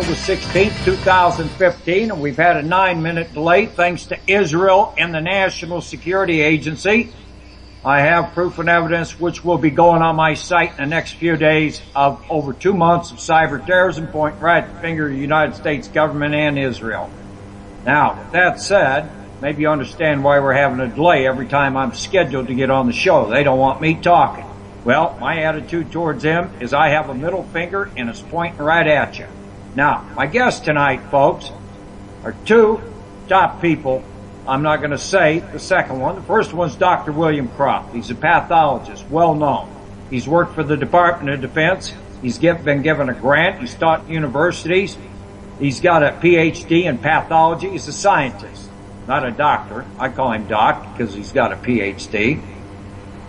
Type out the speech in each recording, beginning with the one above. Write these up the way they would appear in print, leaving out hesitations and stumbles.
The 16th, 2015, and we've had a 9-minute delay thanks to Israel and the National Security Agency. I have proof and evidence which will be going on my site in the next few days of over 2 months of cyber terrorism, pointing right at the finger of the United States government and Israel. Now, with that said, maybe you understand why we're having a delay every time I'm scheduled to get on the show. They don't want me talking. Well, my attitude towards them is I have a middle finger and it's pointing right at you. Now, my guests tonight, folks, are two top people. I'm not going to say the second one. The first one's Dr. William Croft. He's a pathologist, well known. He's worked for the Department of Defense. He's been given a grant. He's taught universities. He's got a PhD in pathology. He's a scientist, not a doctor. I call him Doc because he's got a PhD.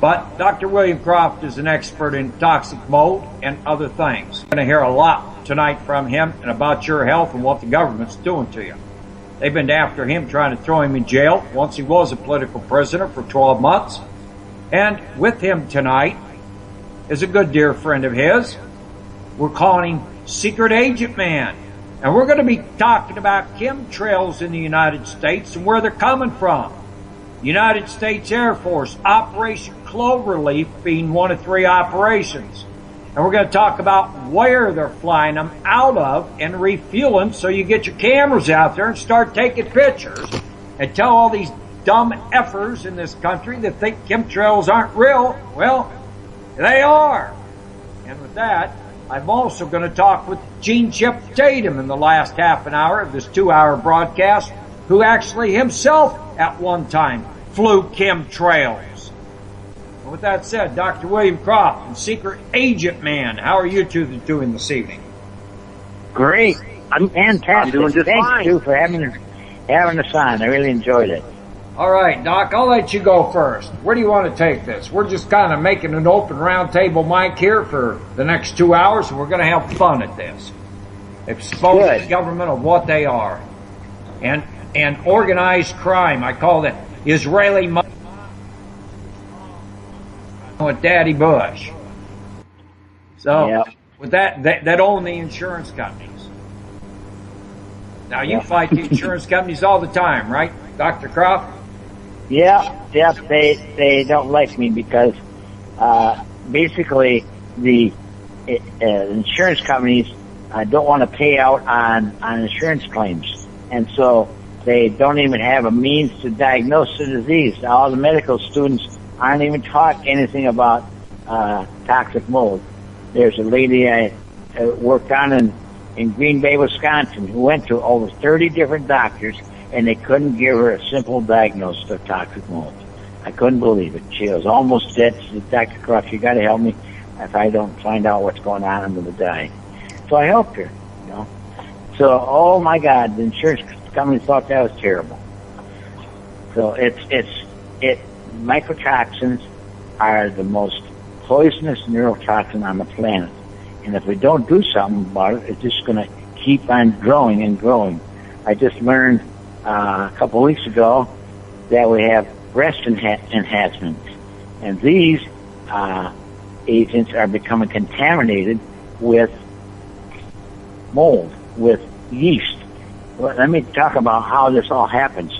But Dr. William Croft is an expert in toxic mold and other things. You're going to hear a lot tonight from him and about your health and what the government's doing to you. They've been after him, trying to throw him in jail. Once he was a political prisoner for 12 months. And with him tonight is a good dear friend of his. We're calling him Secret Agent Man. And we're going to be talking about chemtrails in the United States and where they're coming from. United States Air Force, Operation Cloverleaf being one of 3 operations. And we're going to talk about where they're flying them out of and refueling, so you get your cameras out there and start taking pictures and tell all these dumb effers in this country that think chemtrails aren't real. Well, they are. And with that, I'm also going to talk with Gene Chip Tatum in the last half an hour of this 2-hour broadcast, who actually himself at one time flew chemtrails. And with that said, Dr. William Croft and Secret Agent Man, how are you two doing this evening? Great. I'm fantastic. I'm doing just Thanks, fine. Stu, for having us on. I really enjoyed it. All right, Doc, I'll let you go first. Where do you want to take this? We're just kind of making an open round table mic here for the next 2 hours, and we're going to have fun at this. Expose the government of what they are. And organized crime. I call it Israeli money with Daddy Bush. So, with that own the insurance companies. Now, you fight the insurance companies all the time, right, Dr. Croft? Yeah, they don't like me because basically the insurance companies don't want to pay out on insurance claims, and so they don't even have a means to diagnose the disease. All the medical students aren't even taught anything about toxic mold. There's a lady I worked on in Green Bay, Wisconsin, who went to over 30 different doctors, and they couldn't give her a simple diagnosis of toxic mold. I couldn't believe it. She was almost dead. She said, Dr. Croft, you got to help me. If I don't find out what's going on, I'm going to die. So I helped her, you know. So, oh my God, the insurance company thought that was terrible. So mycotoxins are the most poisonous neurotoxin on the planet. And if we don't do something about it, it's just going to keep on growing and growing. I just learned a couple of weeks ago that we have breast enhancements. And these agents are becoming contaminated with mold, with yeast. Well, let me talk about how this all happens.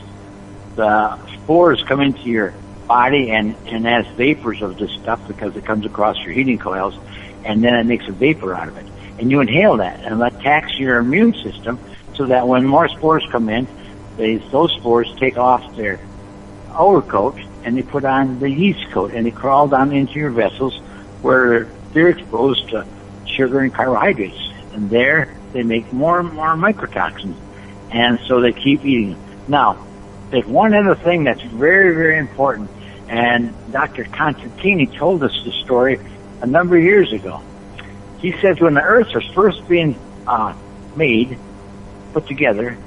The spores come into your body and as vapors of this stuff because it comes across your heating coils, and then it makes a vapor out of it. And you inhale that, and it attacks your immune system so that when more spores come in, those spores take off their overcoat and they put on the yeast coat, and they crawl down into your vessels where they're exposed to sugar and carbohydrates. And there they make more and more mycotoxins. And so they keep eating them. Now, there's one other thing that's very, very important, and Dr. Constantini told us the story a number of years ago. He says when the Earth was first being made, put together,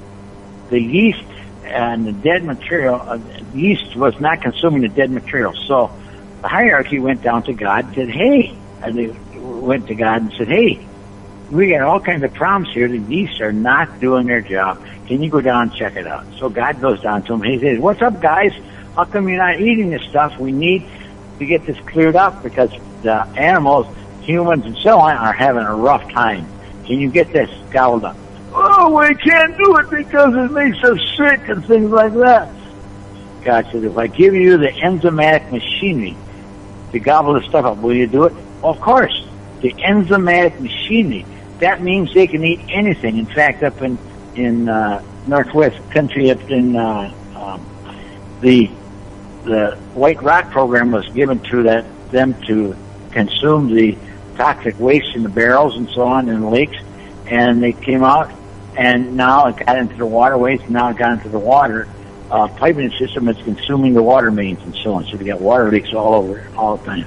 the yeast and the dead material, the yeast was not consuming the dead material. So the hierarchy went down to God and said, hey, and they went to God and said, hey, we got all kinds of problems here. The yeast are not doing their job. Can you go down and check it out? So God goes down to him and he says, what's up, guys? How come you're not eating this stuff? We need to get this cleared up because the animals, humans and so on, are having a rough time. Can you get this gobbled up? oh, we can't do it because it makes us sick and things like that. God said, if I give you the enzymatic machinery to gobble the stuff up, will you do it? Well, of course. The enzymatic machinery. That means they can eat anything. In fact, up in Northwest country, up in the White Rock program was given to them to consume the toxic waste in the barrels and so on in the lakes, and they came out, and now it got into the waterways, and now it got into the water. Piping system is consuming the water mains and so on, so we got water leaks all over all the time.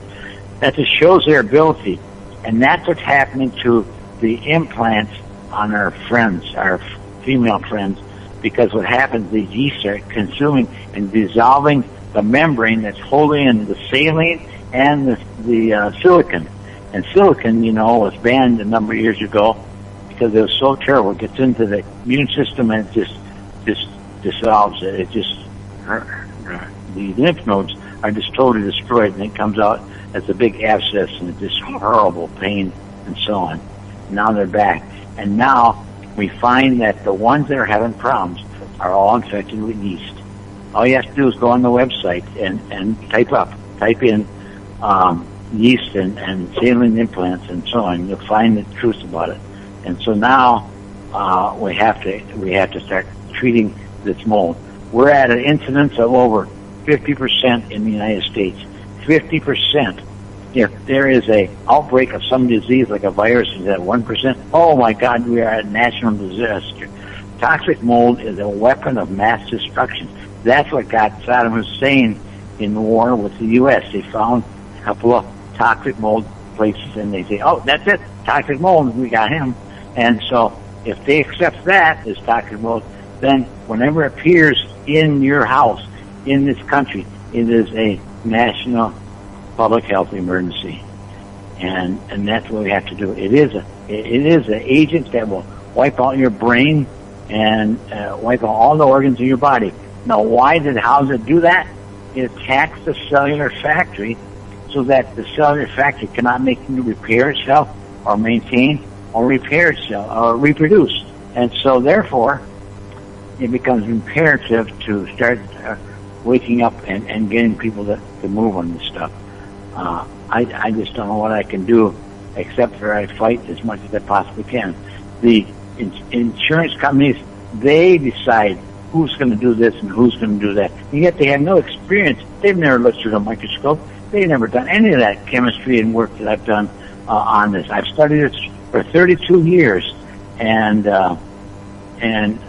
That just shows their ability, and that's what's happening to the implants on our friends, our female friends, because what happens, these yeasts are consuming and dissolving the membrane that's holding in the saline and the silicon. And silicon, was banned a number of years ago because it was so terrible. It gets into the immune system and it just dissolves it. It just, the lymph nodes are just totally destroyed, and it comes out as a big abscess and it's just horrible pain and so on. Now they're back. And now we find that the ones that are having problems are all infected with yeast. All you have to do is go on the website and type in yeast and saline implants and so on. You'll find the truth about it. And so now we have to start treating this mold. We're at an incidence of over 50% in the United States. 50%. If there is a outbreak of some disease like a virus, is at 1%. Oh my God, we are at national disaster. Toxic mold is a weapon of mass destruction. That's what got Saddam Hussein in the war with the U.S. They found a couple of toxic mold places, and they say, oh, that's it, toxic mold, we got him. And so if they accept that as toxic mold, then whenever it appears in your house, in this country, it is a national public health emergency. And that's what we have to do. It is an agent that will wipe out your brain and wipe out all the organs in your body. Now, how does it do that? It attacks the cellular factory so that the cellular factory cannot repair itself or maintain or repair itself or reproduce. And so, therefore, it becomes imperative to start waking up and getting people to move on this stuff. I just don't know what I can do except for I fight as much as I possibly can. The insurance companies, they decide who's going to do this and who's going to do that. And yet they have no experience. They've never looked through a microscope. They've never done any of that chemistry and work that I've done on this. I've studied it for 32 years, and I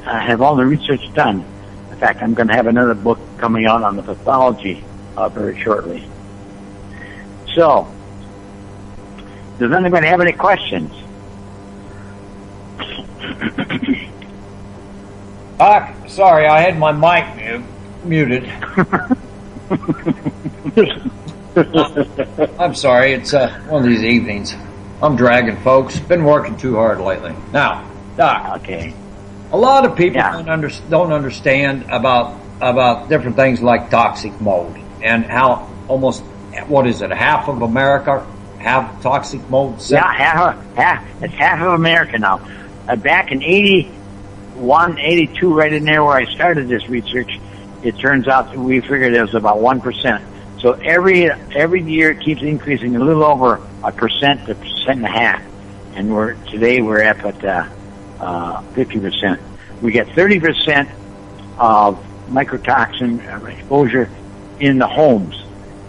have all the research done. In fact, I'm going to have another book coming out on the pathology very shortly. So, does anybody have any questions? Sorry, I had my mic muted. I'm sorry, it's one of these evenings. I'm dragging, folks. Been working too hard lately. Now, Doc. Okay. A lot of people don't understand about different things like toxic mold and how almost, what is it, half of America have toxic mold? Yeah, it's half of America now. Back in 81, 82, right in there where I started this research, it turns out that we figured it was about 1%. So every year it keeps increasing a little over 1% to 1.5%, and today we're up at 50%. We get 30% of mycotoxin exposure in the homes.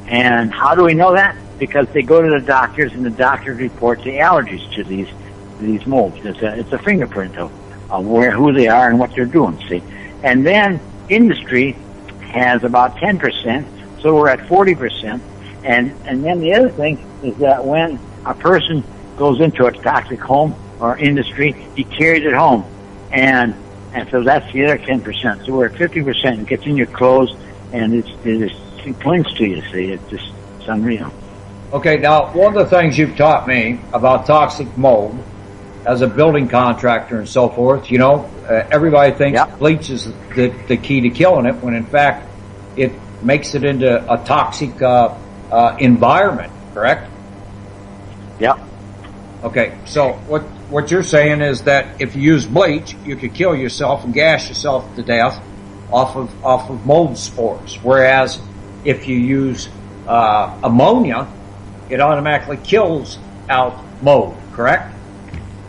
And how do we know that? Because they go to the doctors, and the doctors report the allergies to these molds. It's a fingerprint of who they are and what they're doing. See, and then industry has about 10%, so we're at 40%. And then the other thing is that when a person goes into a toxic home or industry, he carries it home, and so that's the other 10%. So we're at 50%. It gets in your clothes, and it clings to you. See, it's unreal. Okay, now one of the things you've taught me about toxic mold as a building contractor and so forth, everybody thinks bleach is the key to killing it, when in fact it makes it into a toxic environment, correct? Yeah. Okay, so what you're saying is that if you use bleach, you could kill yourself and gas yourself to death off of mold spores. Whereas if you use ammonia, it automatically kills out mold. Correct?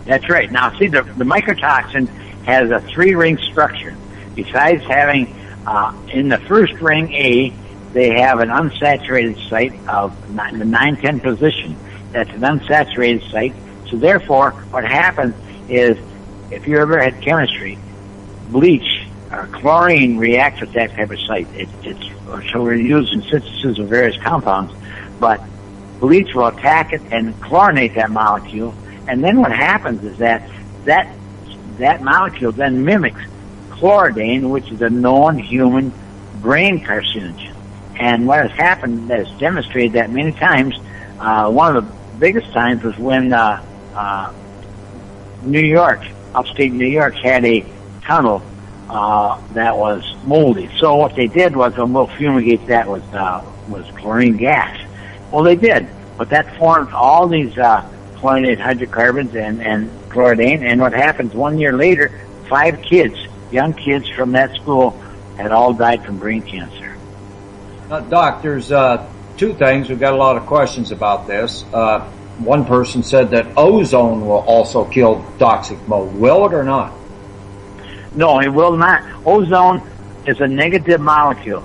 That's right. Now, see, the mycotoxin has a 3-ring structure. Besides having in the first ring A, they have an unsaturated site of the 9-10 position. That's an unsaturated site. So therefore, what happens is, if you ever had chemistry, bleach or chlorine reacts with that type of site. So we're using synthesis of various compounds, but bleach will attack it and chlorinate that molecule. And then what happens is that molecule then mimics chloridane, which is a known human brain carcinogen. And what has happened, that has demonstrated that many times, one of the biggest times was when New York, upstate New York, had a tunnel that was moldy. So what they did was, we'll fumigate that with chlorine gas. Well, they did, but that formed all these chlorinated hydrocarbons and chloridane. And what happens 1 year later, 5 kids, young kids from that school, had all died from brain cancer. Doc, there's 2 things. We've got a lot of questions about this. One person said that ozone will also kill toxic mold. Will it or not? No, it will not. Ozone is a negative molecule.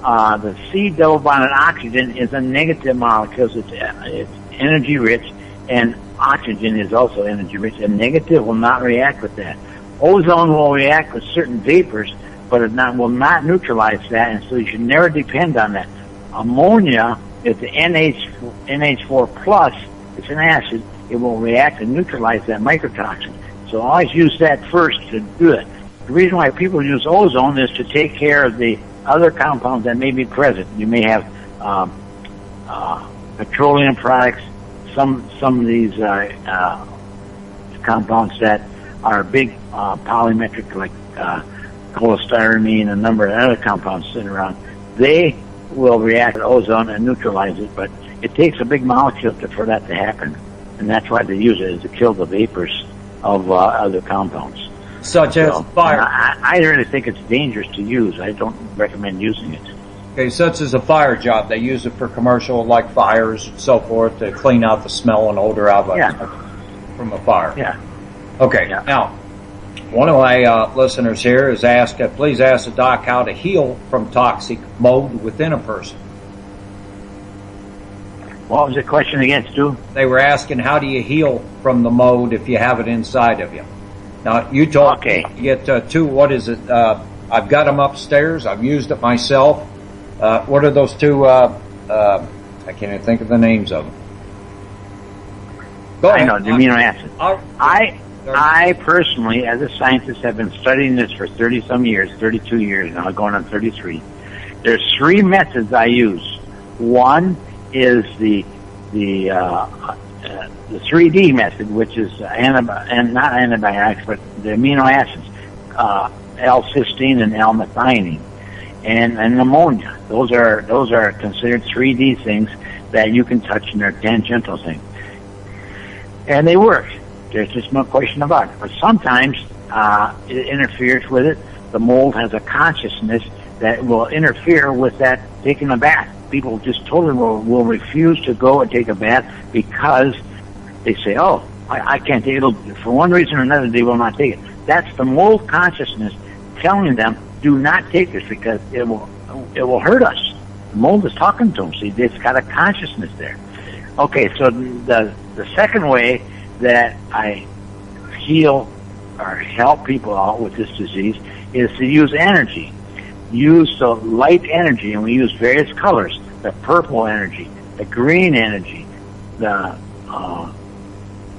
The C double bonded oxygen is a negative molecule. It's energy rich, and oxygen is also energy rich. And negative will not react with that. Ozone will react with certain vapors, but it will not neutralize that, and so you should never depend on that. Ammonia is the NH4 plus. It's an acid. It will react and neutralize that mycotoxin. So always use that first to do it. The reason why people use ozone is to take care of the other compounds that may be present. You may have petroleum products, some of these compounds that are big polymetric, like cholestyramine, a number of other compounds sitting around. They will react to ozone and neutralize it, but it takes a big molecule for that to happen, and that's why they use it, is to kill the vapors of other compounds. Such as fire. I really think it's dangerous to use. I don't recommend using it. Okay, such as a fire job. They use it for commercial, like fires and so forth, to clean out the smell and odor out from a fire. Yeah. Okay, yeah. Now, one of my listeners here has asked, please ask the doc how to heal from toxic mold within a person. What was the question again, Stu? They were asking, how do you heal from the mold if you have it inside of you? Now, you told me you get 2, what is it? I've got them upstairs. I've used it myself. What are those 2? I can't even think of the names of them. Go ahead. I know, the amino acids. I personally, as a scientist, have been studying this for 30-some years, 32 years now, going on 33. There's 3 methods I use. One is the 3D method, which is and not antibiotics, but the amino acids, L-cysteine and L-methionine, and ammonia. Those are considered 3D things that you can touch, and they're tangential things, and they work. There's just no question about it. But sometimes it interferes with it. The mold has a consciousness that will interfere with that taking a bath. People just totally will refuse to go and take a bath because they say, "Oh, I can't take it." For one reason or another, they will not take it. That's the mold consciousness telling them, "Do not take this because it will hurt us." The mold is talking to them. See, it's got a consciousness there. Okay, so the second way that I heal or help people out with this disease is to use energy. Use the light energy, and we use various colors: the purple energy, the green energy, the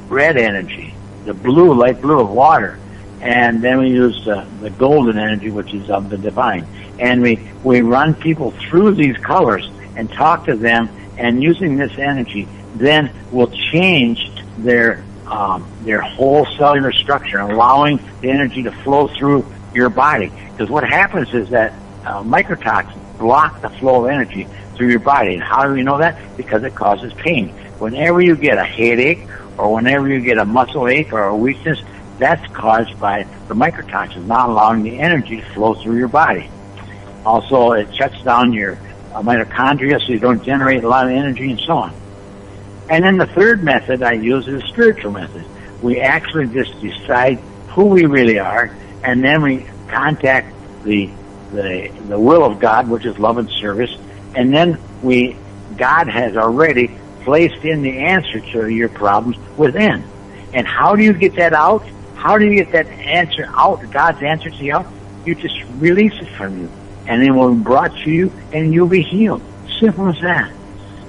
red energy, the blue, light blue of water, and then we use the golden energy, which is of the divine. And we run people through these colors and talk to them, and using this energy then will change their whole cellular structure, allowing the energy to flow through your body. Because what happens is that mycotoxins block the flow of energy through your body. And how do we know that? Because it causes pain. Whenever you get a headache or whenever you get a muscle ache or a weakness, that's caused by the mycotoxins not allowing the energy to flow through your body. Also, it shuts down your mitochondria so you don't generate a lot of energy and so on. And then the third method I use is a spiritual method. We actually just decide who we really are, and then we contact the will of God, which is love and service, and then God has already placed in the answer to your problems within. And how do you get that out? How do you get that answer out, God's answer to you out? You just release it from you, and it will be brought to you, and you'll be healed. Simple as that.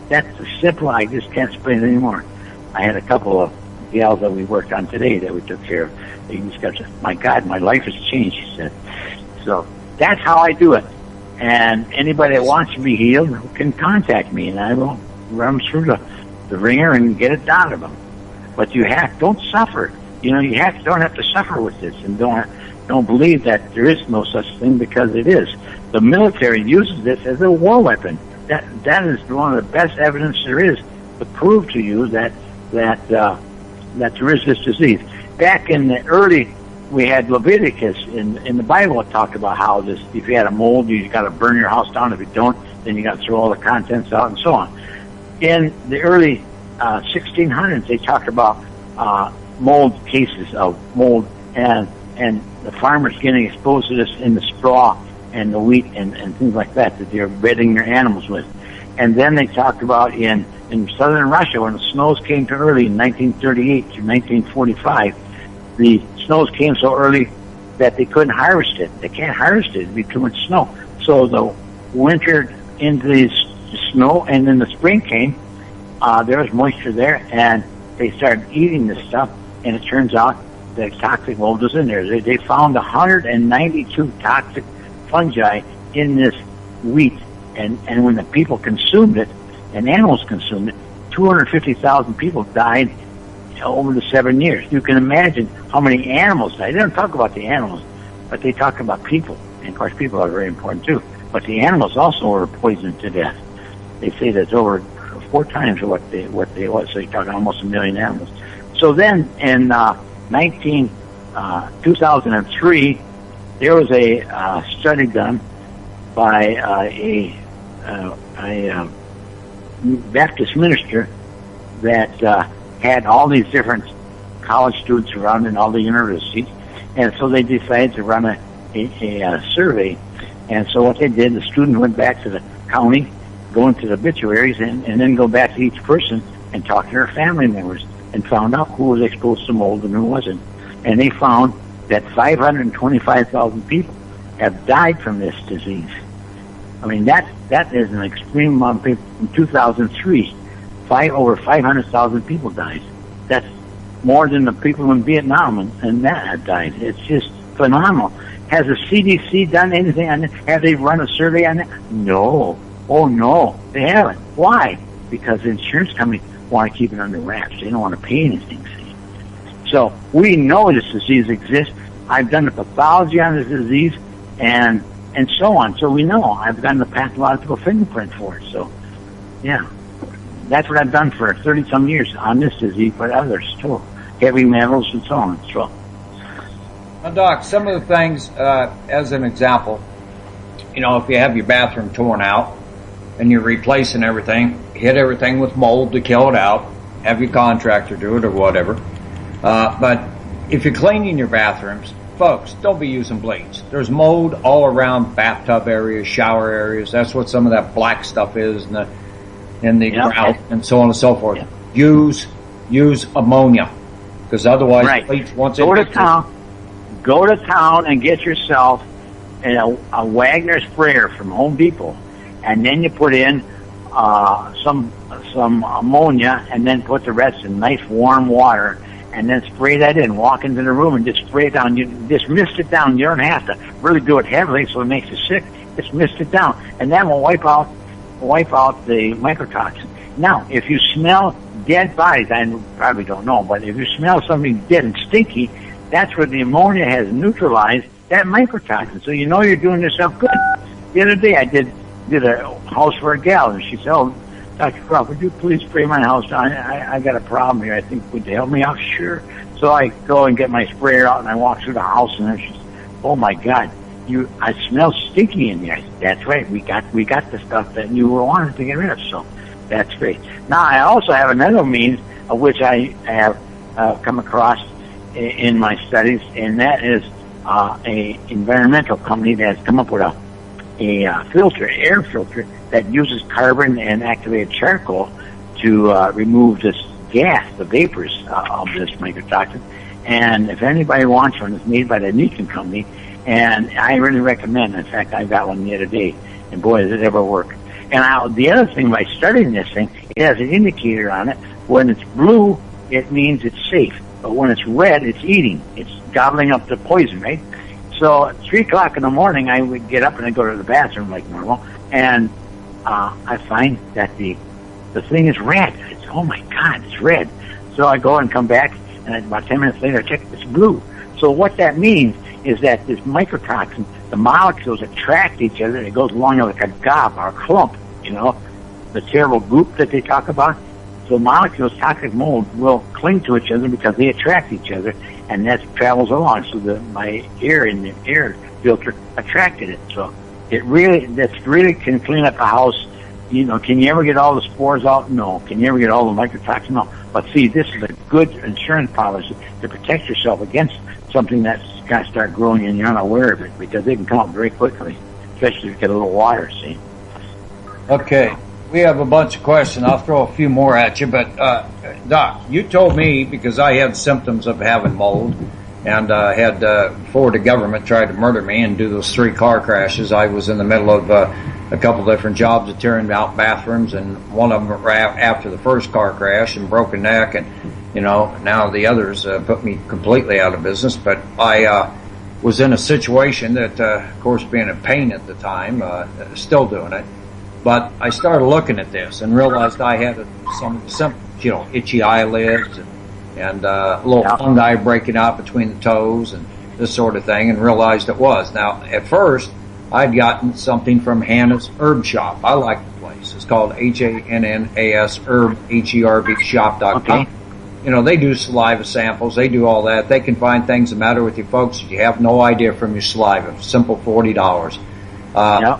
That's the simple. I just can't explain it anymore. I had a couple of gals that we worked on today that we took care of. They just got to, my God, my life has changed, she said. So that's how I do it. And anybody that wants to be healed can contact me, and I will run them through the ringer and get it out of them. But don't suffer. You don't have to suffer with this, and don't believe that there is no such thing, because it is. The military uses this as a war weapon. That is one of the best evidence there is to prove to you that there is this disease. Back in the early, we had Leviticus in the Bible. It talked about how this, if you had a mold, you got to burn your house down. If you don't, then you got to throw all the contents out and so on. In the early 1600s, they talked about mold cases of mold and the farmers getting exposed to this in the straw and the wheat and things like that they're bedding their animals with. And then they talked about in southern Russia, when the snows came too early in 1938 to 1945, the snows came so early that they couldn't harvest it. They can't harvest it. It'd be too much snow. So the winter into the snow, and then the spring came, there was moisture there, and they started eating this stuff, and it turns out the toxic mold was in there. They found 192 toxic fungi in this wheat, and when the people consumed it, and animals consumed it, 250,000 people died over the 7 years. You can imagine how many animals died. They don't talk about the animals, but they talk about people. And of course, people are very important too. But the animals also were poisoned to death. They say that's over 4 times what they was. So you're talking almost 1 million animals. So then in 2003, there was a study done by a Baptist minister that had all these different college students around in all the universities, and so they decided to run a survey. And so what they did, the student went back to the county, go into the obituaries, and then go back to each person and talk to their family members, and found out who was exposed to mold and who wasn't. And they found that 525,000 people have died from this disease. I mean, that is an extreme amount of people. In 2003, over 500,000 people died. That's more than the people in Vietnam and that have died. It's just phenomenal. Has the CDC done anything on it? Have they run a survey on it? No. Oh, no, they haven't. Why? Because the insurance companies want to keep it under wraps. They don't want to pay anything. See? So we know this disease exists. I've done the pathology on this disease and so on. So we know. I've done the pathological fingerprint for it. So, yeah. That's what I've done for 30-some years on this disease, but others too. Heavy metals and so on. So. Now, Doc, some of the things, as an example, if you have your bathroom torn out and you're replacing everything, hit everything with mold to kill it out, have your contractor do it or whatever. But if you're cleaning your bathrooms, folks, don't be using bleach. There's mold all around bathtub areas, shower areas. That's what some of that black stuff is in the grout and so on and so forth. Yeah. Use ammonia, because otherwise bleach once Go to town and get yourself a Wagner sprayer from Home Depot, and then you put in some ammonia, and then put the rest in nice warm water, and then spray that in. Walk into the room and just spray it down. You just mist it down. You don't have to really do it heavily so it makes you sick. Just mist it down, and that will wipe out the mycotoxin. Now, if you smell dead bodies, I probably don't know, but if you smell something dead and stinky, that's where the ammonia has neutralized that mycotoxin. So you're doing yourself good. The other day I did a house for a gal, and she said, Dr. Croft, would you please spray my house? I got a problem here. I think, would you help me out? Sure. So I go and get my sprayer out, and I walk through the house, and she's, oh my God, I smell stinky in here. I said, that's right. We got the stuff that you were wanting to get rid of. So that's great. Now I also have another means of which I have come across in my studies, and that is a environmental company that has come up with a filter, air filter that uses carbon and activated charcoal to remove this gas, the vapors of this mycotoxin. And if anybody wants one, it's made by the Neeson Company, and I really recommend. In fact, I got one the other day, and boy, does it ever work. And the other thing, by studying this thing, it has an indicator on it. When it's blue, it means it's safe. But when it's red, it's eating. It's gobbling up the poison, right? So at 3 o'clock in the morning, I would get up and I'd go to the bathroom like normal, and I find that the thing is red. It's, oh my God, it's red. So I go and come back, and about 10 minutes later, I check, it's blue. So what that means is that this mycotoxin, the molecules attract each other, and it goes along like a gob or a clump, the terrible goop that they talk about. So molecules, toxic mold, will cling to each other because they attract each other, and that travels along. So my air in the air filter attracted it. So that's really can clean up a house. Can you ever get all the spores out? No. Can you ever get all the mycotoxin? No. But see, this is a good insurance policy to protect yourself against something that's going to start growing and you're unaware of it, because they can come up very quickly, especially if you get a little water, see. Okay. We have a bunch of questions. I'll throw a few more at you, but Doc, you told me, because I had symptoms of having mold, and had before the government tried to murder me and do those 3 car crashes, I was in the middle of a couple different jobs of tearing out bathrooms, and one of them after the first car crash and broke a neck, and now the others put me completely out of business. But I was in a situation that, of course, being in pain at the time, still doing it. But I started looking at this and realized I had some symptoms, itchy eyelids and a little fungi breaking out between the toes and this sort of thing, and realized it was. Now, at first, I'd gotten something from Hannah's Herb Shop. I like the place. It's called HANNAS Herb, HERB shop.com. Okay. They do saliva samples. They do all that. They can find things the matter with you folks that you have no idea from your saliva. Simple $40.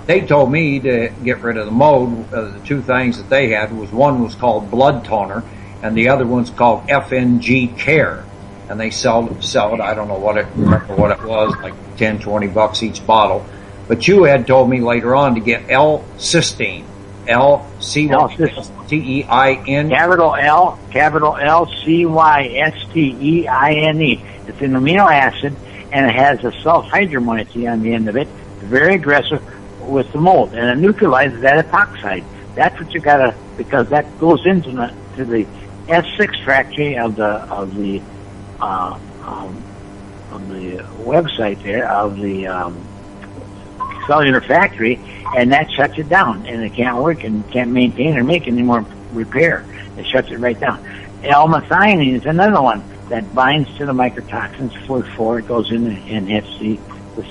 They told me to get rid of the mold. The 2 things that they had one was called Blood Toner, and the other one's called FNG Care. And they sell it. I don't know remember what it was, like $10-20 each bottle. But you had told me later on to get L-cysteine. L-C-Y-S-T-E-I-N. Capital L-C-Y-S-T-E-I-N-E. It's an amino acid, and it has a sulfhydromoiety on the end of it. It's very aggressive with the mold, and it neutralizes that epoxide. That's what you gotta, because that goes into the S6 factory of the website there of the cellular factory, and that shuts it down, and it can't work and can't maintain or make any more repair. It shuts it right down. L-methionine is another one that binds to the mycotoxins before it goes in and hits the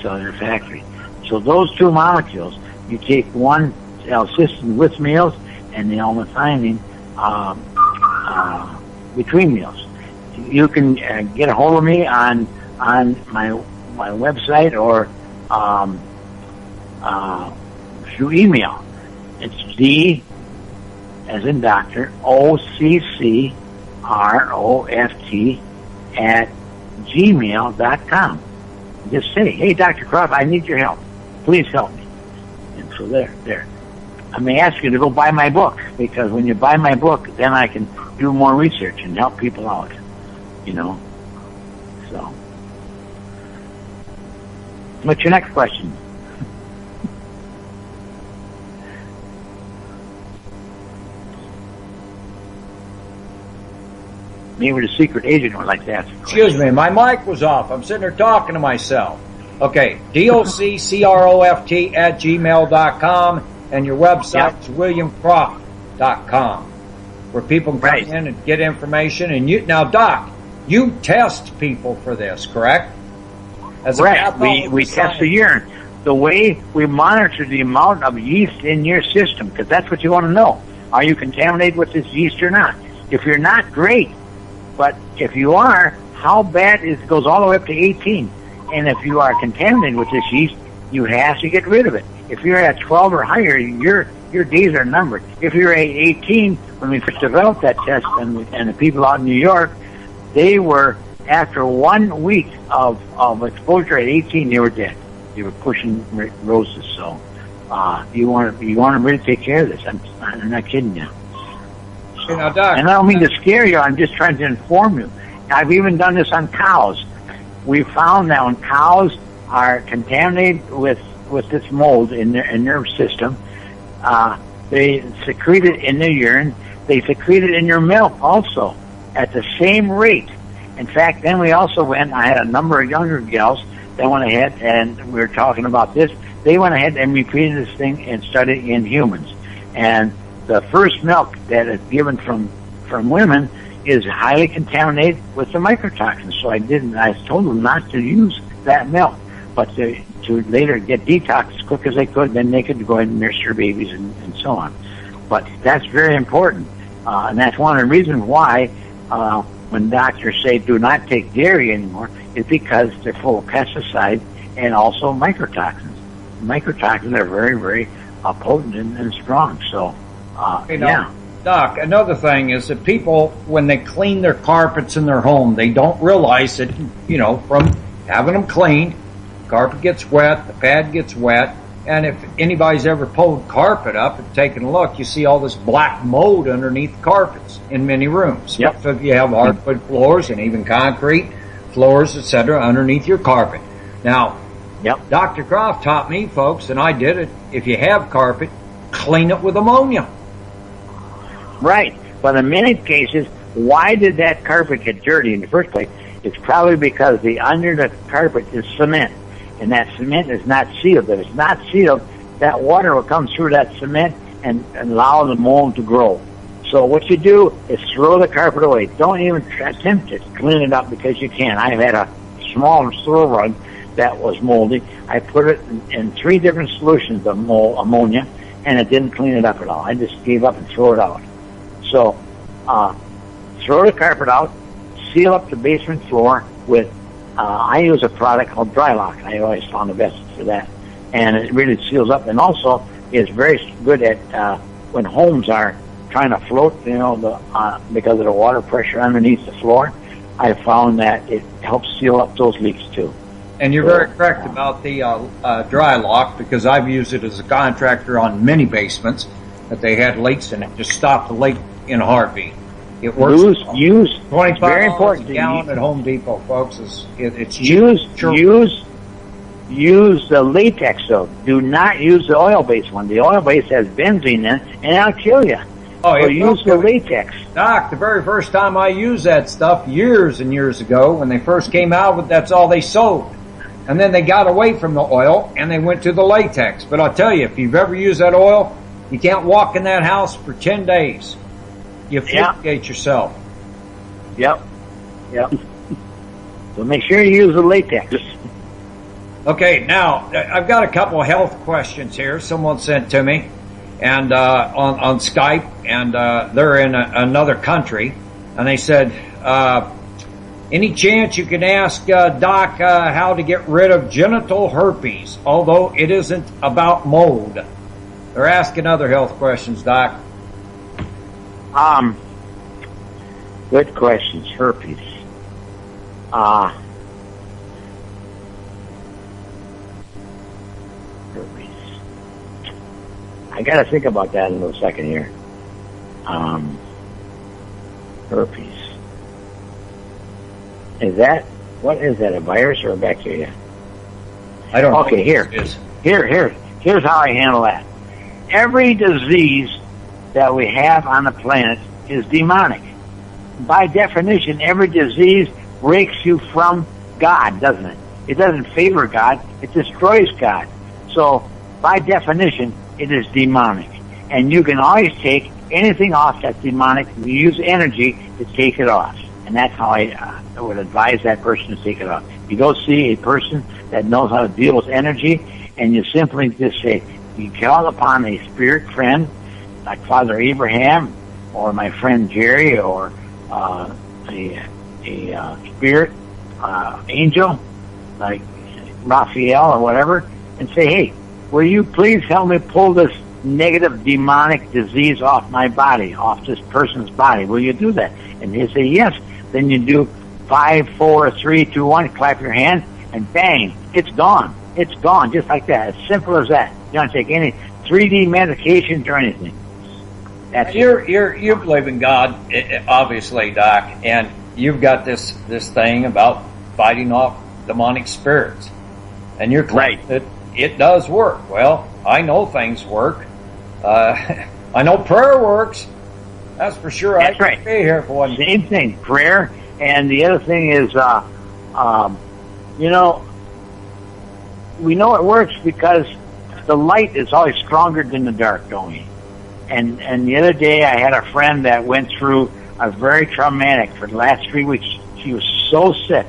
cellular factory. So those 2 molecules, you take one L-cysteine with meals and the L-methionine between meals. You can get a hold of me on my website or through email. It's D as in doctor, OCCROFT@gmail.com. Just say, hey, Dr. Croft, I need your help. Please help me. And so there. I may ask you to go buy my book, because when you buy my book, then I can do more research and help people out. So. What's your next question? Me with a secret agent would like to ask. Excuse me, my mic was off. I'm sitting there talking to myself. Okay, DOCCROFT@gmail.com, and your website is williamcroft.com, where people can come in and get information. And now, Doc, you test people for this, correct? Correct. We test the urine. The way we monitor the amount of yeast in your system, because that's what you want to know. Are you contaminated with this yeast or not? If you're not, great. But if you are, how bad is it? Goes all the way up to 18. And if you are contaminated with this yeast, you have to get rid of it. If you're at 12 or higher, your days are numbered. If you're at 18, when we first developed that test, and the people out in New York, they were, after 1 week of exposure at 18, they were dead. They were pushing roses. So you want to really take care of this. I'm not kidding you. You know, Doc, and I don't mean to scare you. I'm just trying to inform you. I've even done this on cows. We found that when cows are contaminated with this mold in their system, they secrete it in their urine. They secrete it in your milk also at the same rate. In fact, then we also went, I had a number of younger gals that went ahead, and we were talking about this. They went ahead and repeated this thing and studied in humans. And the first milk that is given from women is highly contaminated with the mycotoxins. So I told them not to use that milk, but to later get detox as quick as they could, then they could go ahead and nurse their babies and so on. But that's very important. And that's one of the reasons why when doctors say do not take dairy anymore, is because they're full of pesticides and also mycotoxins. Mycotoxins are very, very potent and strong. So, yeah. Doc, another thing is that people, when they clean their carpets in their home, they don't realize that, from having them cleaned, carpet gets wet, the pad gets wet, and if anybody's ever pulled carpet up and taken a look, you see all this black mold underneath carpets in many rooms. Yep. So if you have hardwood floors and even concrete floors, etc., underneath your carpet. Now, yep. Dr. Croft taught me, folks, and I did it, if you have carpet, clean it with ammonia. Right. But in many cases, why did that carpet get dirty in the first place? It's probably because under the carpet is cement, and that cement is not sealed. If it's not sealed, that water will come through that cement and allow the mold to grow. So what you do is throw the carpet away. Don't even attempt to clean it up because you can't. I've had a small throw rug that was moldy. I put it in 3 different solutions of ammonia, and it didn't clean it up at all. I just gave up and threw it out. So, throw the carpet out, seal up the basement floor with, I use a product called Dry Lock. I always found the best for that. And it really seals up, and also is very good at, when homes are trying to float, because of the water pressure underneath the floor. I found that it helps seal up those leaks too. And you're very correct about the Dry Lock, because I've used it as a contractor on many basements that they had leaks in it. Just stopped the leak in a heartbeat. It works. Use. $25 very important a gallon at Home Depot, folks. It's use the latex though. Do not use the oil-based one. The oil-based has benzene in it, and that'll kill you. Oh, so use the latex. Doc, the very first time I used that stuff years and years ago, when they first came out with, that's all they sold. And then they got away from the oil and they went to the latex. But I'll tell you, if you've ever used that oil, you can't walk in that house for 10 days. You fumigate yourself. Yep. So make sure you use the latex. Okay, now, I've got a couple of health questions here someone sent to me, and on Skype, and they're in another country, and they said, any chance you can ask Doc how to get rid of genital herpes, although it isn't about mold? They're asking other health questions, Doc. Good questions. Herpes. Herpes. I gotta think about that in a little second here. Herpes. What is that, a virus or a bacteria? I don't know. Okay, here's how I handle that. Every disease that we have on the planet is demonic. By definition, every disease breaks you from God, doesn't it? It doesn't favor God, it destroys God. So, by definition, it is demonic. And you can always take anything off that's demonic, you use energy to take it off. And that's how I would advise that person to take it off. You go see a person that knows how to deal with energy, and you simply just say, you call upon a spirit friend, like Father Abraham or my friend Jerry or a spirit angel like Raphael or whatever, and say, hey, will you please help me pull this negative demonic disease off my body, off this person's body? Will you do that? And they say yes. Then you do 5, 4, 3, 2, 1, clap your hand, and bang, it's gone. It's gone, just like that. As simple as that. You don't take any 3D medications or anything. That's you believe in God, obviously, Doc, and you've got this thing about fighting off demonic spirits, and you're claiming that it does work. Well, I know things work. I know prayer works. That's for sure. That's I right. can be here for one. Same thing, prayer. And the other thing is, you know, we know it works because the light is always stronger than the dark, don't we? And the other day I had a friend that went through a very traumatic for the last 3 weeks. She was so sick,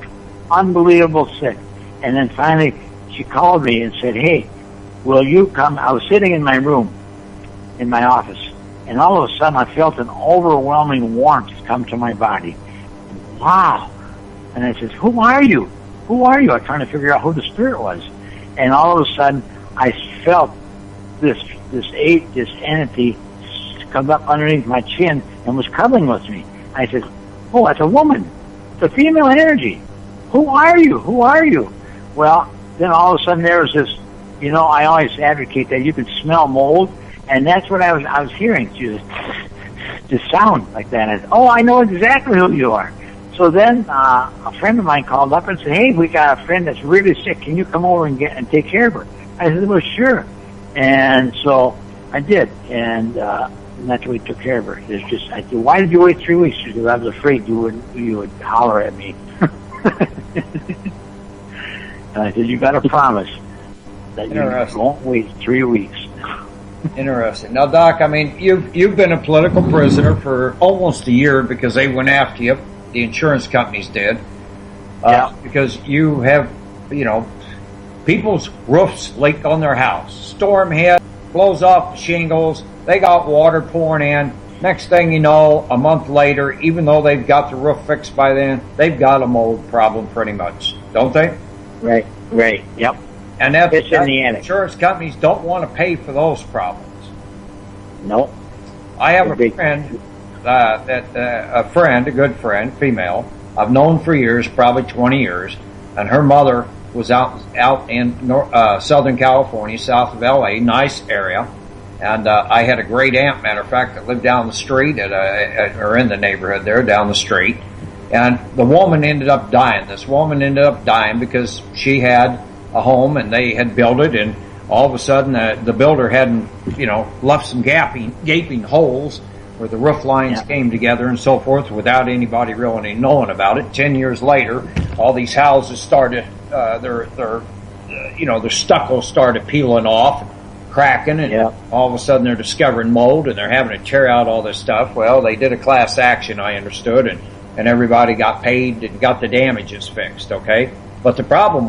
unbelievable sick. And then finally she called me and said, hey, will you come? I was sitting in my room, in my office, and all of a sudden I felt an overwhelming warmth come to my body. Wow. And I said, who are you? Who are you? I was trying to figure out who the spirit was. And all of a sudden I felt this entity come up underneath my chin and was cuddling with me. I said, oh, that's a woman. It's a female energy. Who are you? Who are you? Well, then all of a sudden there was this, you know, I always advocate that you can smell mold, and that's what I was hearing. She was this sound like that. I said, oh, I know exactly who you are. So then a friend of mine called up and said, hey, we got a friend that's really sick. Can you come over and take care of her? I said, well, sure. And so I did, and that's what we took care of her. It's just, I said, why did you wait 3 weeks? Because I was afraid you would holler at me. And I said, you got to promise that you won't wait 3 weeks. Interesting. Now, Doc, I mean, you've been a political prisoner for almost a year because they went after you. The insurance companies did. Yeah. Because you have, you know, people's roofs leak on their house. Storm hit, blows off the shingles. They got water pouring in. Next thing you know, a month later, even though they've got the roof fixed by then, they've got a mold problem pretty much, don't they? Right, yep. And that's in the attic. Insurance companies don't want to pay for those problems. No. I have a friend, a good friend, female, I've known for years, probably 20 years, and her mother was out in Southern California, south of LA, nice area. And I had a great aunt, matter of fact, that lived down the street or in the neighborhood there, down the street. And the woman ended up dying. This woman ended up dying because she had a home and they had built it, and all of a sudden the builder hadn't, you know, left some gaping holes where the roof lines came together and so forth without anybody really knowing about it. 10 years later, all these houses started, their stucco started peeling off, cracking, and all of a sudden they're discovering mold and they're having to tear out all this stuff. Well, they did a class action, I understood, and everybody got paid and got the damages fixed, okay? But the problem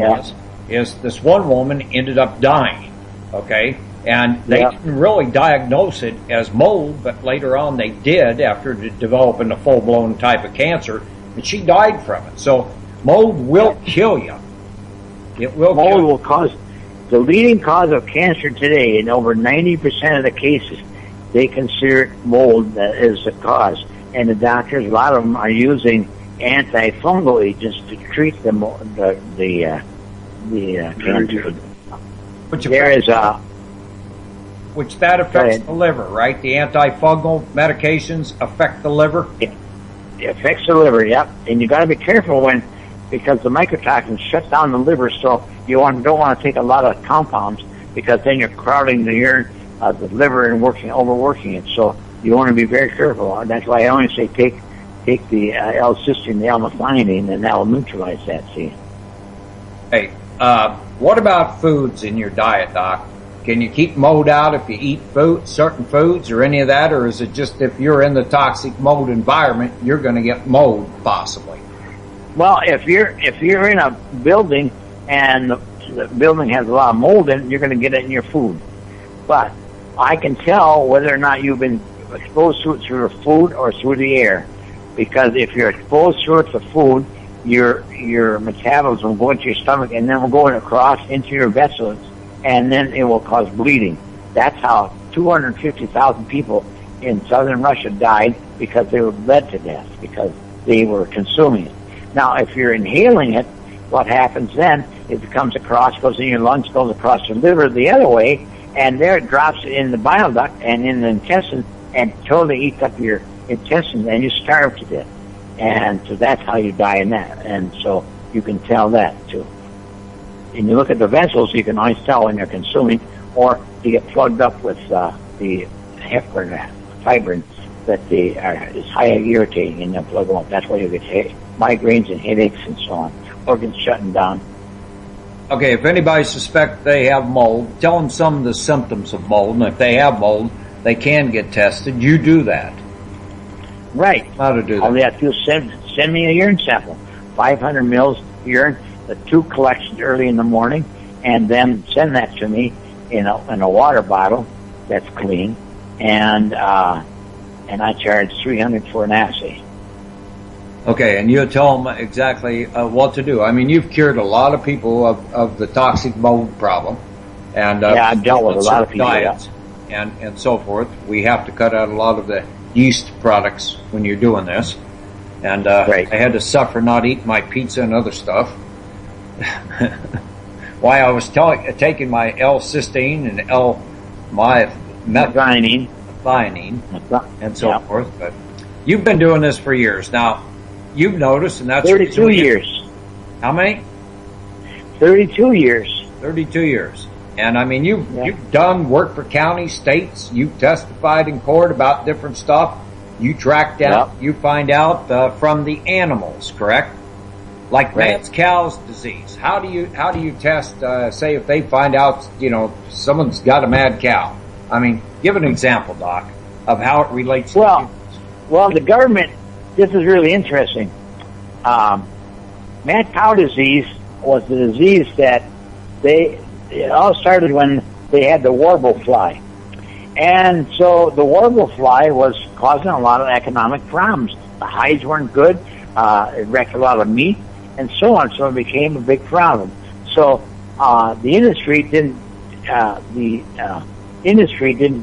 is this one woman ended up dying, okay? And they didn't really diagnose it as mold, but later on they did after developing a full-blown type of cancer, and she died from it. So mold will kill you. It will kill you. Mold will cause the leading cause of cancer today. In over 90% of the cases, they consider mold as the cause. And the doctors, a lot of them are using antifungal agents to treat the cancer. Which that affects the liver, right? The antifungal medications affect the liver? It affects the liver, yep. And you got to be careful because the mycotoxins shut down the liver, so you don't want to take a lot of compounds because then you're crowding the liver and overworking it. So you want to be very careful. And that's why I only say take the L-cysteine, the L-methionine, and that will neutralize that, see. Hey, what about foods in your diet, Doc? Can you keep mold out if you eat certain foods or any of that, or is it just if you're in the toxic mold environment, you're going to get mold possibly? Well, if you're in a building and the building has a lot of mold in it, you're going to get it in your food. But I can tell whether or not you've been exposed to it through the food or through the air. Because if you're exposed to it through food, your metabolism will go into your stomach and then will go across into your vessels, and then it will cause bleeding. That's how 250,000 people in southern Russia died, because they were bled to death because they were consuming it. Now, if you're inhaling it, what happens then is it comes across, goes in your lungs, goes across your liver the other way, and there it drops in the bile duct and in the intestine and totally eats up your intestines, and you starve to death. And so that's how you die in that. And so you can tell that too. And you look at the vessels, you can always tell when they're consuming, or you get plugged up with the heparin, fibrin, that is highly irritating, and they'll plug them up. That's why you get migraines and headaches and so on. Organs shutting down. Okay, if anybody suspects they have mold, tell them some of the symptoms of mold, and if they have mold, they can get tested. You do that. Right. How to do that? All they have to do is send me a urine sample, 500 mils urine, the 2 collections early in the morning, and then send that to me in a water bottle that's clean, and I charge $300 for an assay. Okay, and you'll tell them exactly what to do. I mean, you've cured a lot of people of the toxic mold problem, and yeah, I've dealt with a lot of people. Diets, and so forth. We have to cut out a lot of the yeast products when you're doing this, and right. I had to suffer not eating my pizza and other stuff. Why I was taking my L-cysteine and methionine, and so forth. But you've been doing this for years now. You've noticed, and that's 32 years. How many? 32 years. 32 years. And I mean, you've done work for county, states. You've testified in court about different stuff. You track down. You find out from the animals, correct? Like mad cow's disease. How do you test? Say if they find out, someone's got a mad cow. I mean, give an example, Doc, of how it relates to humans. Well, the government. This is really interesting. Mad cow disease was the disease that it all started when they had the warble fly. And so the warble fly was causing a lot of economic problems. The hides weren't good. It wrecked a lot of meat and so on. So it became a big problem. So the industry didn't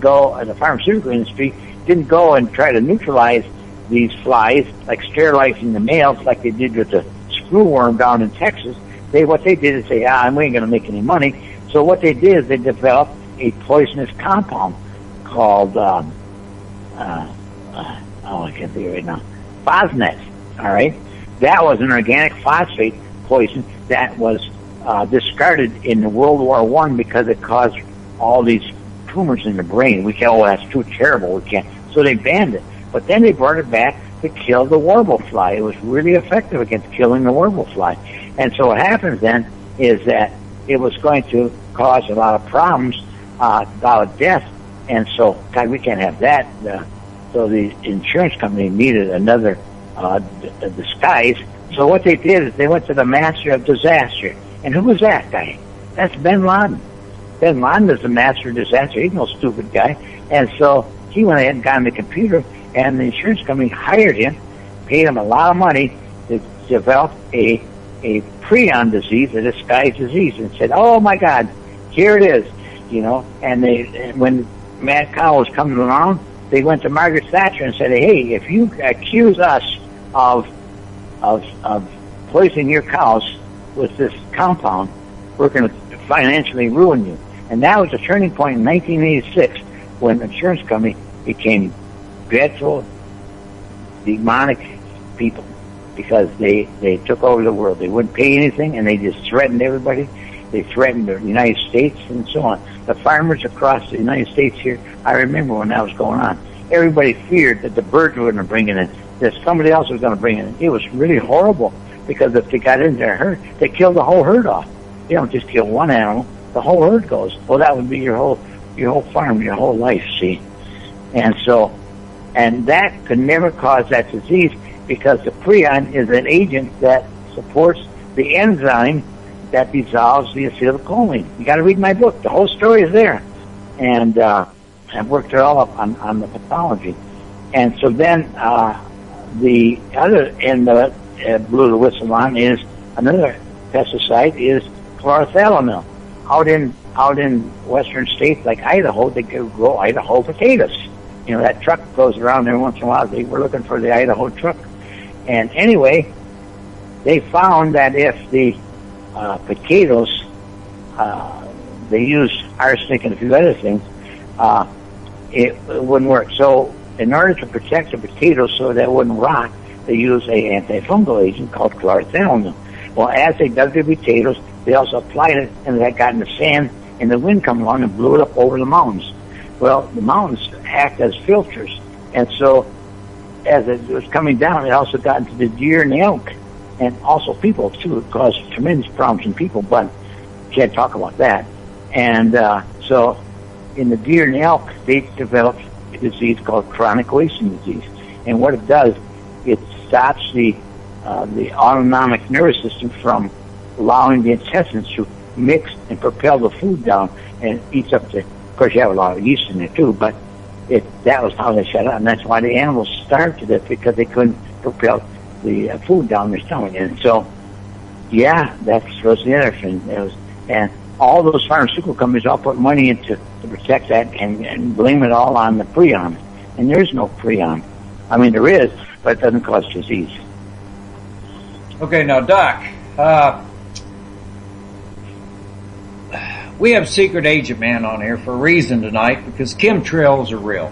go, the pharmaceutical industry didn't go and try to neutralize these flies, like sterilizing the males, like they did with the screwworm down in Texas. What they did is say, we ain't going to make any money. So what they did is they developed a poisonous compound called, I can't think of it right now, phosphate. All right, that was an organic phosphate poison that was discarded in World War I because it caused all these tumors in the brain. We can't. Oh, that's too terrible. We can't. So they banned it. But then they brought it back to kill the warble fly. It was really effective against killing the warble fly. And so what happens then is that it was going to cause a lot of problems, a lot of death. And so, God, we can't have that. So the insurance company needed another disguise. So what they did is they went to the master of disaster. And who was that guy? That's bin Laden. Bin Laden is the master of disaster. He's no stupid guy. And so he went ahead and got on the computer, and the insurance company hired him, paid him a lot of money to develop a prion disease, a disguised disease, and said, "Oh my God, here it is," And when mad cow was coming along, they went to Margaret Thatcher and said, "Hey, if you accuse us of poisoning your cows with this compound, we're going to financially ruin you." And that was a turning point in 1986 when the insurance company became dreadful, demonic people, because they took over the world. They wouldn't pay anything, and they just threatened everybody. They threatened the United States and so on. The farmers across the United States here, I remember when that was going on. Everybody feared that the birds were going to bring it in, that somebody else was going to bring it in. It was really horrible, because if they got into a herd, they killed the whole herd off. They don't just kill one animal. The whole herd goes. Well, that would be your whole farm, your whole life, see? And that could never cause that disease, because the prion is an agent that supports the enzyme that dissolves the acetylcholine. You got to read my book. The whole story is there. And I've worked it all up on the pathology. And so then the other end of it, blew the whistle on, is another pesticide is chlorothalonil. Out in western states like Idaho, they could grow Idaho potatoes. You know, that truck goes around every once in a while. They were looking for the Idaho truck. And anyway, they found that if the potatoes, they use arsenic and a few other things, it wouldn't work. So in order to protect the potatoes so that it wouldn't rot, they use an antifungal agent called chlorothalonil. Well, as they dug the potatoes, they also applied it, and that got in the sand, and the wind come along and blew it up over the mountains. Well, the mountains act as filters, and so as it was coming down, it also got into the deer and the elk, and also people, too. It caused tremendous problems in people, but can't talk about that. And so in the deer and the elk, they developed a disease called chronic wasting disease. And what it does, it stops the autonomic nervous system from allowing the intestines to mix and propel the food down, and eats up the, of course you have a lot of yeast in there too, but that was how they shut up, and that's why the animals starved to death, because they couldn't propel the food down their stomach. And so, yeah, that was the other thing. And all those pharmaceutical companies all put money into to protect that and blame it all on the prion. And there is no prion. I mean, there is, but it doesn't cause disease. Okay, now, Doc, we have Secret Agent Man on here for a reason tonight, because chemtrails are real.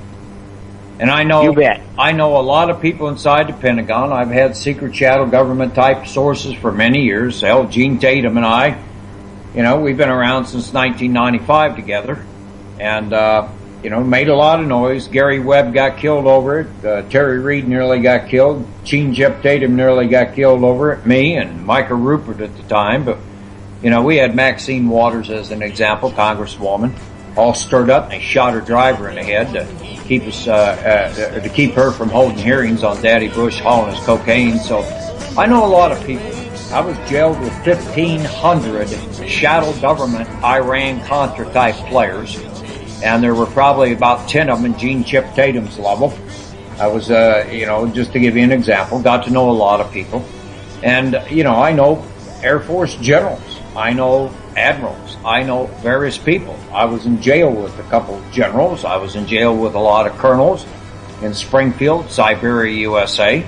And I know, you bet. I know a lot of people inside the Pentagon. I've had secret shadow government type sources for many years. Hell, Gene Tatum and I, you know, we've been around since 1995 together, and you know, made a lot of noise. Gary Webb got killed over it. Terry Reid nearly got killed. Gene Tatum nearly got killed over it. Me and Micah Rupert at the time. But you know, we had Maxine Waters as an example, Congresswoman, all stirred up, and they shot her driver in the head to keep us to keep her from holding hearings on Daddy Bush hauling his cocaine. So I know a lot of people. I was jailed with 1,500 shadow government Iran-Contra type players, and there were probably about 10 of them in Gene Chip Tatum's level. I was, you know, just to give you an example, got to know a lot of people. And, you know, I know Air Force generals. I know admirals. I know various people. I was in jail with a couple of generals. I was in jail with a lot of colonels in Springfield, Siberia, USA,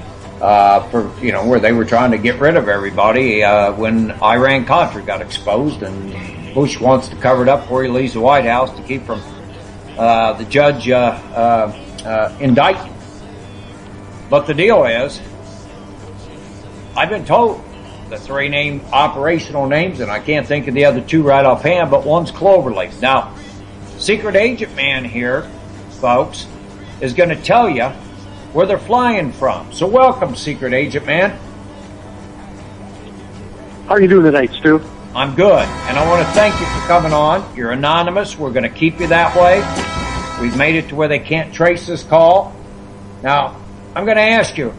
for, you know, where they were trying to get rid of everybody when Iran-Contra got exposed, and Bush wants to cover it up before he leaves the White House to keep from the judge indicting. But the deal is, I've been told the three operational names, and I can't think of the other two right offhand, but one's Cloverleaf. Now, Secret Agent Man here, folks, is going to tell you where they're flying from. So welcome, Secret Agent Man. How are you doing tonight, Stu? I'm good, and I want to thank you for coming on. You're anonymous. We're going to keep you that way. We've made it to where they can't trace this call. Now, I'm going to ask you,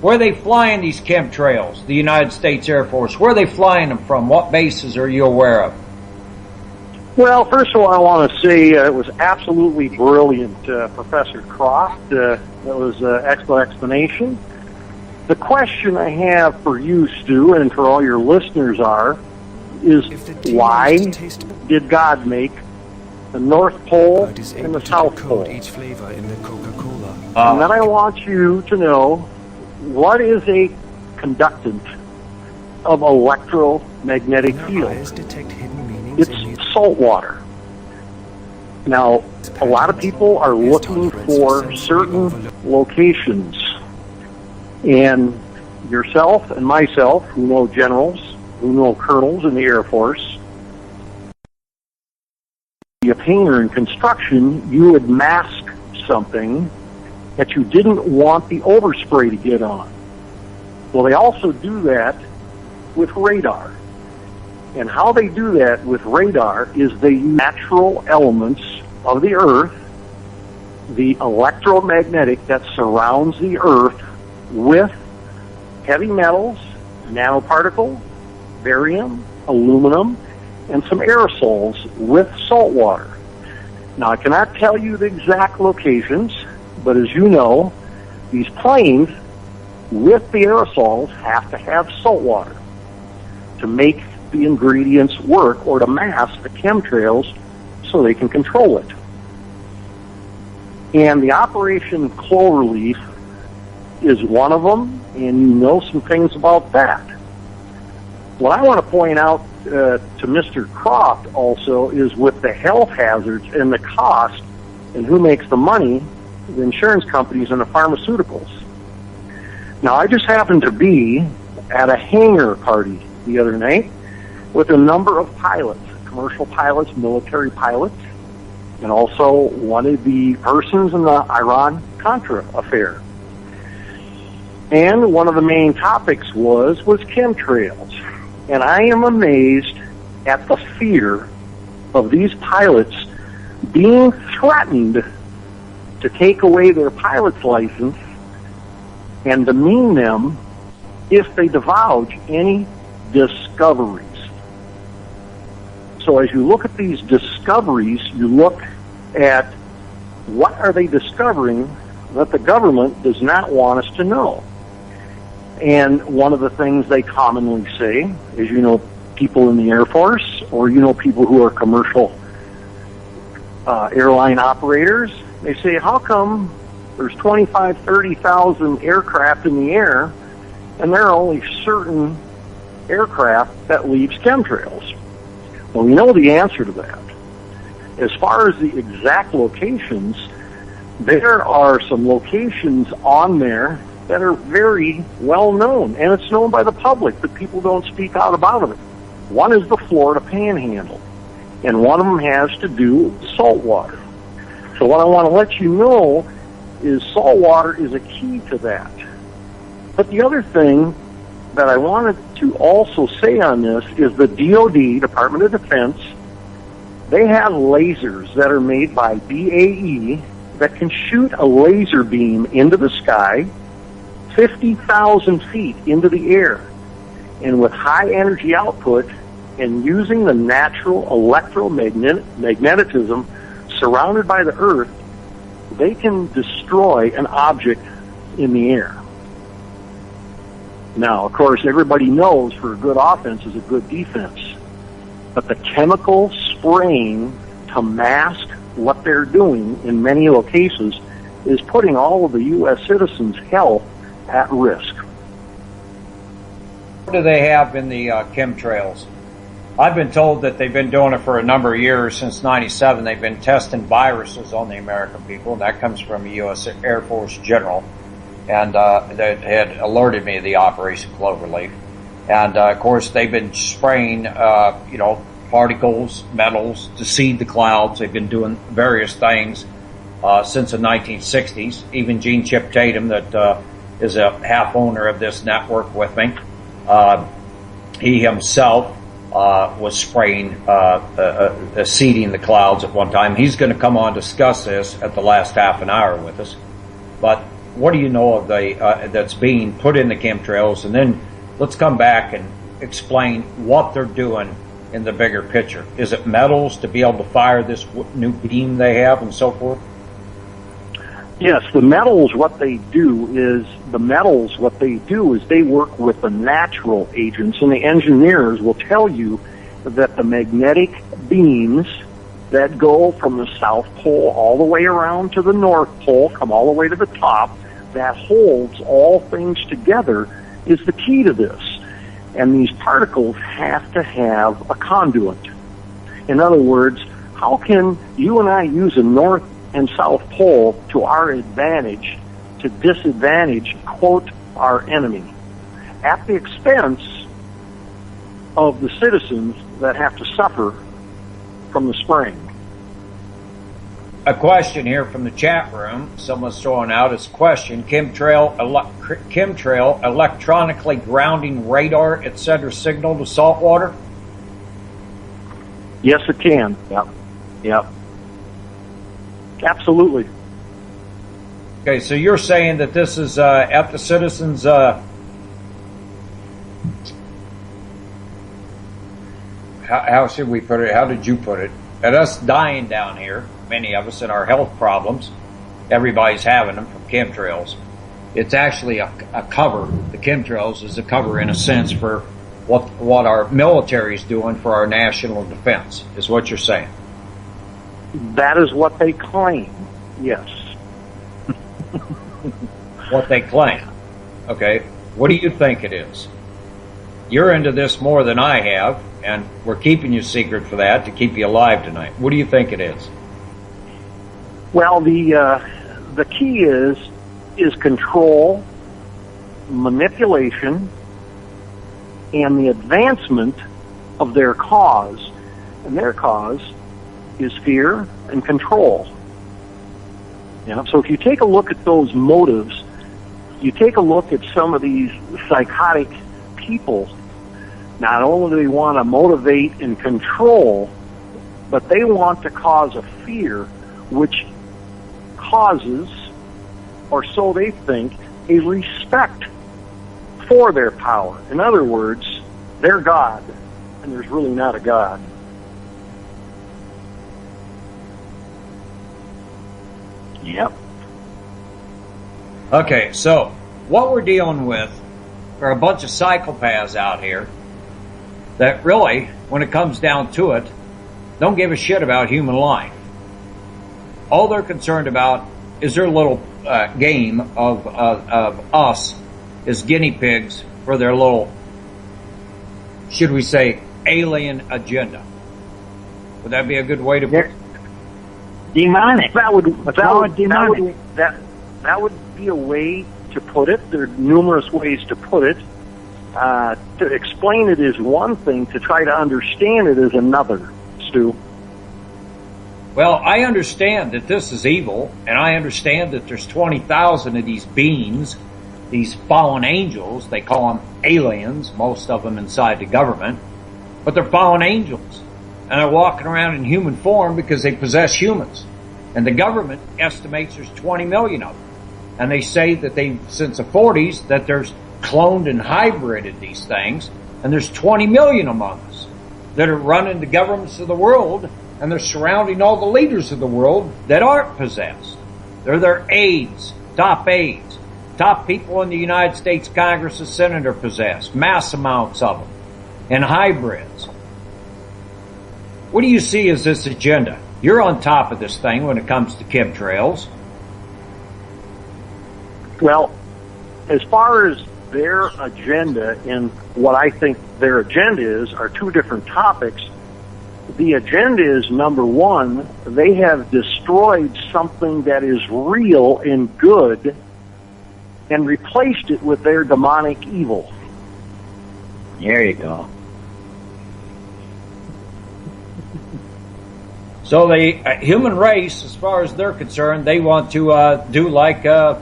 where are they flying these chemtrails, the United States Air Force? Where are they flying them from? What bases are you aware of? Well, first of all, I want to say it was absolutely brilliant, Professor Croft. That was an excellent explanation. The question I have for you, Stu, and for all your listeners is why did God make the North Pole and the South Pole? And then I want you to know, what is a conductant of electromagnetic field? It's salt water. Now, a lot of people are looking for certain locations. And yourself and myself, who know generals, who know colonels in the Air Force, a painter in construction, you would mask something that you didn't want the overspray to get on. Well, they also do that with radar. And how they do that with radar is they use natural elements of the Earth, the electromagnetic that surrounds the Earth, with heavy metals, nanoparticles, barium, aluminum, and some aerosols with salt water. Now, I cannot tell you the exact locations, but as you know, these planes with the aerosols have to have salt water to make the ingredients work or to mask the chemtrails so they can control it. And the Operation Cloverleaf is one of them, and you know some things about that. What I want to point out to Mr. Croft also is with the health hazards and the cost and who makes the money, the insurance companies and the pharmaceuticals. Now, I just happened to be at a hangar party the other night with a number of pilots, commercial pilots, military pilots, and also one of the persons in the Iran-Contra affair. And one of the main topics was chemtrails. And I am amazed at the fear of these pilots being threatened to take away their pilot's license and demean them if they divulge any discoveries. So as you look at these discoveries, you look at what are they discovering that the government does not want us to know. And one of the things they commonly say is, you know, people in the Air Force or, you know, people who are commercial airline operators, they say, how come there's 25, 30,000 aircraft in the air and there are only certain aircraft that leaves chemtrails? Well, we know the answer to that. As far as the exact locations, there are some locations on there that are very well known, and it's known by the public, but people don't speak out about it. One is the Florida Panhandle, and one of them has to do with salt water. So what I want to let you know is salt water is a key to that. But the other thing that I wanted to also say on this is the DoD, Department of Defense, they have lasers that are made by BAE that can shoot a laser beam into the sky 50,000 feet into the air. And with high energy output and using the natural electromagnetism surrounded by the Earth, they can destroy an object in the air. Now, of course, everybody knows for a good offense is a good defense. But the chemical spraying to mask what they're doing in many locations is putting all of the U.S. citizens' health at risk. What do they have in the chemtrails? I've been told that they've been doing it for a number of years. Since '97, they've been testing viruses on the American people, and that comes from a U.S. Air Force general. And that had alerted me to the Operation Cloverleaf. And, of course, they've been spraying, particles, metals to seed the clouds. They've been doing various things since the 1960s. Even Gene Chip Tatum, that is a half owner of this network with me, he himself was spraying, seeding the clouds at one time. He's going to come on and discuss this at the last half an hour with us. But what do you know of that's being put in the chemtrails? And then let's come back and explain what they're doing in the bigger picture. Is it metals to be able to fire this new beam they have and so forth? Yes, the metals, what they do is they work with the natural agents, and the engineers will tell you that the magnetic beams that go from the South Pole all the way around to the North Pole, come all the way to the top, that holds all things together, is the key to this. And these particles have to have a conduit. In other words, how can you and I use a North and South Pole to our advantage to disadvantage, quote, our enemy, at the expense of the citizens that have to suffer from the spraying? A question here from the chat room. Someone's throwing out his question. Chemtrail electronically grounding radar, etc. signal to salt water? Yes, it can. Yep. Absolutely. Okay, so you're saying that this is at the citizens' how should we put it? How did you put it? At us dying down here, many of us, and our health problems. Everybody's having them from chemtrails. It's actually a cover. The chemtrails is a cover, in a sense, for what our military is doing for our national defense, is what you're saying. That is what they claim, yes. What they claim. Okay. What do you think it is? You're into this more than I have, and we're keeping you secret for that to keep you alive tonight. What do you think it is? Well, the key is control, manipulation, and the advancement of their cause. And their cause is fear and control. Yeah, so if you take a look at those motives, you take a look at some of these psychotic people, not only do they want to motivate and control, but they want to cause a fear which causes, or so they think, a respect for their power. In other words, they're God, and there's really not a God. Yep. Okay, so what we're dealing with are a bunch of psychopaths out here that really, when it comes down to it, don't give a shit about human life. All they're concerned about is their little game of us as guinea pigs for their little, should we say, alien agenda. Would that be a good way to put it? Demonic. That would be a way to put it. There are numerous ways to put it. To explain it is one thing. To try to understand it is another, Stu. Well, I understand that this is evil, and I understand that there's 20,000 of these beings, these fallen angels. They call them aliens, most of them inside the government, but they're fallen angels. And they're walking around in human form because they possess humans. And the government estimates there's 20 million of them. And they say that since the 40s, that there's cloned and hybrided these things, and there's 20 million among us that are running the governments of the world, and they're surrounding all the leaders of the world that aren't possessed. They're their aides, top people in the United States Congress and Senate are possessed, mass amounts of them, and hybrids. What do you see as this agenda? You're on top of this thing when it comes to chemtrails. Well, as far as their agenda and what I think their agenda is are two different topics. The agenda is, number one, they have destroyed something that is real and good and replaced it with their demonic evil. There you go. So the human race, as far as they're concerned, they want to do like the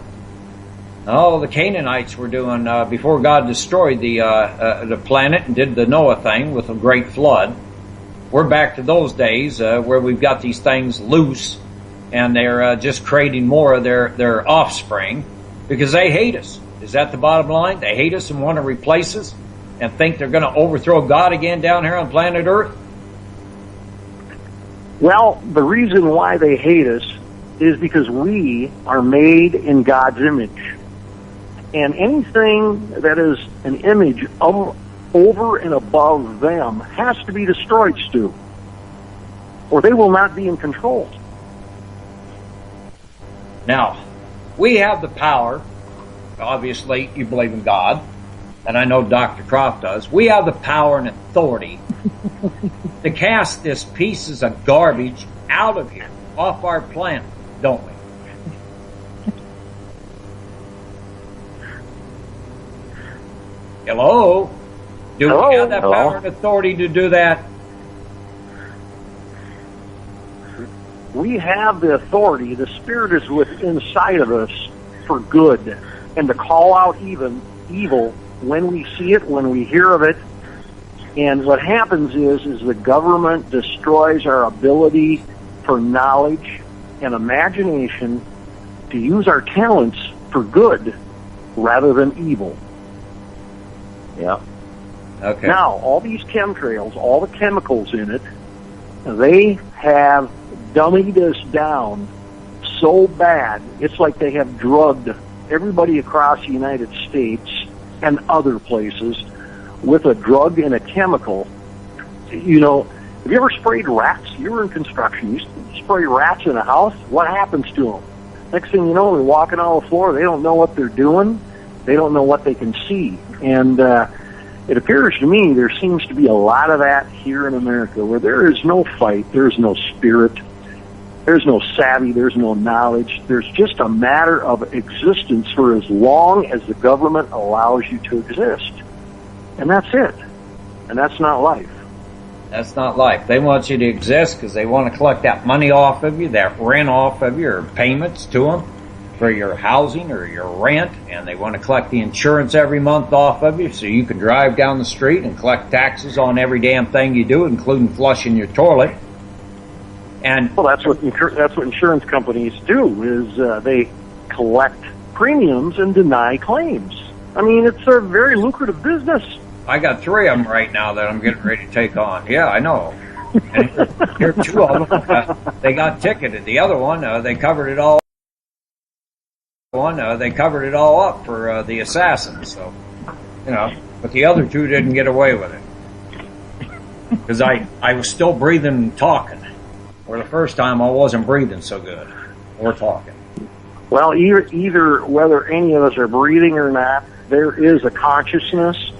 Canaanites were doing before God destroyed the planet and did the Noah thing with a great flood. We're back to those days where we've got these things loose, and they're just creating more of their offspring because they hate us. Is that the bottom line? They hate us and want to replace us and think they're going to overthrow God again down here on planet Earth? Well, the reason why they hate us is because we are made in God's image. And anything that is an image of, over and above them has to be destroyed, Stu, or they will not be in control. Now, we have the power. Obviously, you believe in God, and I know Dr. Croft does. We have the power and authority to cast this pieces of garbage out of here, off our planet, don't we? Hello? Do we have that power and authority to do that? We have the authority. The Spirit is within inside of us for good, and to call out even evil when we see it, when we hear of it. And what happens is the government destroys our ability for knowledge and imagination to use our talents for good rather than evil. Yeah. Okay. Now, all these chemtrails, all the chemicals in it, they have dummied us down so bad, it's like they have drugged everybody across the United States and other places with a drug and a chemical. You know, have you ever sprayed rats? You were in construction. You spray rats in a house, what happens to them? Next thing you know, they're walking on the floor. They don't know what they're doing. They don't know what they can see. And it appears to me there seems to be a lot of that here in America, where there is no fight, there's no spirit, there's no savvy, there's no knowledge. There's just a matter of existence for as long as the government allows you to exist. And that's it. And that's not life. That's not life. They want you to exist because they want to collect that money off of you, that rent off of you, or payments to them for your housing or your rent, and they want to collect the insurance every month off of you so you can drive down the street and collect taxes on every damn thing you do, including flushing your toilet. And well, that's what insurance companies do, is they collect premiums and deny claims. I mean, it's a very lucrative business. I got 3 of them right now that I'm getting ready to take on. Yeah, I know. And here are 2 of them. They got ticketed. The other one, they covered it all. They covered it all up for the assassins. So, you know, but the other 2 didn't get away with it because I was still breathing and talking. Where the first time I wasn't breathing so good or talking. Well, either whether any of us are breathing or not, there is a consciousness.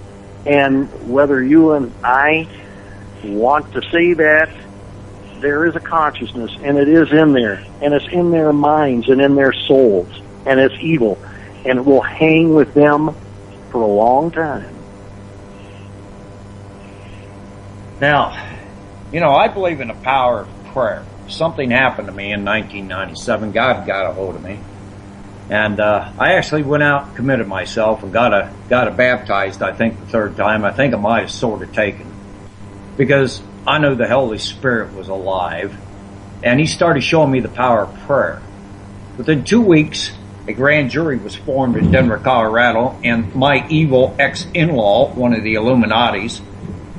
And whether you and I want to say that, there is a consciousness, and it is in there, and it's in their minds and in their souls, and it's evil, and it will hang with them for a long time. Now, you know, I believe in the power of prayer. Something happened to me in 1997. God got a hold of me. And I actually went out and committed myself and got a baptized, I think, the 3rd time. I think I might have sort of taken. Because I knew the Holy Spirit was alive. And he started showing me the power of prayer. Within 2 weeks, a grand jury was formed in Denver, Colorado. And my evil ex-in-law, one of the Illuminatis,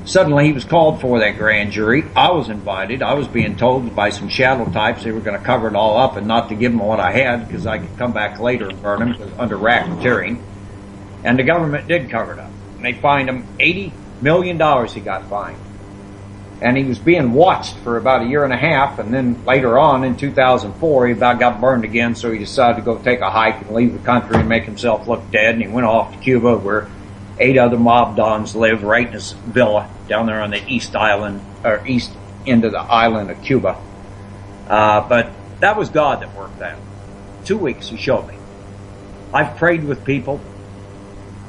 suddenly he was called for that grand jury. I was invited. I was being told by some shadow types they were going to cover it all up and not to give them what I had because I could come back later and burn them under racketeering. And the government did cover it up. And they fined him $80 million he got fined. And he was being watched for about 1.5 years. And then later on in 2004, he about got burned again. So he decided to go take a hike and leave the country and make himself look dead. And he went off to Cuba where 8 other mob dons live right in his villa down there on the east end of the island of Cuba. But that was God that worked that. 2 weeks he showed me. I've prayed with people.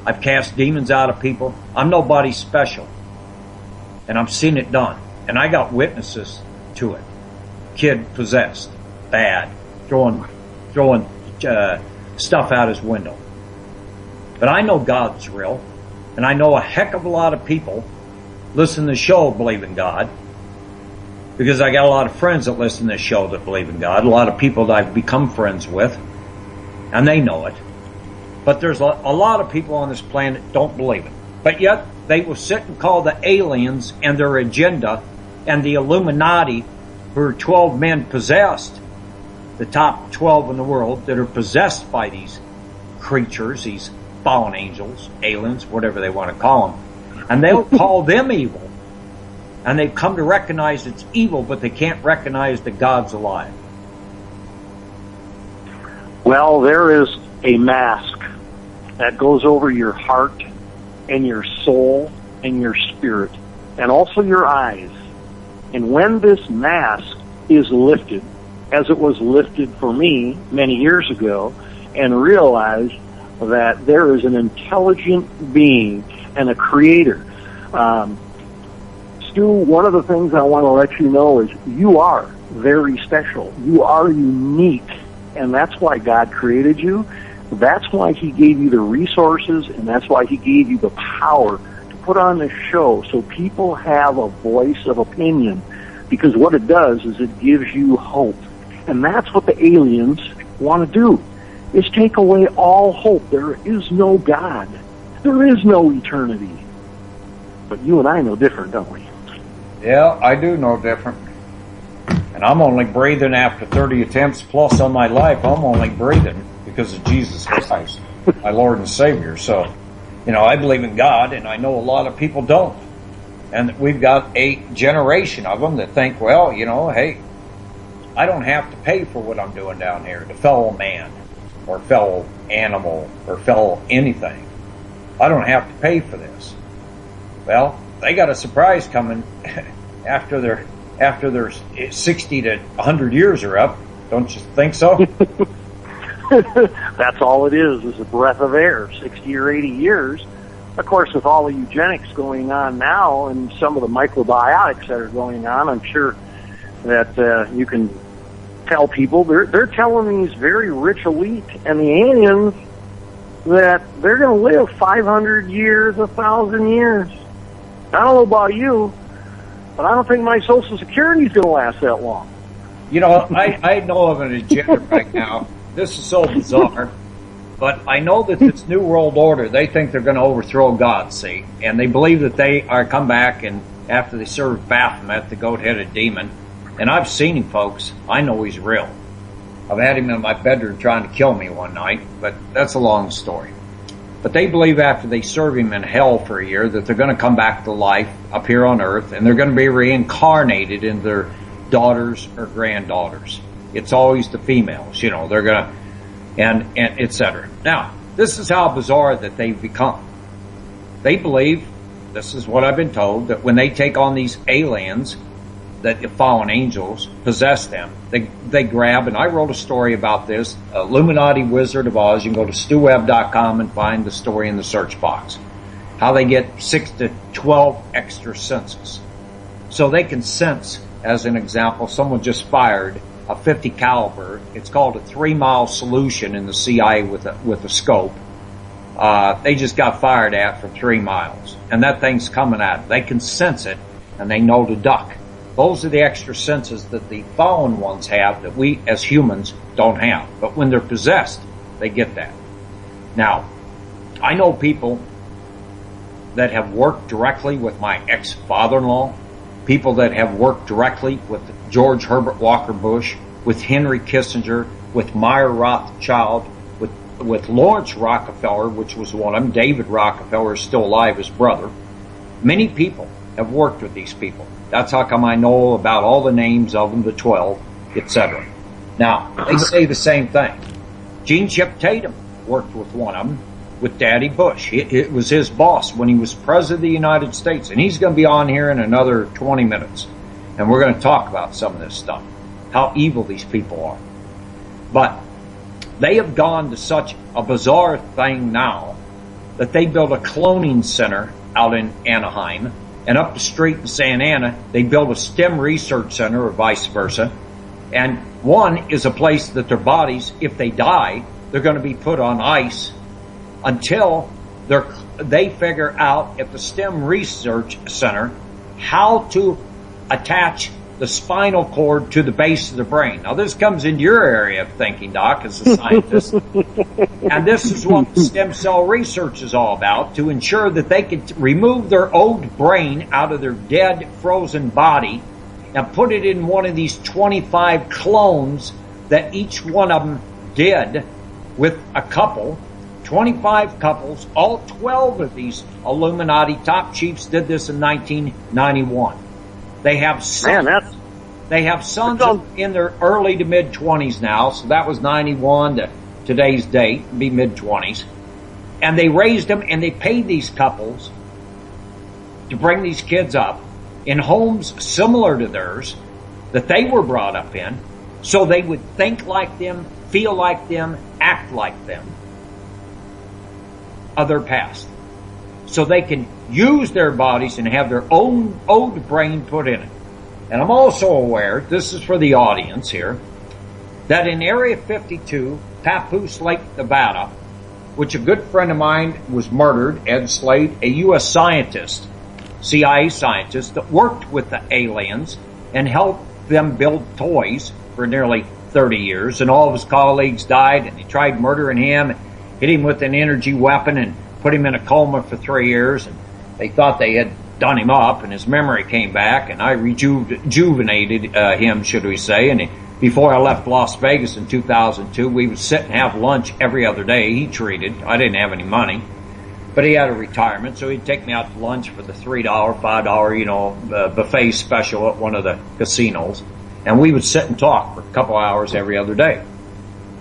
I've cast demons out of people. I'm nobody special. And I've seen it done. And I got witnesses to it. Kid possessed. Bad. Throwing stuff out his window. But I know God's real. And I know a heck of a lot of people listen to the show believe in God. Because I got a lot of friends that listen to this show that believe in God. A lot of people that I've become friends with. And they know it. But there's a lot of people on this planet that don't believe it. But yet they will sit and call the aliens and their agenda and the Illuminati, who are 12 men possessed, the top 12 in the world that are possessed by these creatures, these fallen angels, aliens, whatever they want to call them. And they'll call them evil. And they've come to recognize it's evil, but they can't recognize that God's alive. Well, there is a mask that goes over your heart and your soul and your spirit and also your eyes. And when this mask is lifted, as it was lifted for me many years ago, and realize that there is an intelligent being and a creator. Stu, one of the things I want to let you know is you are very special. You are unique. And that's why God created you. That's why he gave you the resources, and that's why he gave you the power to put on this show so people have a voice of opinion. Because what it does is it gives you hope. And that's what the aliens want to do, is take away all hope. There is no God. There is no eternity. But you and I know different, don't we? Yeah, I do know different. And I'm only breathing after 30 attempts plus on my life. I'm only breathing because of Jesus Christ, my Lord and Savior. So, I believe in God, and I know a lot of people don't. And we've got a generation of them that think, well, hey, I don't have to pay for what I'm doing down here to fellow man or fellow animal or fellow anything. I don't have to pay for this. Well, they got a surprise coming after their 60 to 100 years are up. Don't you think so? That's all it is a breath of air, 60 or 80 years. Of course, with all the eugenics going on now and some of the microbiotics that are going on, I'm sure that you can tell people, they're telling these very rich elite and the aliens that they're going to live 500 years, 1,000 years. I don't know about you, but I don't think my Social Security is going to last that long. I know of an agenda right now. This is so bizarre. But I know that this New World Order, they think they're going to overthrow God, see? And they believe that they are come back and after they serve Baphomet, the goat-headed demon. And I've seen him, folks. I know he's real. I've had him in my bedroom trying to kill me one night, but that's a long story. But they believe after they serve him in hell for a year that they're going to come back to life up here on earth and they're going to be reincarnated in their daughters or granddaughters. It's always the females, they're going to, and et cetera. Now, this is how bizarre that they've become. They believe, this is what I've been told, that when they take on these aliens, that the fallen angels possess them. They grab, and I wrote a story about this, Illuminati Wizard of Oz. You can go to stewebb.com and find the story in the search box. How they get 6 to 12 extra senses. So they can sense, as an example, someone just fired a 50 caliber. It's called a 3-mile solution in the CIA with a scope. They just got fired at for 3 miles. And that thing's coming at them. They can sense it, and they know to duck. Those are the extra senses that the fallen ones have that we as humans don't have. But when they're possessed, they get that. Now, I know people that have worked directly with my ex-father-in-law, people that have worked directly with George Herbert Walker Bush, with Henry Kissinger, with Meyer Rothschild, with Lawrence Rockefeller, which was one of them. David Rockefeller is still alive, his brother. Many people have worked with these people. That's how come I know about all the names of them, the 12, etc. Now, they say the same thing. Gene Chip Tatum worked with one of them, with Daddy Bush. It was his boss when he was president of the United States. And he's going to be on here in another 20 minutes. And we're going to talk about some of this stuff, how evil these people are. But they have gone to such a bizarre thing now that they built a cloning center out in Anaheim. And up the street in Santa Ana, they built a STEM research center or vice versa. And one is a place that their bodies, if they die, they're going to be put on ice until they figure out at the STEM Research Center how to attach the spinal cord to the base of the brain. Now, this comes into your area of thinking, Doc, as a scientist. And this is what stem cell research is all about, to ensure that they can remove their old brain out of their dead, frozen body and put it in one of these 25 clones that each one of them did with a couple. 25 couples, all 12 of these Illuminati top chiefs did this in 1991. They have sons. They have sons in their early to mid 20s now, so that was 91 to today's date, be mid 20s. And they raised them and they paid these couples to bring these kids up in homes similar to theirs that they were brought up in, so they would think like them, feel like them, act like them of their past. So they can use their bodies and have their own old brain put in it. And I'm also aware, this is for the audience here, that in Area 52, Papoose Lake, Nevada, which a good friend of mine was murdered, Ed Slade, a U.S. scientist, CIA scientist that worked with the aliens and helped them build toys for nearly 30 years. And all of his colleagues died, and they tried murdering him, hit him with an energy weapon and put him in a coma for 3 years. And they thought they had done him up, and his memory came back, and I rejuvenated him, should we say. And before I left Las Vegas in 2002, we would sit and have lunch every other day. He treated. I didn't have any money, but he had a retirement, so he'd take me out to lunch for the $3, $5, buffet special at one of the casinos, and we would sit and talk for a couple hours every other day.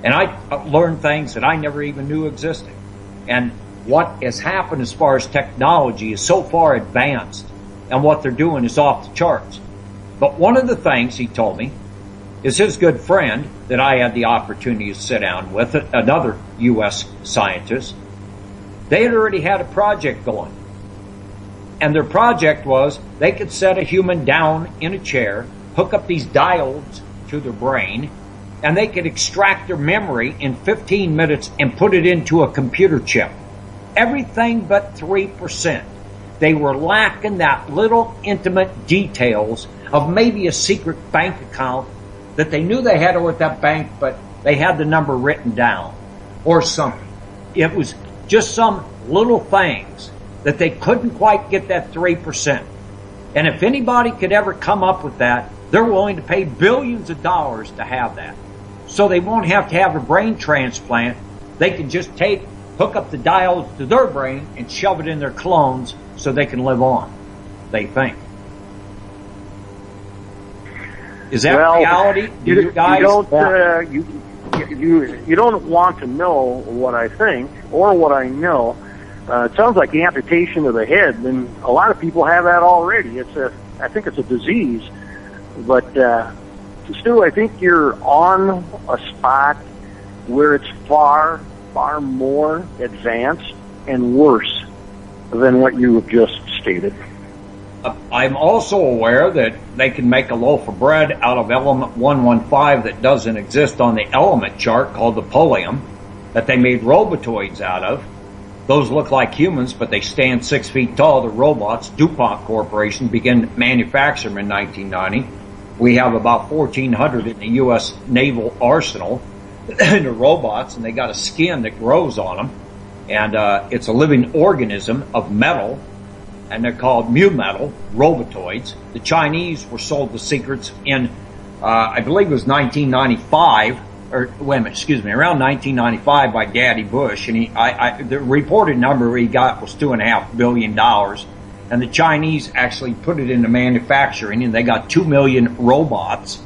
And I learned things that I never even knew existed. And what has happened as far as technology is so far advanced, and what they're doing is off the charts. But one of the things he told me is his good friend that I had the opportunity to sit down with, another U.S. scientist. They had already had a project going. And their project was they could set a human down in a chair, hook up these diodes to their brain, and they could extract their memory in 15 minutes and put it into a computer chip. Everything but 3%. They were lacking that little intimate details of maybe a secret bank account that they knew they had it with that bank, but they had the number written down or something. It was just some little things that they couldn't quite get that 3%. And if anybody could ever come up with that, they're willing to pay billions of dollars to have that. So they won't have to have a brain transplant. They can just hook up the diodes to their brain and shove it in their clones so they can live on, they think. Is that reality? You don't want to know what I think or what I know. It sounds like amputation of the head, and a lot of people have that already. I think it's a disease. But Stu, I think you're on a spot where it's far, far more advanced and worse than what you have just stated. I'm also aware that they can make a loaf of bread out of element 115 that doesn't exist on the element chart, called the polonium, that they made robotoids out of. Those look like humans, but they stand 6 feet tall. The robots. DuPont Corporation began manufacturing them in 1990. We have about 1,400 in the U.S. Naval Arsenal. The robots, and they got a skin that grows on them, and it's a living organism of metal, and they're called mu metal robotoids. The Chinese were sold the secrets in, I believe it was 1995, around 1995 by Daddy Bush, and the reported number he got was $2.5 billion, and the Chinese actually put it into manufacturing, and they got 2 million robots,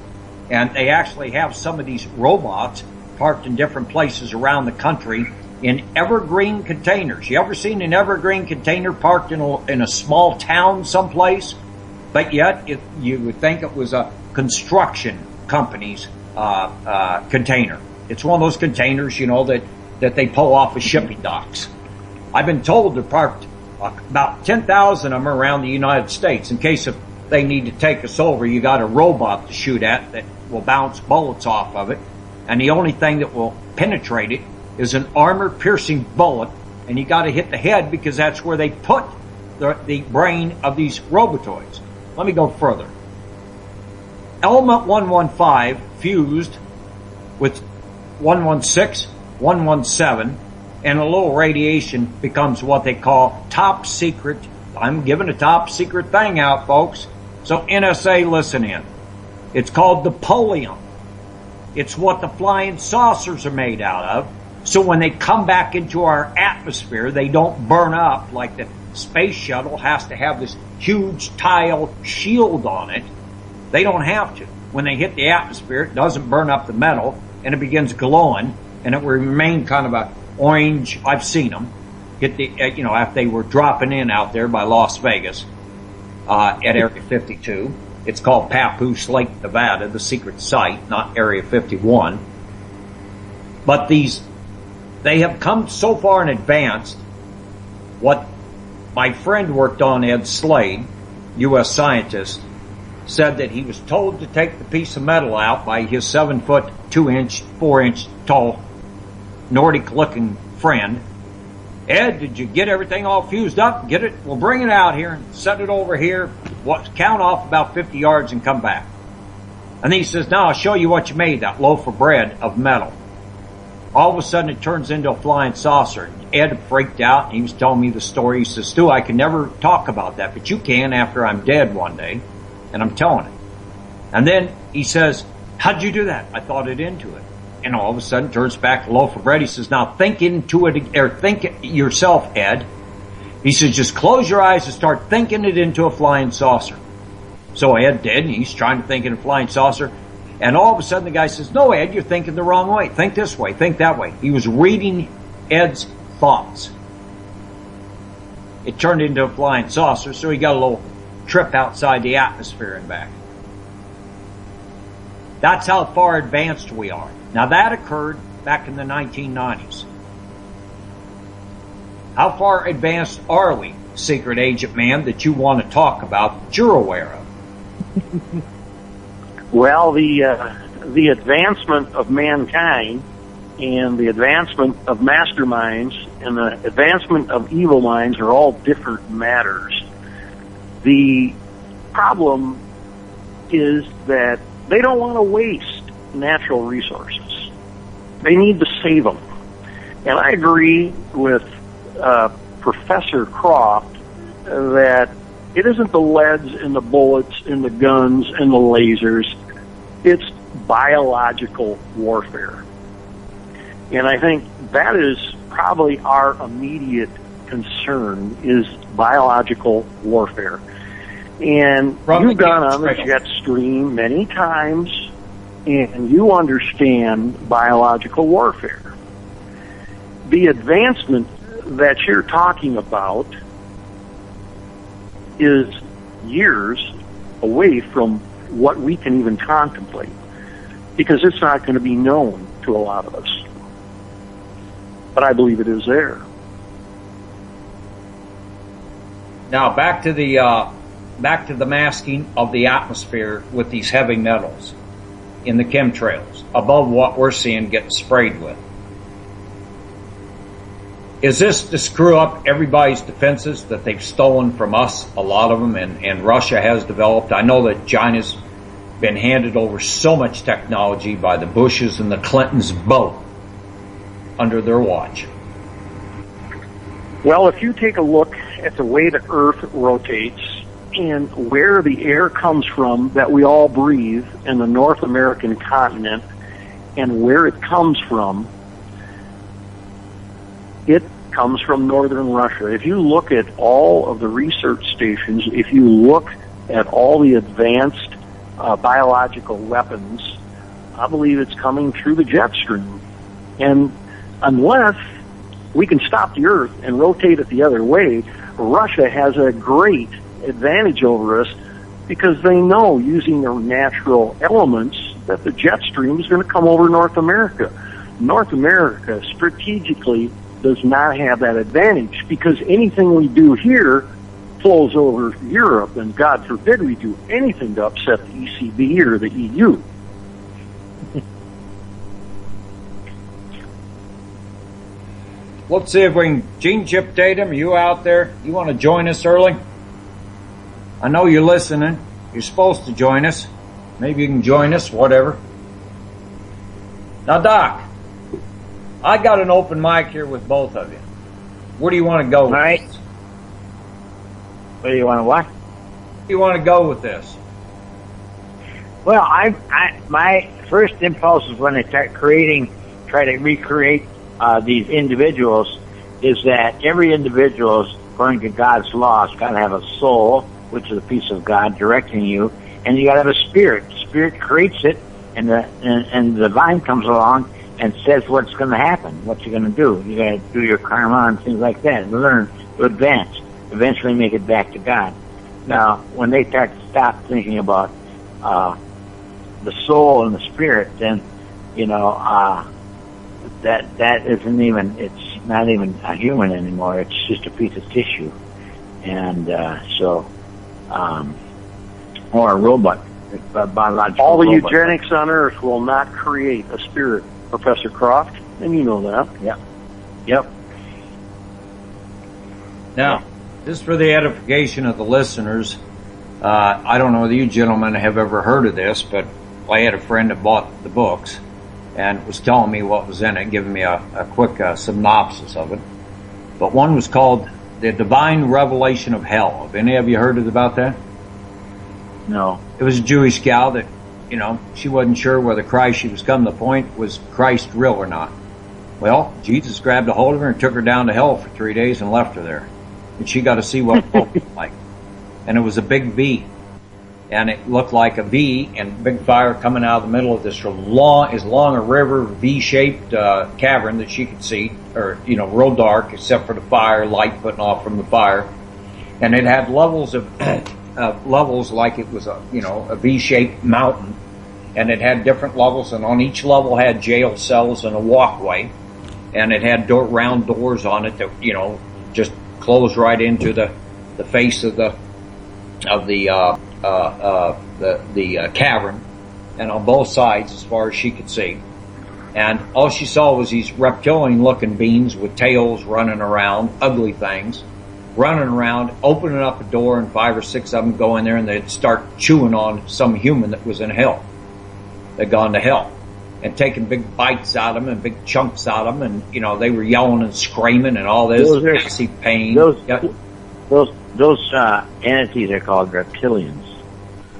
and they actually have some of these robots parked in different places around the country in evergreen containers. You ever seen an evergreen container parked in a small town someplace? But yet, you would think it was a construction company's container. It's one of those containers, that they pull off of shipping docks. I've been told they're parked about 10,000 of them around the United States. In case if they need to take us over, you got a robot to shoot at that will bounce bullets off of it. And the only thing that will penetrate it is an armor-piercing bullet, and you got to hit the head because that's where they put the brain of these robotoids. Let me go further. Element 115 fused with 116, 117, and a little radiation becomes what they call top secret. I'm giving a top secret thing out, folks. So NSA, listen in. It's called the polonium. It's what the flying saucers are made out of. So when they come back into our atmosphere, they don't burn up like the space shuttle has to have this huge tile shield on it. They don't have to. When they hit the atmosphere, it doesn't burn up the metal, and it begins glowing, and it will remain kind of a orange. I've seen them hit after they were dropping in out there by Las Vegas at Area 52. It's called Papoose Lake, Nevada, the secret site, not Area 51. But they have come so far in advance. What my friend worked on, Ed Slade, U.S. scientist, said that he was told to take the piece of metal out by his 7 foot, 2 inch, 4 inch tall Nordic looking friend. Ed, did you get everything all fused up? Get it? We'll bring it out here and set it over here. Count off about 50 yards and come back. And then he says, now I'll show you what you made, that loaf of bread of metal. All of a sudden it turns into a flying saucer. Ed freaked out, and he was telling me the story. He says, Stu, I can never talk about that, but you can after I'm dead one day. And I'm telling it. And then he says, how'd you do that? I thought it into it. And all of a sudden turns back to a loaf of bread. He says, now think into it, or think it yourself, Ed. He says, just close your eyes and start thinking it into a flying saucer. So Ed did, and he's trying to think in a flying saucer. And all of a sudden the guy says, no, Ed, you're thinking the wrong way. Think this way, think that way. He was reading Ed's thoughts. It turned into a flying saucer, so he got a little trip outside the atmosphere and back. That's how far advanced we are. Now that occurred back in the 1990s. How far advanced are we, secret agent man, that you want to talk about that you're aware of? Well, the advancement of mankind and the advancement of masterminds and the advancement of evil minds are all different matters. The problem is that they don't want to waste natural resources. They need to save them. And I agree with Professor Croft that it isn't the leads and the bullets and the guns and the lasers. It's biological warfare. And I think that is probably our immediate concern, is biological warfare. And you've gone on the jet stream many times, and you understand biological warfare. The advancement that you're talking about is years away from what we can even contemplate, because it's not going to be known to a lot of us. But I believe it is there. Now back to the masking of the atmosphere with these heavy metals in the chemtrails above what we're seeing getting sprayed with. Is this to screw up everybody's defenses that they've stolen from us, a lot of them, and Russia has developed? I know that China's been handed over so much technology by the Bushes and the Clintons both under their watch. Well, if you take a look at the way the Earth rotates and where the air comes from that we all breathe in the North American continent and where it comes from northern Russia. If you look at all of the research stations, if you look at all the advanced biological weapons, I believe it's coming through the jet stream. And unless we can stop the Earth and rotate it the other way, Russia has a great advantage over us, because they know, using their natural elements, that the jet stream is going to come over North America. North America strategically does not have that advantage, because anything we do here flows over Europe, and God forbid we do anything to upset the ECB or the EU. Let's see if we can gene chip Tatum. Are you out there? You want to join us early? I know you're listening. You're supposed to join us. Maybe you can join us, whatever. Now, Doc, I got an open mic here with both of you. Where do you want to go with this? Where do you want to what? Where do you want to go with this? Well, my first impulse is when they start try to recreate these individuals, is that every individual is, according to God's law, has got to have a soul, which is a piece of God directing you, and you got to have a spirit. The spirit creates it, and the divine comes along and says what's going to happen, what you're going to do. You got to do your karma and things like that, and learn to advance, eventually make it back to God. Now, when they stop thinking about the soul and the spirit, then that isn't even, it's not even a human anymore. It's just a piece of tissue, and or a robot, a biological all the robot. eugenics on Earth will not create a spirit, Professor Croft, and you know that. Yep. Now, just for the edification of the listeners, I don't know whether you gentlemen have ever heard of this, but I had a friend that bought the books. and was telling me what was in it, giving me a quick synopsis of it. But one was called The Divine Revelation of Hell. Have any of you heard about that? No. It was a Jewish gal that, you know, she wasn't sure whether Christ, she was coming to the point, was Christ real or not. Well, Jesus grabbed a hold of her and took her down to hell for 3 days and left her there. And she got to see what it looked like. And it was a big V. And it looked like a V and big fire coming out of the middle of this long a river, V-shaped cavern that she could see, or, you know, real dark except for the fire, light putting off from the fire. And it had levels of levels like it was a V-shaped mountain. And it had different levels, and on each level had jail cells and a walkway. And it had round doors on it that, you know, just closed right into the face of the cavern, and on both sides as far as she could see. And all she saw was these reptilian-looking beings with tails running around, ugly things, running around, opening up a door, and 5 or 6 of them go in there, and they'd start chewing on some human that was in hell. They'd gone to hell. And taking big bites out of them and big chunks out of them, and, you know, they were yelling and screaming and all this massive pain. Those entities are called reptilians.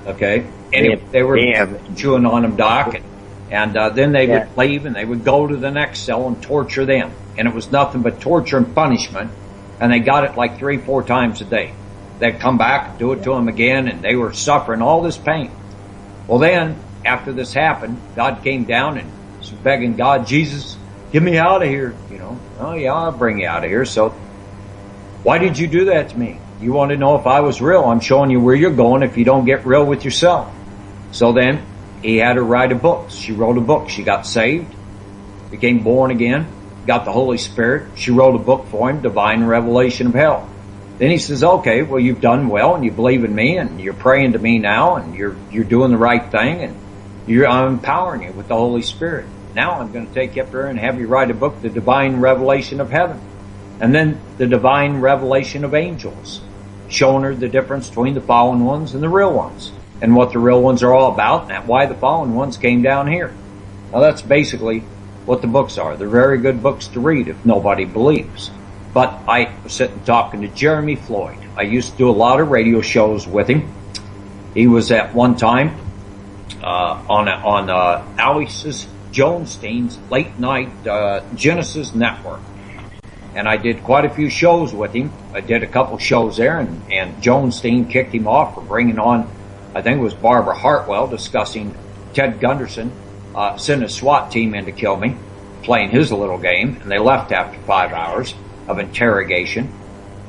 Okay. Anyway, they were chewing on them, Doc, and then they would leave and they would go to the next cell and torture them. And it was nothing but torture and punishment, and they got it like 3-4 times a day. They'd come back and do it to them again, and they were suffering all this pain. Well, then, after this happened, God came down and was begging God, Jesus, get me out of here. You know, oh yeah, I'll bring you out of here. So, why did you do that to me? You want to know if I was real? I'm showing you where you're going if you don't get real with yourself. So then, he had her write a book. She wrote a book. She got saved, became born again, got the Holy Spirit. She wrote a book for him, Divine Revelation of Hell. Then he says, okay, well, you've done well, and you believe in me, and you're praying to me now, and you're doing the right thing, and I'm empowering you with the Holy Spirit. Now I'm going to take you up there and have you write a book, The Divine Revelation of Heaven. And then The Divine Revelation of Angels, showing her the difference between the fallen ones and the real ones, and what the real ones are all about, and why the fallen ones came down here. Now that's basically what the books are. They're very good books to read if nobody believes. But I was sitting talking to Jeremy Floyd. I used to do a lot of radio shows with him. He was at one time on Aloysius Jonestein's late night Genesis Network. And I did quite a few shows with him. I did a couple shows there, and Jonestein kicked him off for bringing on, I think it was Barbara Hartwell, discussing Ted Gunderson sent a SWAT team in to kill me, playing his little game, and they left after 5 hours of interrogation.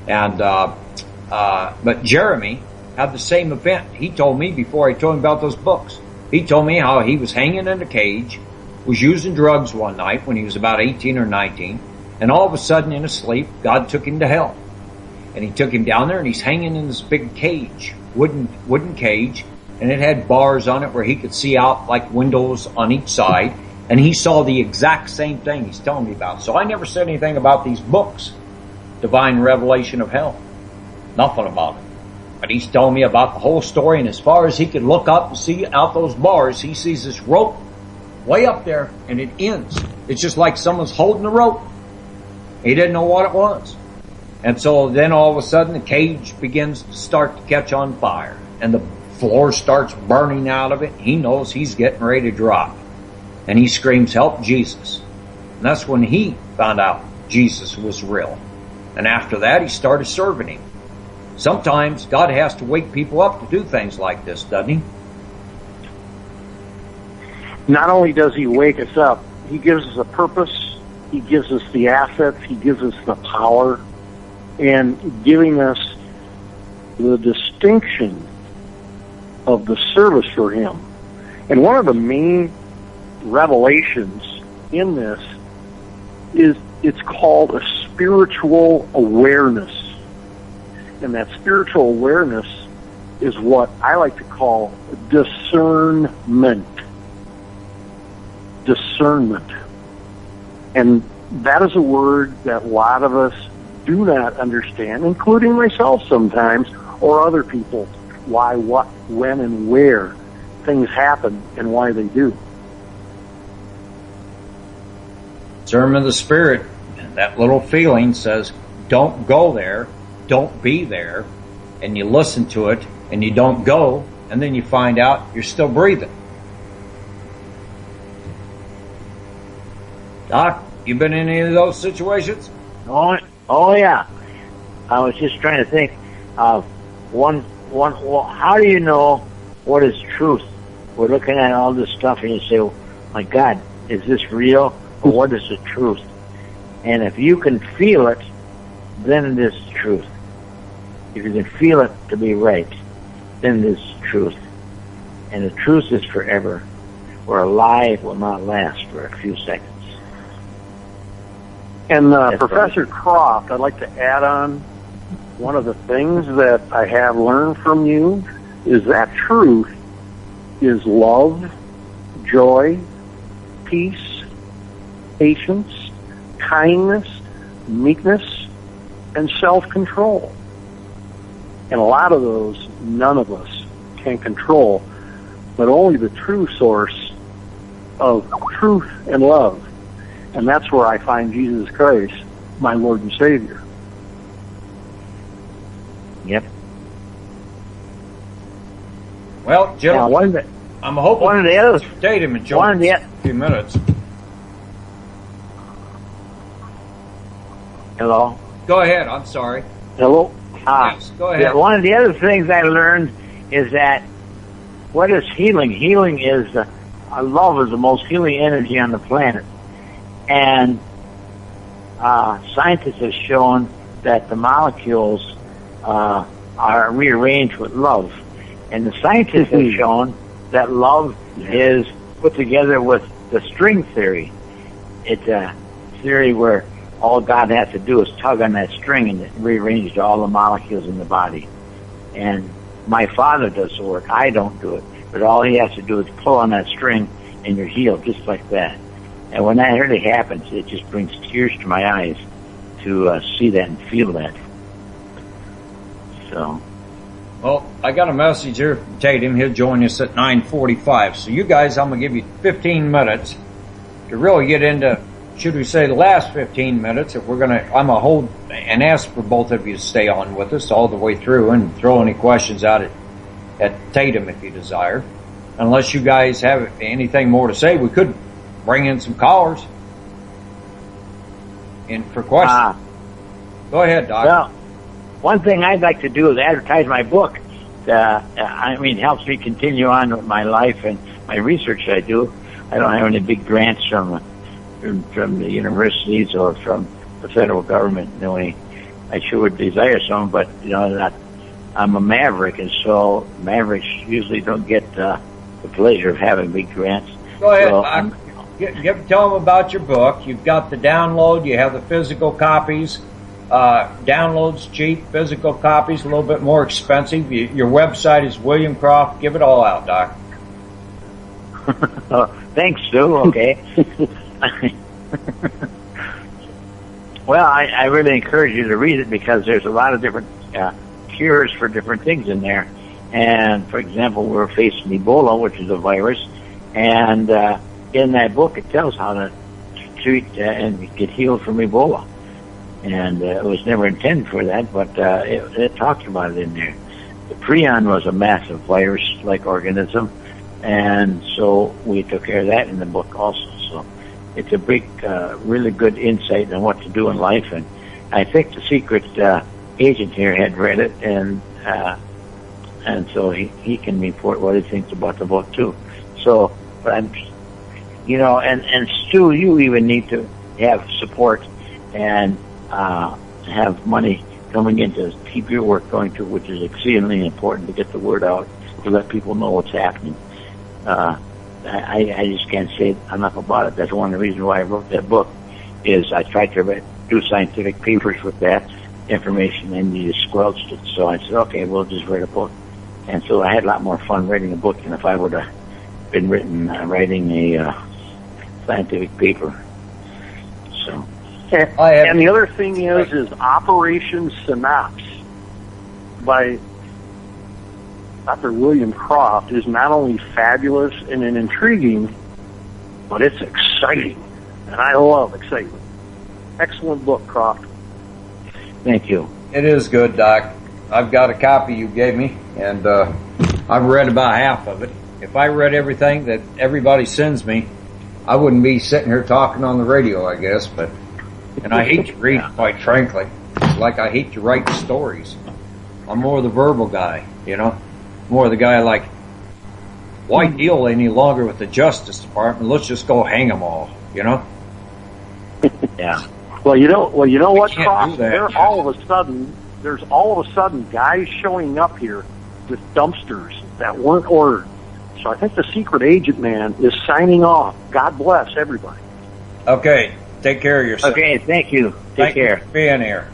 And but Jeremy had the same event. He told me before I told him about those books. He told me how he was hanging in a cage, was using drugs one night when he was about 18 or 19, and all of a sudden in his sleep, God took him to hell. And he took him down there, and he's hanging in this big cage, wooden cage, and it had bars on it where he could see out like windows on each side, and he saw the exact same thing he's telling me about. So I never said anything about these books, Divine Revelation of Hell. Nothing about it. But he's telling me about the whole story, and as far as he could look up and see out those bars, he sees this rope way up there, and it ends. It's just like someone's holding the rope. He didn't know what it was. And so then all of a sudden the cage begins to start to catch on fire, and the floor starts burning out of it. He knows he's getting ready to drop. And he screams, "Help, Jesus." And that's when he found out Jesus was real. And after that, he started serving him. Sometimes God has to wake people up to do things like this, doesn't he? Not only does he wake us up, he gives us a purpose, he gives us the assets, he gives us the power, and giving us the distinction of the service for him. And one of the main revelations in this is it's called a spiritual awareness. And that spiritual awareness is what I like to call discernment. Discernment. And that is a word that a lot of us do not understand, including myself sometimes, or other people, why, what, when, and where things happen and why they do. Discernment of the Spirit, and that little feeling says, don't go there, don't be there, and you listen to it, and you don't go, and then you find out you're still breathing. Doc, you been in any of those situations? Oh yeah. I was just trying to think of one. How do you know what is truth? We're looking at all this stuff, and you say, oh, "My God, is this real, or what is the truth?" And if you can feel it, then it is truth. If you can feel it to be right, then it is truth. And the truth is forever, where a lie will not last for a few seconds. And Professor Croft, I'd like to add on, one of the things that I have learned from you is that truth is love, joy, peace, patience, kindness, meekness, and self-control. And a lot of those, none of us can control, but only the true source of truth and love. And that's where I find Jesus Christ, my Lord and Savior. Yep. Well, gentlemen, now, I'm hoping one of the others, Tatum and Joe in a few minutes. Hello? Go ahead, I'm sorry. Hello? Yes, go ahead. Yeah, one of the other things I learned is that what is healing? Healing is, love is the most healing energy on the planet. And scientists have shown that the molecules are rearranged with love. And the scientists have shown that love is put together with the string theory. It's a theory where all God has to do is tug on that string and it rearranges all the molecules in the body. And my father does the work. I don't do it. But all he has to do is pull on that string and you're healed just like that. And when that really happens, it just brings tears to my eyes to see that and feel that. So. Well, I got a message here from Tatum. He'll join us at 9:45. So you guys, I'm going to give you 15 minutes to really get into, should we say, the last 15 minutes. If I'm going to hold and ask for both of you to stay on with us all the way through and throw any questions out at Tatum if you desire. Unless you guys have anything more to say, we could bring in some callers in for questions. Go ahead, Doc. Well, one thing I'd like to do is advertise my book. Helps me continue on with my life and my research I do. I don't have any big grants from the universities or from the federal government. I sure would desire some, but I'm a maverick, and so mavericks usually don't get the pleasure of having big grants. Go ahead, Doc. Tell them about your book. You've got the download. You have the physical copies. Downloads cheap, physical copies a little bit more expensive. Your website is William Croft. Give it all out, Doc. Thanks, Stu. Okay. Well, I really encourage you to read it because there's a lot of different cures for different things in there. And, for example, we're facing Ebola, which is a virus, and in that book it tells how to treat and get healed from Ebola. And it was never intended for that, but it talks about it in there. The prion was a massive virus-like organism, and so we took care of that in the book also. So it's a big, really good insight on what to do in life. And I think the secret agent here had read it, and so he can report what he thinks about the book too. So, but and Stu, you even need to have support and have money coming in to keep your work going too, which is exceedingly important to get the word out, to let people know what's happening. I just can't say enough about it. That's one of the reasons why I wrote that book, is I tried to do scientific papers with that information and you just squelched it. So I said, okay, we'll just write a book. And so I had a lot more fun writing a book than if I would have been writing a scientific paper. So. And the other thing is Operation Synapse by Dr. William Croft is not only fabulous and intriguing, but it's exciting. And I love excitement. Excellent book, Croft. Thank you. It is good, Doc. I've got a copy you gave me, and I've read about half of it. If I read everything that everybody sends me, I wouldn't be sitting here talking on the radio, I guess. And I hate to read, quite frankly. It's like I hate to write stories. I'm more the verbal guy, you know? More the guy like, why deal any longer with the Justice Department? Let's just go hang them all, you know? Yeah. Well, you know what, can't Croft? do that. There's all of a sudden guys showing up here with dumpsters that weren't ordered. So I think the secret agent man is signing off. God bless everybody. Okay. Take care of yourself. Okay, thank you. Take care. Thank you for being here.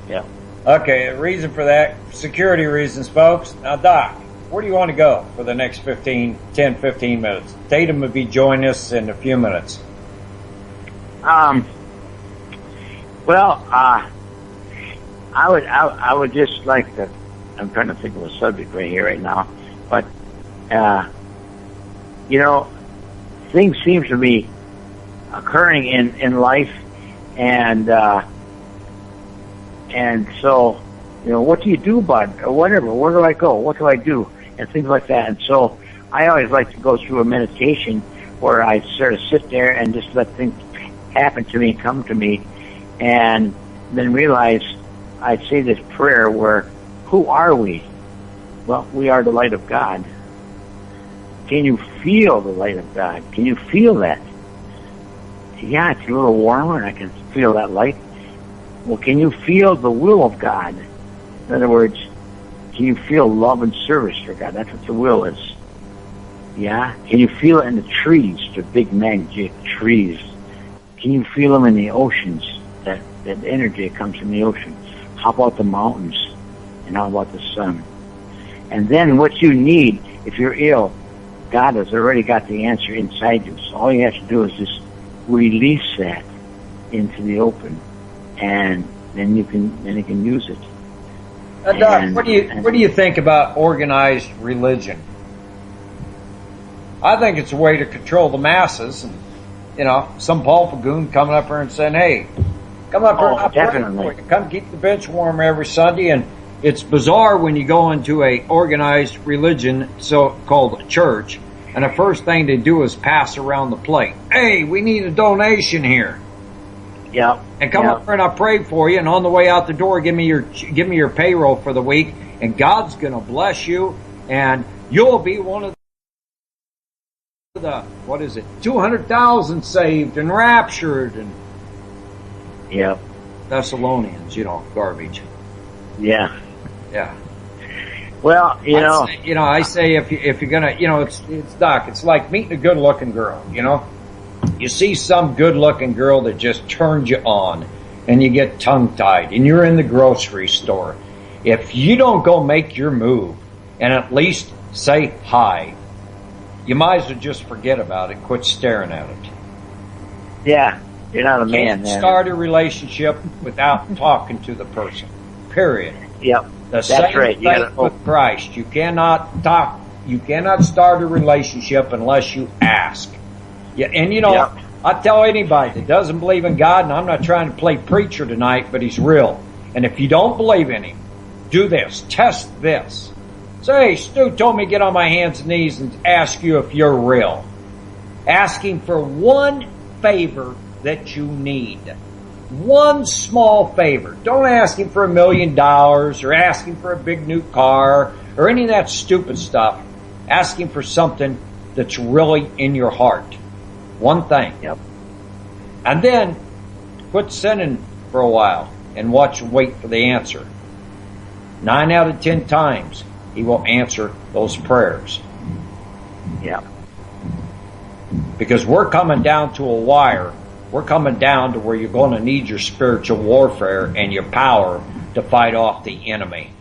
Yeah. Okay, the reason for that, security reasons, folks. Now, Doc, where do you want to go for the next 10, 15 minutes? Tatum will be joining us in a few minutes. Well, I would just like to, I'm trying to think of a subject right here, right now, but, you know, things seem to be occurring in life, and so, you know, what do you do about it, or whatever, where do I go, what do I do, and things like that. And so I always like to go through a meditation where I sort of sit there and just let things happen to me, come to me, and then realize I'd say this prayer where, who are we? Well, we are the light of God. Can you feel the light of God? Can you feel that? Yeah, it's a little warmer and I can feel that light. Well, can you feel the will of God? In other words, can you feel love and service for God? That's what the will is. Yeah? Can you feel it in the trees, the big magnetic trees? Can you feel them in the oceans, that energy that comes from the ocean? How about the mountains? And how about the sun? And then what you need, if you're ill, God has already got the answer inside you. So all you have to do is just release that into the open, and then you can use it. Doc, what do you think about organized religion? I think it's a way to control the masses. And, you know, some Paul Fagoon coming up here and saying, "Hey, come up here, and definitely. Come keep the bench warm every Sunday." And it's bizarre when you go into a organized religion, so-called church, and the first thing they do is pass around the plate. Hey, we need a donation here. Yeah. And come up here and I'll pray for you. And on the way out the door, give me your payroll for the week, and God's going to bless you, and you'll be one of the 200,000 saved and raptured, and Thessalonians, garbage. Yeah. Well, I say if you're gonna, it's Doc. It's like meeting a good-looking girl. You see some good-looking girl that just turns you on, and you get tongue-tied, and you're in the grocery store. If you don't go make your move and at least say hi, you might as well just forget about it. Quit staring at it. Yeah, you're not a man. You can't start a relationship without talking to the person. Period. Yep. That's right. With Christ, you cannot start a relationship unless you ask. Yeah, and I tell anybody that doesn't believe in God, and I'm not trying to play preacher tonight, but He's real. And if you don't believe in Him, do this. Test this. Say, hey, Stu told me to get on my hands and knees and ask you if you're real. Asking for one favor that you need. One small favor. Don't ask Him for $1 million or ask Him for a big new car or any of that stupid stuff. Ask Him for something that's really in your heart. One thing. Yep. And then quit sinning for a while and wait for the answer. 9 out of 10 times He will answer those prayers. Yeah. Because we're coming down to a wire. We're coming down to where you're going to need your spiritual warfare and your power to fight off the enemy.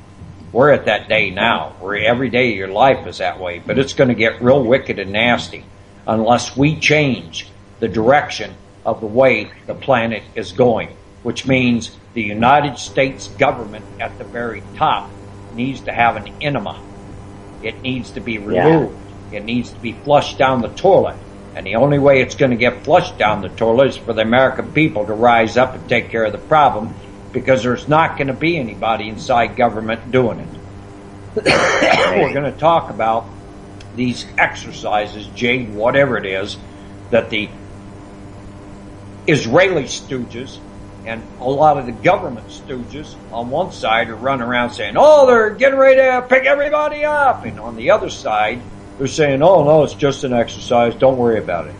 We're at that day now, where every day of your life is that way. But it's going to get real wicked and nasty unless we change the direction of the way the planet is going, which means the United States government at the very top needs to have an enema. It needs to be removed. It needs to be flushed down the toilet. And the only way it's going to get flushed down the toilet is for the American people to rise up and take care of the problem, because there's not going to be anybody inside government doing it. We're going to talk about these exercises, Jade, whatever it is, that the Israeli stooges and a lot of the government stooges on one side are running around saying, oh, they're getting ready to pick everybody up. And on the other side, they're saying, oh, no, it's just an exercise. Don't worry about it.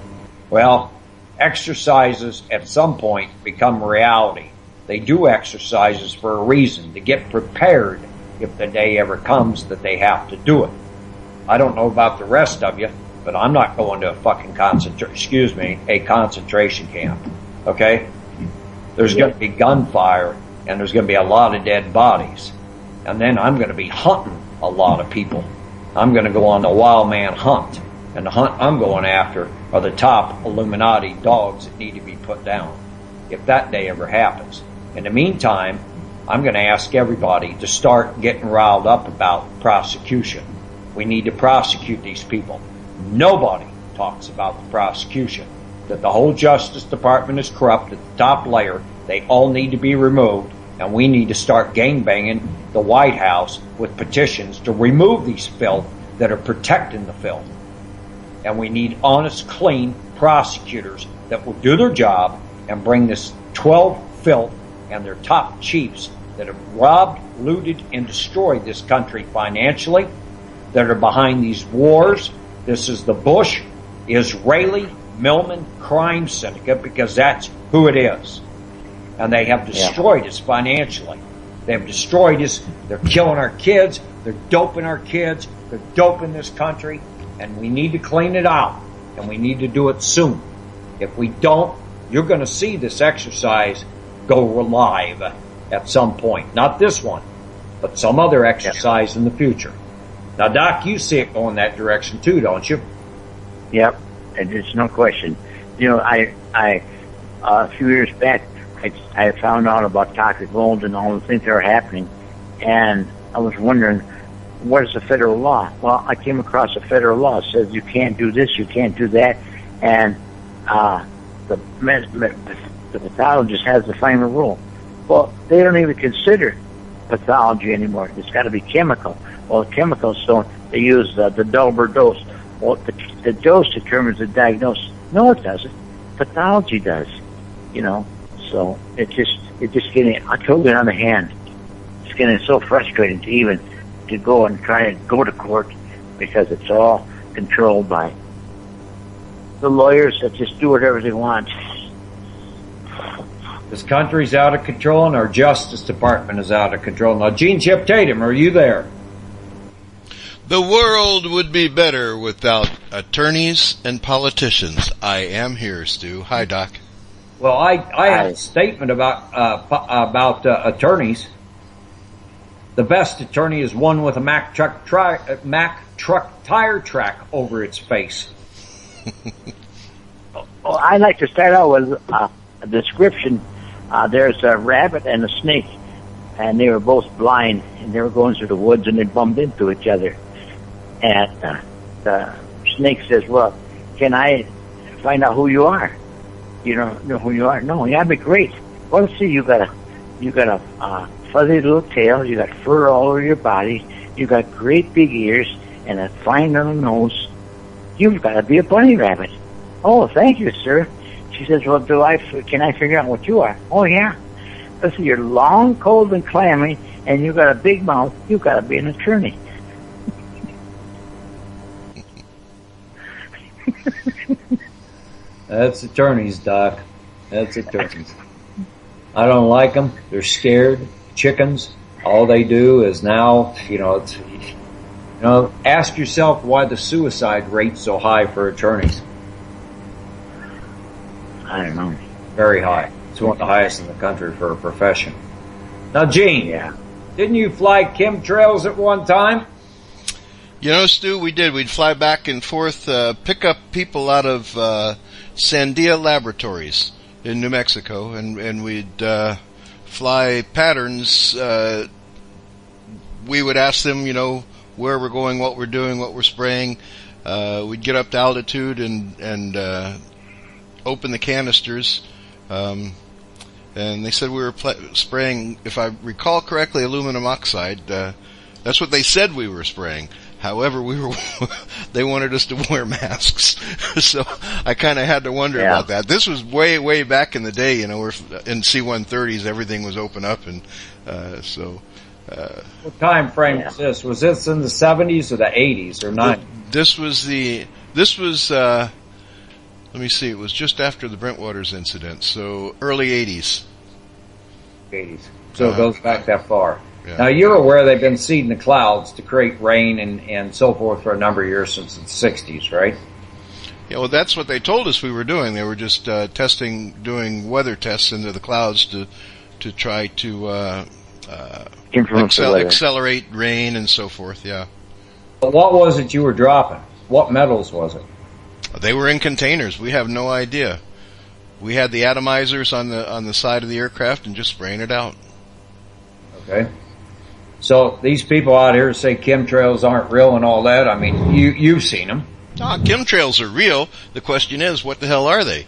Well, exercises at some point become reality. They do exercises for a reason, to get prepared if the day ever comes that they have to do it. I don't know about the rest of you, but I'm not going to a fucking concentration camp. Okay? There's going to be gunfire, and there's going to be a lot of dead bodies. And then I'm going to be hunting a lot of people. I'm going to go on the wild man hunt. And the hunt I'm going after are the top Illuminati dogs that need to be put down, if that day ever happens. In the meantime, I'm going to ask everybody to start getting riled up about prosecution. We need to prosecute these people. Nobody talks about the prosecution. That the whole Justice Department is corrupt at the top layer. They all need to be removed, and we need to start gangbanging the White House with petitions to remove these filth that are protecting the filth. And we need honest, clean prosecutors that will do their job and bring this 12 filth and their top chiefs that have robbed, looted, and destroyed this country financially, that are behind these wars. This is the Bush, Israeli, Millman crime syndicate, because that's who it is. And they have destroyed us financially. They have destroyed us. They're killing our kids. They're doping our kids. They're doping this country. And we need to clean it out. And we need to do it soon. If we don't, you're going to see this exercise go live at some point. Not this one, but some other exercise in the future. Now, Doc, you see it going that direction too, don't you? Yep, and there's no question. You know, I a few years back, I found out about toxic loans and all the things that are happening, and I was wondering, what is the federal law? Well, I came across a federal law that says you can't do this, you can't do that, and the pathologist has the final rule. Well, they don't even consider pathology anymore. It's got to be chemical. Well, chemicals don't. They use the Dolber dose. Well, the dose determines the diagnosis. No, it doesn't. Pathology does. You know, so it's just getting totally on the hand. It's getting so frustrating to even to go and try and go to court, because it's all controlled by the lawyers that just do whatever they want. This country's out of control, and our Justice Department is out of control. Now, Gene Chip Tatum, are you there? The world would be better without attorneys and politicians. I am here, Stu. Hi, Doc. Well, I have a statement about attorneys. The best attorney is one with a Mack truck tire track over its face. Well, I'd like to start out with a description. There's a rabbit and a snake, and they were both blind, and they were going through the woods, and they bumped into each other. And the snake says, "Well, can I find out who you are? You don't know who you are? No, yeah, that'd be great. Well, let's see. You got a fuzzy little tail. You got fur all over your body. You got great big ears and a fine little nose. You've got to be a bunny rabbit." "Oh, thank you, sir." She says, "Well, can I figure out what you are?" "Oh, yeah. Listen, you're long, cold, and clammy, and you got a big mouth. You got to be an attorney." That's attorneys, Doc. That's attorneys. I don't like them. They're scared chickens. All they do is now, ask yourself why the suicide rate's so high for attorneys. I don't know. Very high. It's one of the highest in the country for a profession. Now, Gene, didn't you fly chemtrails at one time? You know, Stu, we did. We'd fly back and forth, pick up people out of Sandia Laboratories in New Mexico, and we'd fly patterns. We would ask them, where we're going, what we're doing, what we're spraying. we'd get up to altitude and open the canisters. And they said we were spraying, if I recall correctly, aluminum oxide. That's what they said we were spraying. However, they wanted us to wear masks. So I kind of had to wonder about that. This was way, way back in the day, where in C-130s everything was open up. And what time frame was this? Was this in the 70s or the 80s or 90s? This was, let me see, it was just after the Brentwaters incident, so early 80s. 80s. So it goes back that far. Yeah. Now, you're aware they've been seeding the clouds to create rain and so forth for a number of years since the 60s, right? Yeah, well, that's what they told us we were doing. They were just doing weather tests into the clouds to try to accelerate rain and so forth, yeah. But what was it you were dropping? What metals was it? They were in containers. We have no idea. We had the atomizers on the side of the aircraft and just spraying it out. Okay. So these people out here say chemtrails aren't real and all that. I mean, you've seen them. Chemtrails are real. The question is, what the hell are they?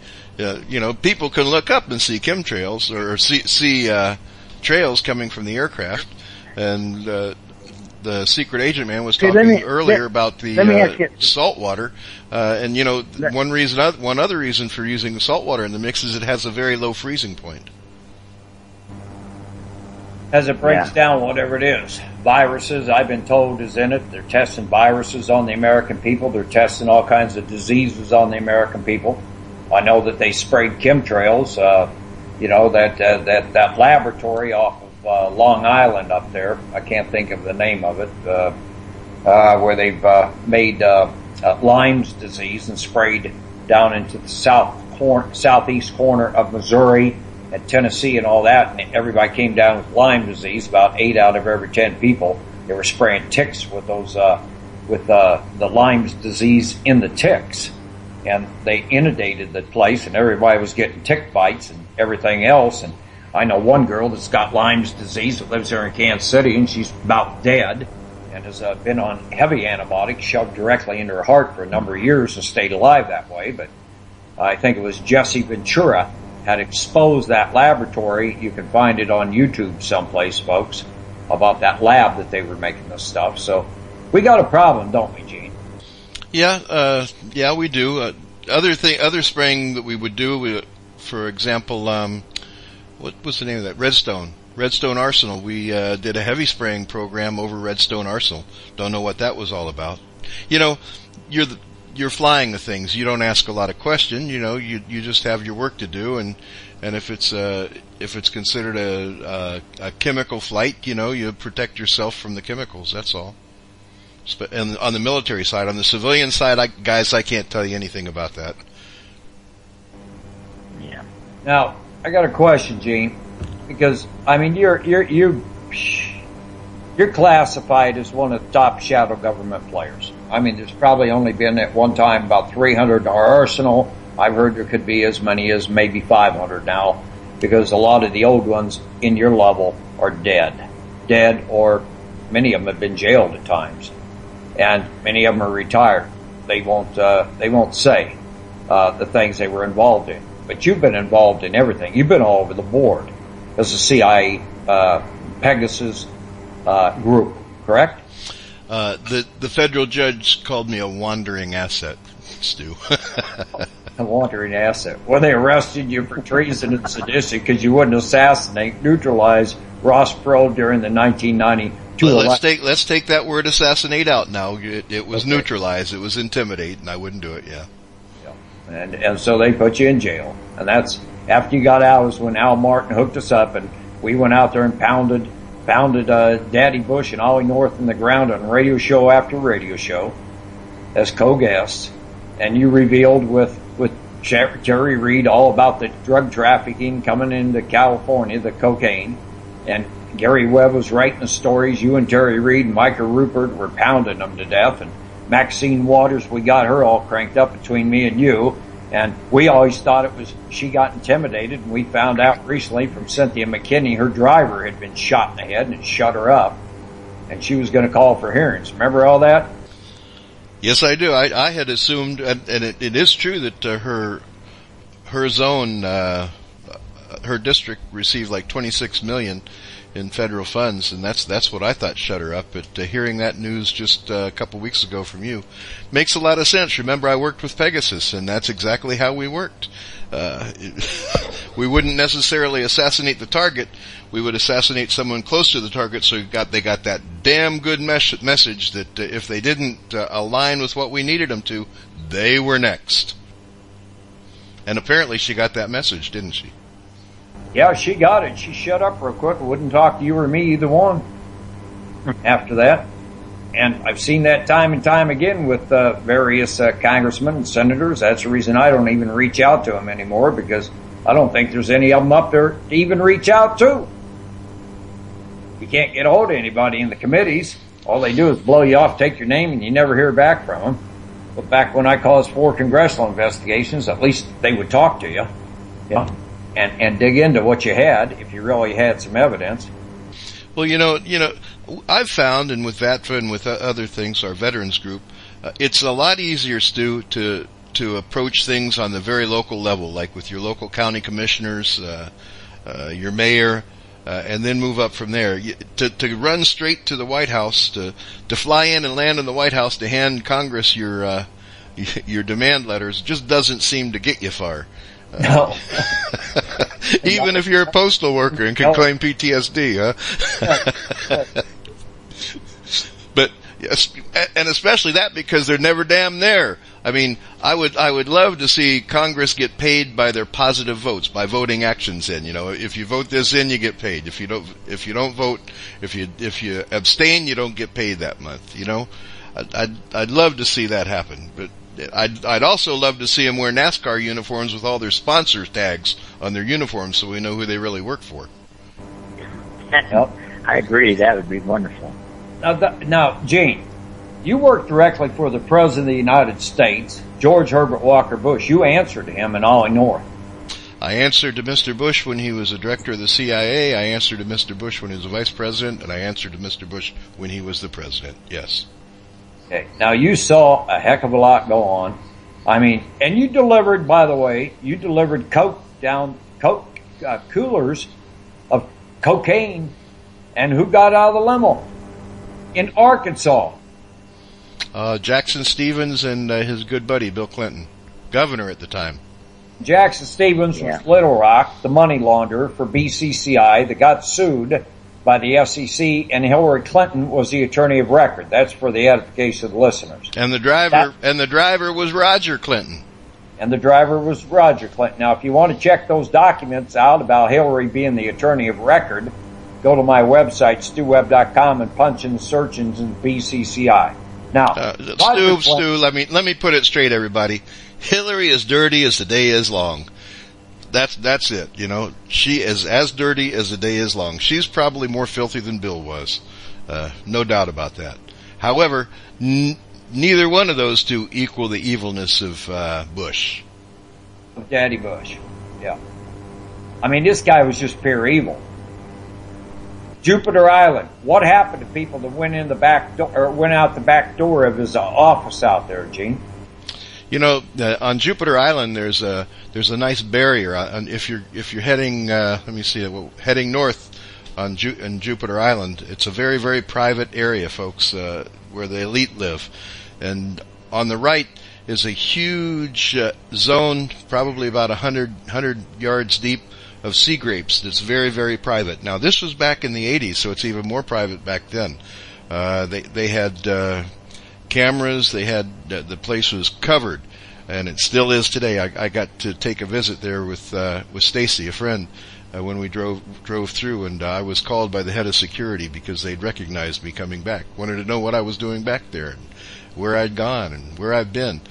People can look up and see chemtrails or see trails coming from the aircraft. And the secret agent man was talking earlier about the salt water. And one other reason for using the salt water in the mix is it has a very low freezing point. As it breaks down whatever it is. Viruses, I've been told, is in it. They're testing viruses on the American people. They're testing all kinds of diseases on the American people. I know that they sprayed chemtrails, that laboratory off of Long Island up there. I can't think of the name of it, where they've made Lyme's disease and sprayed down into the southeast corner of Missouri and Tennessee and all that, and everybody came down with Lyme disease. About 8 out of every 10 people, they were spraying ticks with those the Lyme's disease in the ticks, and they inundated the place, and everybody was getting tick bites and everything else. And I know one girl that's got Lyme's disease that lives here in Kansas City, and she's about dead and has been on heavy antibiotics shoved directly into her heart for a number of years and stayed alive that way. But I think it was Jesse Ventura had exposed that laboratory. You can find it on YouTube someplace, folks, about that lab that they were making this stuff. So we got a problem, don't we, Gene? Yeah, we do. Other spraying that we would do, for example, what was the name of that? Redstone Arsenal. We did a heavy spraying program over Redstone Arsenal. Don't know what that was all about. You're flying the things. You don't ask a lot of questions. You just have your work to do, and if it's considered a chemical flight, you protect yourself from the chemicals. That's all. And on the military side, on the civilian side, I can't tell you anything about that. Yeah. Now I got a question, Gene, because I mean you're classified as one of the top shadow government players. I mean, there's probably only been at one time about 300 in our arsenal. I've heard there could be as many as maybe 500 now, because a lot of the old ones in your level are dead, or many of them have been jailed at times, and many of them are retired. They won't say the things they were involved in. But you've been involved in everything. You've been all over the board as a CIA Pegasus group, correct? The federal judge called me a wandering asset, Stu. A wandering asset. Well, they arrested you for treason and sedition because you wouldn't neutralize Ross Perot during the 1992 election. Let's take that word assassinate out now. It was neutralized. It was intimidate, and I wouldn't do it, yeah. And so they put you in jail. And that's, after you got out, was when Al Martin hooked us up, and we went out there and pounded Daddy Bush and Ollie North in the ground on radio show after radio show as co-guests, and you revealed with Jerry Reed all about the drug trafficking coming into California, the cocaine, and Gary Webb was writing the stories. You and Terry Reed and Micah Rupert were pounding them to death, and Maxine Waters, we got her all cranked up between me and you. And we always thought it was she got intimidated, and we found out recently from Cynthia McKinney her driver had been shot in the head and it shut her up, and she was going to call for hearings. Remember all that? Yes, I do. I had assumed, and it is true that her zone, her district received like $26 million in federal funds, and that's what I thought shut her up. But hearing that news just a couple weeks ago from you makes a lot of sense. Remember, I worked with Pegasus, and that's exactly how we worked. We wouldn't necessarily assassinate the target. We would assassinate someone close to the target, so they got that damn good message that if they didn't align with what we needed them to, they were next. And apparently she got that message, didn't she? Yeah, she got it. She shut up real quick. Wouldn't talk to you or me, either one, after that. And I've seen that time and time again with various congressmen and senators. That's the reason I don't even reach out to them anymore, because I don't think there's any of them up there to even reach out to. You can't get a hold of anybody in the committees. All they do is blow you off, take your name, and you never hear back from them. But back when I caused 4 congressional investigations, at least they would talk to you. Yeah. And dig into what you had, if you really had some evidence. Well, you know, I've found, and with VATFA and with other things, our veterans group, it's a lot easier, Stu, to approach things on the very local level, like with your local county commissioners, your mayor, and then move up from there. To run straight to the White House, to fly in and land in the White House to hand Congress your demand letters just doesn't seem to get you far. No. Even if you're a postal worker and can claim PTSD, huh? But and especially that because they're never damn there. I mean, I would love to see Congress get paid by their positive votes, by voting actions in. You know, if you vote this in, you get paid. If you don't vote, if you abstain, you don't get paid that month. You know, I'd love to see that happen, but I'd also love to see them wear NASCAR uniforms with all their sponsor tags on their uniforms, so we know who they really work for. Yep, I agree. That would be wonderful. Now, Gene, you work directly for the President of the United States, George Herbert Walker Bush. You answered to him in Ollie North. I answered to Mr. Bush when he was a director of the CIA. I answered to Mr. Bush when he was a vice president, and I answered to Mr. Bush when he was the president. Yes. Okay. Now, you saw a heck of a lot go on. I mean, and you delivered, by the way, coolers of cocaine. And who got out of the limo? In Arkansas. Jackson Stevens and his good buddy, Bill Clinton, governor at the time. Jackson Stevens was Little Rock, the money launderer for BCCI that got sued by the FCC, and Hillary Clinton was the attorney of record. That's for the edification of the listeners. And the driver was Roger Clinton. And the driver was Roger Clinton. Now, if you want to check those documents out about Hillary being the attorney of record, go to my website, stewwebb.com, and punch in the search engine BCCI. Now, Stu, let me put it straight, everybody. Hillary is dirty as the day is long. That's it. You know, she is as dirty as the day is long. She's probably more filthy than Bill was. No doubt about that. However, neither one of those two equal the evilness of Bush. Daddy Bush. Yeah. I mean, this guy was just pure evil. Jupiter Island. What happened to people that went in the back door, or went out the back door of his office out there, Gene? You know, on Jupiter Island, there's a nice barrier. If you're heading, heading north on Jupiter Island, it's a very, very private area, folks, where the elite live. And on the right is a huge zone, probably about 100 yards deep, of sea grapes that's very, very private. Now, this was back in the 80s, so it's even more private back then. They had cameras. They had the place was covered, and it still is today. I got to take a visit there with Stacy, a friend, when we drove through, and I was called by the head of security because they'd recognized me coming back. Wanted to know what I was doing back there, and where I'd gone, and where I've been.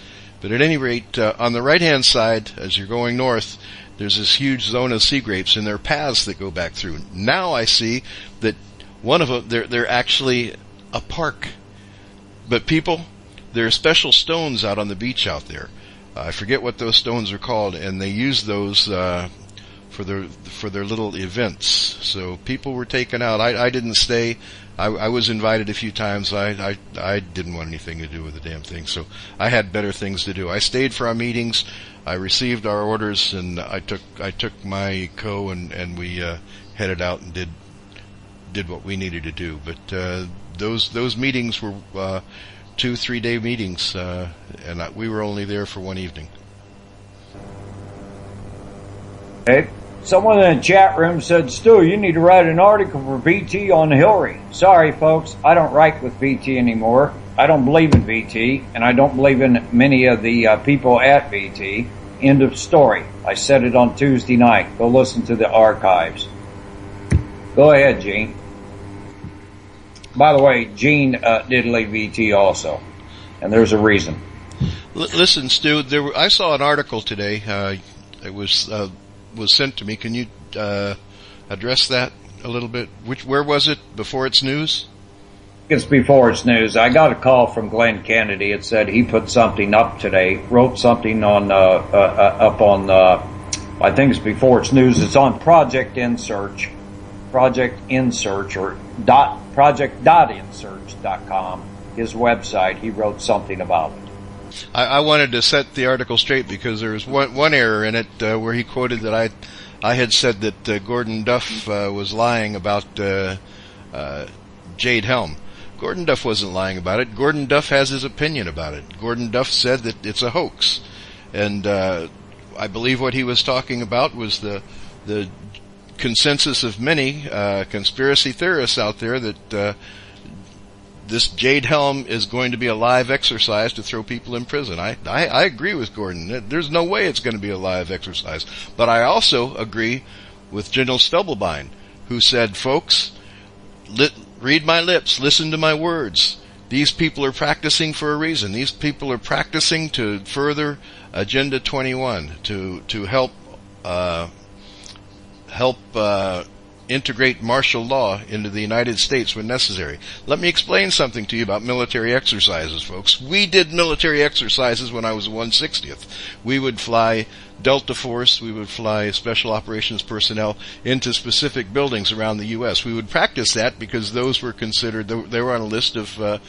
But at any rate, on the right-hand side, as you're going north, there's this huge zone of sea grapes, and there are paths that go back through. Now I see that one of them, they're actually a park. But people, there are special stones out on the beach out there. I forget what those stones are called, and they use those for their little events. So people were taken out. I didn't stay. I was invited a few times. I didn't want anything to do with the damn thing. So I had better things to do. I stayed for our meetings. I received our orders, and I took my co and we headed out and did what we needed to do. But those meetings were 2-3 day meetings, and we were only there for one evening. Okay. Someone in the chat room said, Stu, you need to write an article for VT on Hillary. Sorry, folks, I don't write with VT anymore. I don't believe in VT, and I don't believe in many of the people at VT. End of story. I said it on Tuesday night. Go listen to the archives. Go ahead, Gene. By the way, Gene did leave VT also, and there's a reason. Listen, Stu, I saw an article today. It was sent to me. Can you address that a little bit? Where was it? Before It's News? It's Before It's News. I got a call from Glenn Kennedy. It said he put something up today, wrote something on up on I think it's Before It's News. It's on Project InSearch or project.insearch.com, his website. He wrote something about it. I wanted to set the article straight because there was one error in it where he quoted that I had said that Gordon Duff was lying about Jade Helm. Gordon Duff wasn't lying about it. Gordon Duff has his opinion about it. Gordon Duff said that it's a hoax, and I believe what he was talking about was the consensus of many conspiracy theorists out there that this Jade Helm is going to be a live exercise to throw people in prison. I agree with Gordon. There's no way it's going to be a live exercise. But I also agree with General Stubblebine, who said, folks, read my lips, listen to my words. These people are practicing for a reason. These people are practicing to further Agenda 21, to help integrate martial law into the United States when necessary. Let me explain something to you about military exercises, folks. We did military exercises when I was 160th. We would fly Delta Force, we would fly Special Operations personnel into specific buildings around the U.S. We would practice that because those were considered, they were on a list of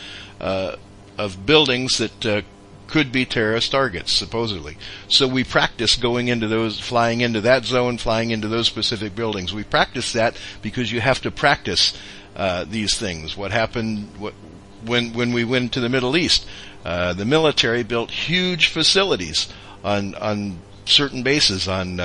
buildings that could be terrorist targets, supposedly. So we practice going into those, flying into that zone, flying into those specific buildings. We practice that because you have to practice these things. What happened when we went to the Middle East? The military built huge facilities on certain bases, on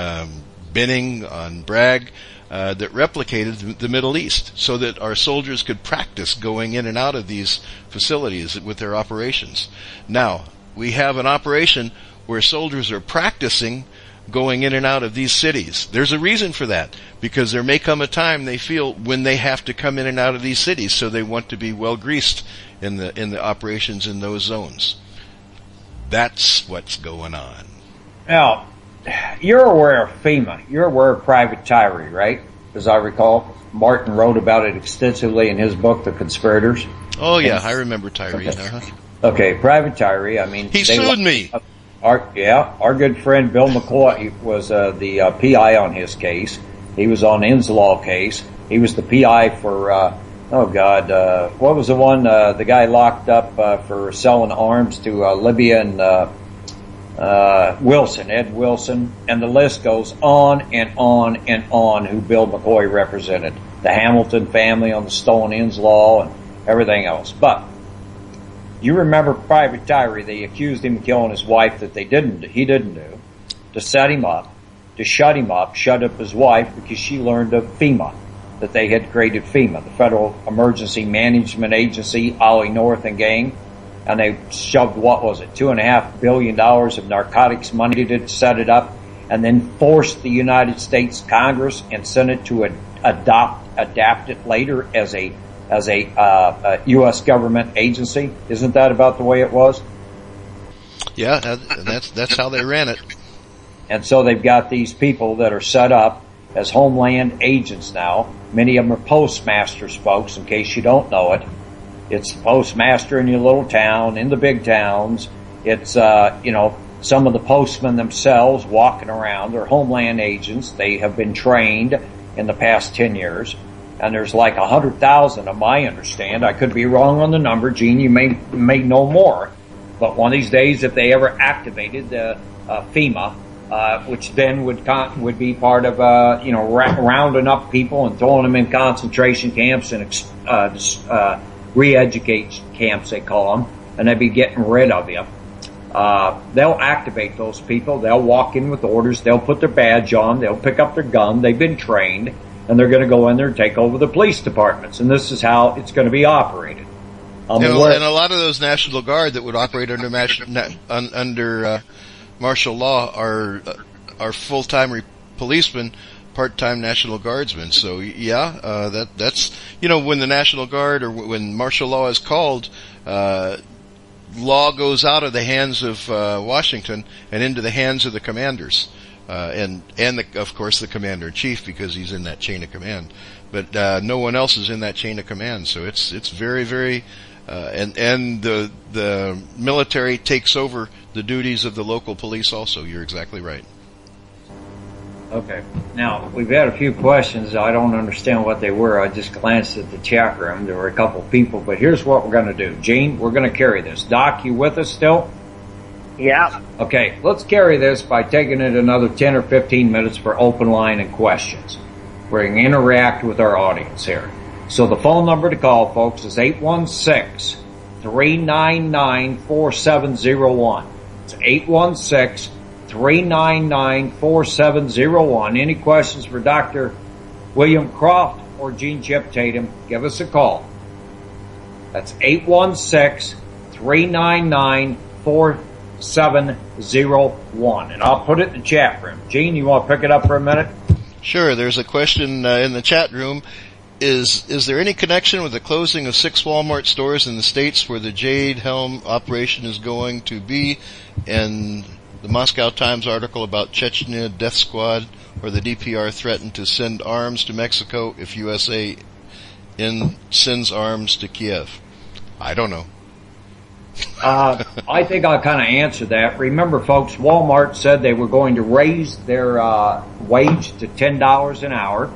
Binning, on Bragg, that replicated the Middle East, so that our soldiers could practice going in and out of these facilities with their operations. Now, we have an operation where soldiers are practicing going in and out of these cities. There's a reason for that, because there may come a time they feel when they have to come in and out of these cities, so they want to be well greased in the operations in those zones. That's what's going on. Now, you're aware of FEMA. You're aware of Private Tyree, right? As I recall, Martin wrote about it extensively in his book, The Conspirators. Oh, yeah, I remember Tyree. Okay. Uh-huh. Okay, Private Tyree, I mean... He sued me! Our good friend Bill McCoy was the PI on his case. He was on Inslaw case. He was the PI for, what was the one, the guy locked up for selling arms to Libya and Wilson, Ed Wilson, and the list goes on and on and on who Bill McCoy represented. The Hamilton family on the stolen Inslaw and everything else. But you remember Private Tyree, they accused him of killing his wife that he didn't do, to set him up, to shut him up, shut up his wife because she learned of FEMA, that they had created FEMA, the Federal Emergency Management Agency, Ollie North and gang, and they shoved, $2.5 billion of narcotics money to set it up, and then forced the United States Congress and Senate to adapt it later as a U.S. government agency. Isn't that about the way it was? Yeah, that's how they ran it. And so they've got these people that are set up as homeland agents now. Many of them are postmasters, folks, in case you don't know it. It's the postmaster in your little town, in the big towns. It's, some of the postmen themselves walking around. They're homeland agents. They have been trained in the past 10 years. And there's like 100,000 of them, I understand. I could be wrong on the number. Gene, you may know more. But one of these days, if they ever activated the FEMA, which then would be part of rounding up people and throwing them in concentration camps and re-educate camps, they call them, and they'd be getting rid of you. They'll activate those people. They'll walk in with orders. They'll put their badge on. They'll pick up their gun. They've been trained, and they're going to go in there and take over the police departments. And this is how it's going to be operated. And a lot of those National Guard that would operate under martial law are full-time policemen, part-time National Guardsmen. So that's when the National Guard or when martial law is called, law goes out of the hands of Washington and into the hands of the commanders, and of course the commander-in-chief, because he's in that chain of command. But no one else is in that chain of command. So it's very, very. And the military takes over the duties of the local police also. You're exactly right. Okay. Now, we've had a few questions. I don't understand what they were. I just glanced at the chat room. There were a couple people, but here's what we're going to do. Gene, we're going to carry this. Doc, you with us still? Yeah. Okay, let's carry this by taking it another 10 or 15 minutes for open line and questions. We're going to interact with our audience here. So the phone number to call, folks, is 816-399-4701. It's 816-399-4701. Any questions for Dr. William Croft or Gene Chip Tatum, give us a call. That's 816-399-4701. And I'll put it in the chat room. Gene, you want to pick it up for a minute? Sure. There's a question in the chat room. Is there any connection with the closing of 6 Walmart stores in the states where the Jade Helm operation is going to be, and the Moscow Times article about Chechnya Death Squad, where the DPR threatened to send arms to Mexico if USA sends arms to Kiev? I don't know. I think I'll kind of answer that. Remember, folks, Walmart said they were going to raise their wage to $10 an hour.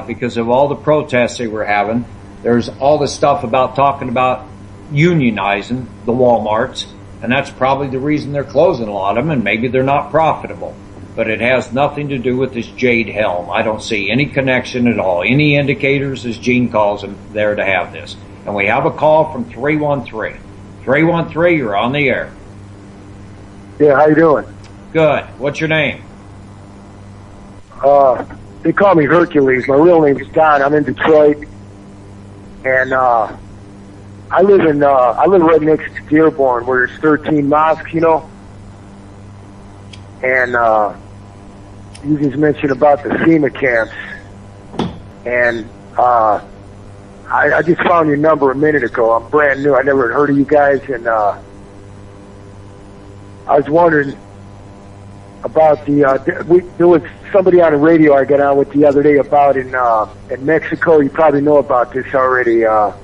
Because of all the protests they were having. There's all this stuff about talking about unionizing the Walmarts, and that's probably the reason they're closing a lot of them, and maybe they're not profitable. But it has nothing to do with this Jade Helm. I don't see any connection at all. Any indicators, as Gene calls them, there to have this. And we have a call from 313. 313, you're on the air. Yeah, how you doing? Good. What's your name? They call me Hercules. My real name's Don. I'm in Detroit, and I live right next to Dearborn, where there's 13 mosques, And you just mentioned about the FEMA camps, and I just found your number a minute ago. I'm brand new. I never heard of you guys, and I was wondering about there was somebody on the radio I got on with the other day about in Mexico. You probably know about this already. That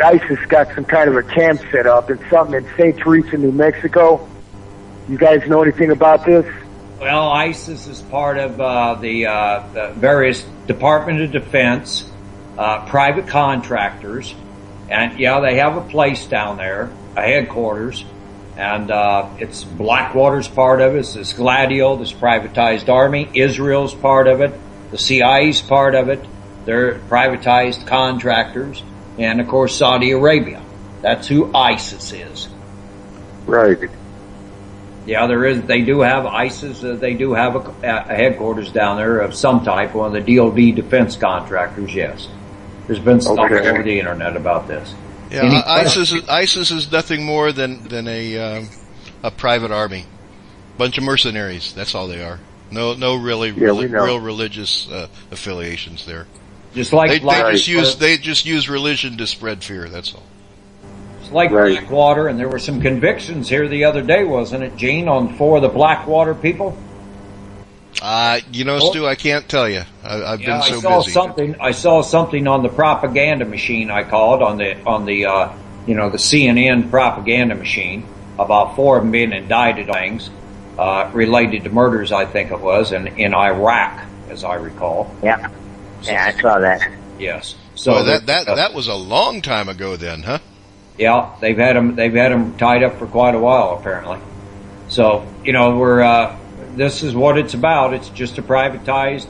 ISIS got some kind of a camp set up and something in St. Teresa, New Mexico. You guys know anything about this? Well, ISIS is part of the various Department of Defense, private contractors, and they have a place down there, a headquarters. And it's Blackwater's part of it. It's this Gladio, this privatized army. Israel's part of it. The CIA's part of it. They're privatized contractors. And, of course, Saudi Arabia. That's who ISIS is. Right. Yeah, there is. They do have ISIS. They do have a headquarters down there of some type. One of the DoD defense contractors, yes. There's been stuff all over the Internet about this. Yeah, ISIS is nothing more than a private army, bunch of mercenaries. That's all they are. No, real religious affiliations there. Just like they just use religion to spread fear. That's all. It's like Blackwater, and there were some convictions here the other day, wasn't it, Gene, on 4 of the Blackwater people? Stu, I can't tell you. I've been so busy. I saw something on the propaganda machine. I call it on the CNN propaganda machine, about 4 of them being indicted on things related to murders, I think it was, in Iraq, as I recall. Yeah, I saw that. Yes. So that was a long time ago then, huh? Yeah, they've had them tied up for quite a while apparently. So we're this is what it's about. It's just a privatized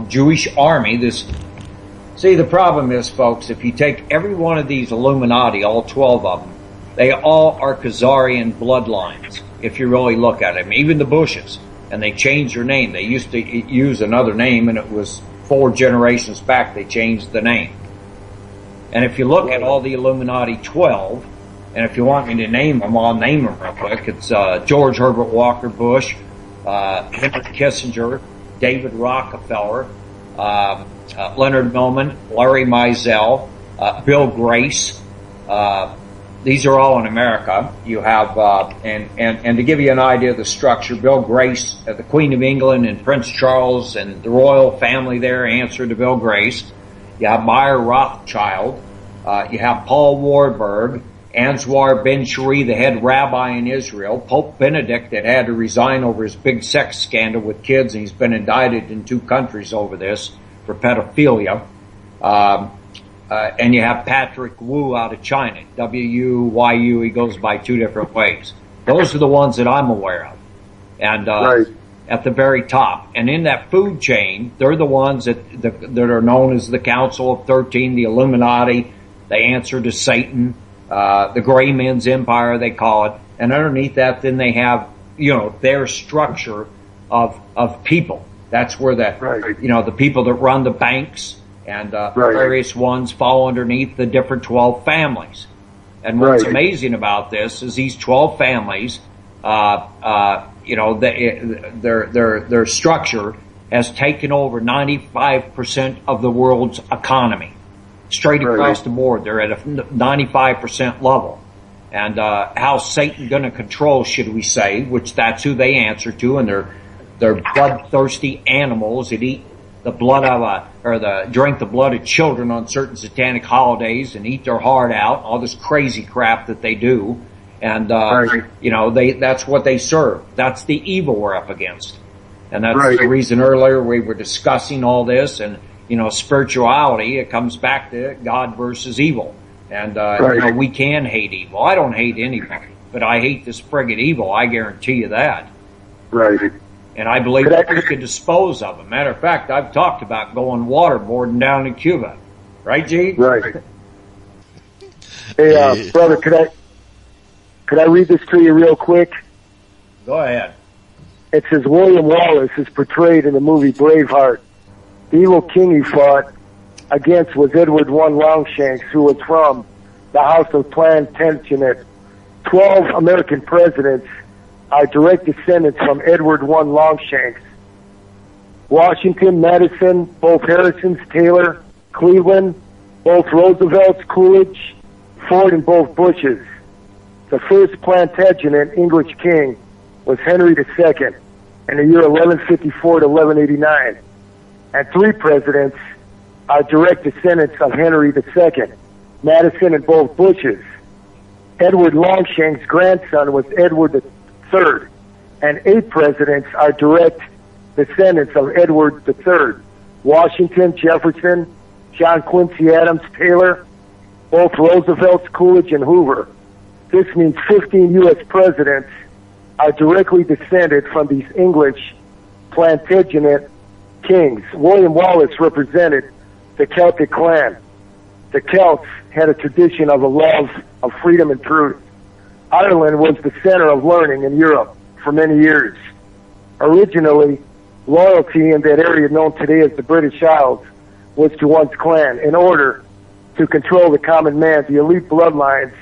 Jewish army. The problem is, folks, if you take every one of these Illuminati, all 12 of them, they all are Khazarian bloodlines. If you really look at them, even the Bushes, and they changed their name. They used to use another name, and it was 4 generations back they changed the name. And if you look at all the Illuminati 12, and if you want me to name them, I'll name them real quick. It's George Herbert Walker Bush, Henry Kissinger, David Rockefeller, Leonard Millman, Larry Mizell, Bill Grace. These are all in America. You have, and to give you an idea of the structure, Bill Grace, the Queen of England and Prince Charles and the royal family there answer to Bill Grace. You have Meyer Rothschild. You have Paul Warburg, Anwar Ben Shari, the head rabbi in Israel, Pope Benedict that had to resign over his big sex scandal with kids, and he's been indicted in 2 countries over this for pedophilia. And you have Patrick Wu out of China, W-U-Y-U. He goes by 2 different ways. Those are the ones that I'm aware of. And at the very top. And in that food chain, they're the ones that are known as the Council of 13, the Illuminati. They answer to Satan, the Gray Men's Empire, they call it. And underneath that, then they have, their structure of people. That's where the people that run the banks and various ones fall underneath the different 12 families. And what's amazing about this is these 12 families, their structure has taken over 95% of the world's economy. Straight across the board, they're at a 95% level. And how's Satan going to control, should we say, which that's who they answer to, and they're bloodthirsty animals that eat the blood of drink the blood of children on certain satanic holidays and eat their heart out, all this crazy crap that they do. And, that's what they serve. That's the evil we're up against. And that's the reason earlier we were discussing all this and, spirituality, it comes back to God versus evil. And, we can hate evil. I don't hate anybody, but I hate this friggin' evil. I guarantee you that. Right. And I believe that we can dispose of them. Matter of fact, I've talked about going waterboarding down in Cuba. Right, G? Right. Hey, brother, could I read this to you real quick? Go ahead. It says William Wallace is portrayed in the movie Braveheart. The evil king he fought against was Edward I Longshanks, who was from the House of Plantagenet. 12 American presidents are direct descendants from Edward I Longshanks. Washington, Madison, both Harrisons, Taylor, Cleveland, both Roosevelts, Coolidge, Ford, and both Bushes. The first Plantagenet English king was Henry II in the year 1154 to 1189. And 3 presidents are direct descendants of Henry II, Madison and both Bushes. Edward Longshanks' grandson was Edward III, and 8 presidents are direct descendants of Edward III. Washington, Jefferson, John Quincy Adams, Taylor, both Roosevelts, Coolidge, and Hoover. This means 15 U.S. presidents are directly descended from these English Plantagenet kings. William Wallace represented the Celtic clan. The Celts had a tradition of a love of freedom and truth. Ireland was the center of learning in Europe for many years. Originally, loyalty in that area known today as the British Isles was to one's clan. In order to control the common man, the elite bloodlines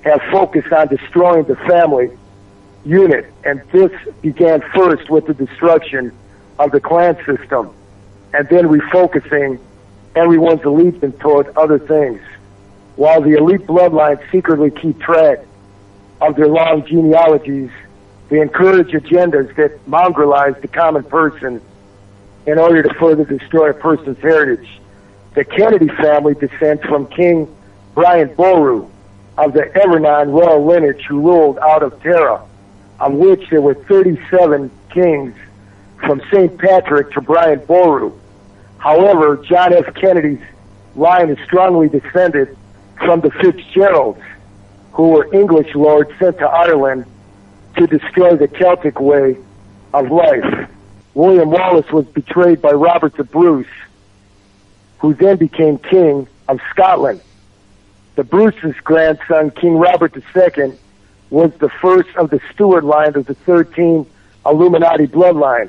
have focused on destroying the family unit, and this began first with the destruction of the clan system, and then refocusing everyone's allegiance toward other things. While the elite bloodlines secretly keep track of their long genealogies, they encourage agendas that mongrelize the common person in order to further destroy a person's heritage. The Kennedy family descends from King Brian Boru, of the Evernon royal lineage who ruled out of Tara, of which there were 37 kings from St. Patrick to Brian Boru. However, John F. Kennedy's line is strongly descended from the Fitzgeralds, who were English lords sent to Ireland to destroy the Celtic way of life. William Wallace was betrayed by Robert the Bruce, who then became king of Scotland. The Bruce's grandson, King Robert II, was the first of the Stuart line of the 13 Illuminati bloodline.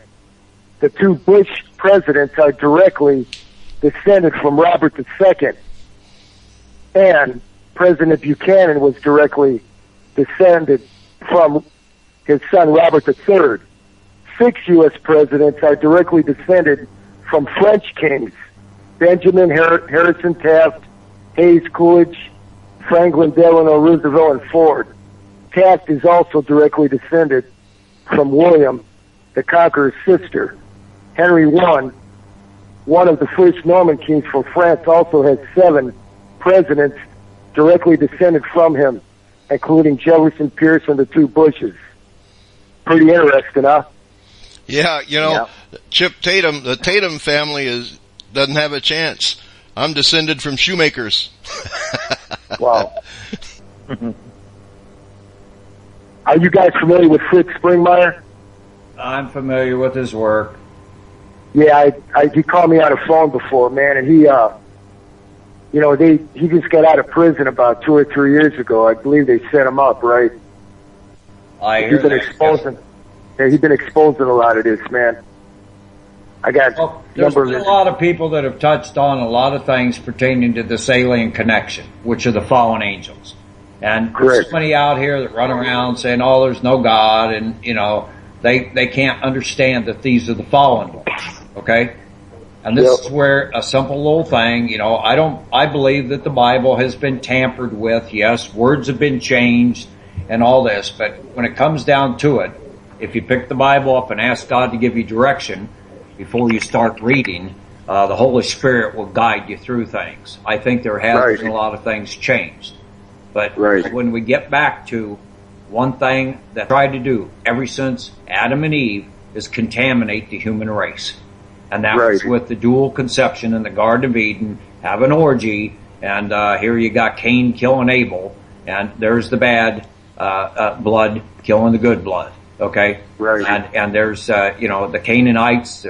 The two Bush presidents are directly descended from Robert II, and President Buchanan was directly descended from his son Robert III. 6 U.S. presidents are directly descended from French kings: Benjamin Harrison Taft, Hayes Coolidge, Franklin Delano Roosevelt, and Ford. Taft is also directly descended from William the Conqueror's sister. Henry I, one of the first Norman kings from France, also has 7 presidents directly descended from him, including Jefferson, Pierce, and the 2 Bushes. Pretty interesting, huh? Yeah, Chip Tatum, the Tatum family doesn't have a chance. I'm descended from shoemakers. Wow. Are you guys familiar with Fritz Springmeier? I'm familiar with his work. Yeah, he called me on the phone before, man, and he just got out of prison about 2 or 3 years ago. I believe they set him up, right? He's been exposing. Yeah, he's been exposing a lot of this, man. There's been a lot of people that have touched on a lot of things pertaining to this alien connection, which are the fallen angels. And there's so many out here that run around saying, "Oh, there's no God," and they can't understand that these are the fallen ones. Okay, and this is where a simple little thing. I believe that the Bible has been tampered with. Yes, words have been changed and all this, but when it comes down to it, if you pick the Bible up and ask God to give you direction before you start reading, the Holy Spirit will guide you through things. I think there has been a lot of things changed. But when we get back to one thing that I tried to do ever since Adam and Eve is contaminate the human race. And that was with the dual conception in the Garden of Eden, have an orgy, and here you got Cain killing Abel, and there's the bad blood killing the good blood. Okay, and there's the Canaanites.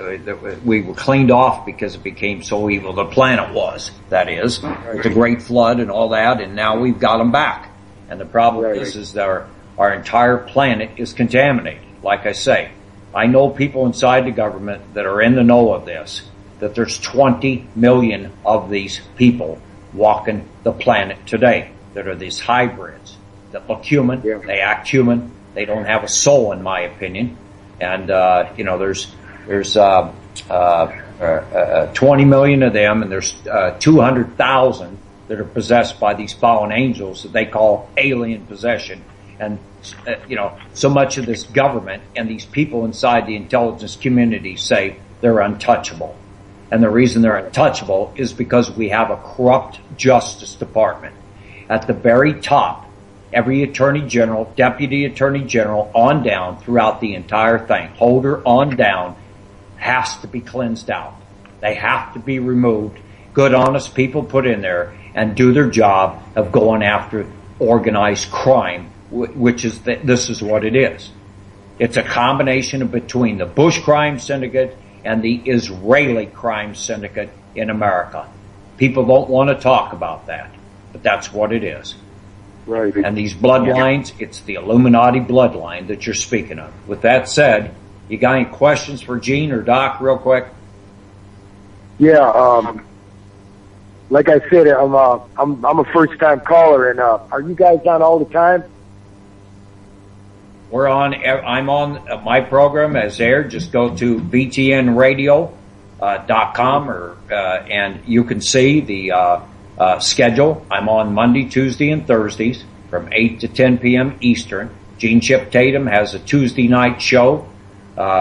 We were cleaned off because it became so evil. The planet was, that is, the Great Flood and all that, and now we've got them back. And the problem is that our entire planet is contaminated. Like I say, I know people inside the government that are in the know of this. That there's 20 million of these people walking the planet today that are these hybrids that look human, they act human. They don't have a soul, in my opinion, and there's 20 million of them, and there's 200,000 that are possessed by these fallen angels that they call alien possession, and so much of this government and these people inside the intelligence community say they're untouchable, and the reason they're untouchable is because we have a corrupt Justice Department at the very top. Every attorney general, deputy attorney general, on down throughout the entire thing, Holder on down, has to be cleansed out. They have to be removed. Good, honest people put in there and do their job of going after organized crime, which is this is what it is. It's a combination of between the Bush crime syndicate and the Israeli crime syndicate in America. People don't want to talk about that, but that's what it is. Right. And these bloodlines, it's the Illuminati bloodline that you're speaking of. With that said, you got any questions for Gene or Doc real quick? Yeah, like I said, I'm a first-time caller, and are you guys on all the time? I'm on my program has aired. Just go to btnradio.com and you can see the schedule. I'm on Monday, Tuesday, and Thursdays from 8 to 10 p.m. Eastern. Gene Chip Tatum has a Tuesday night show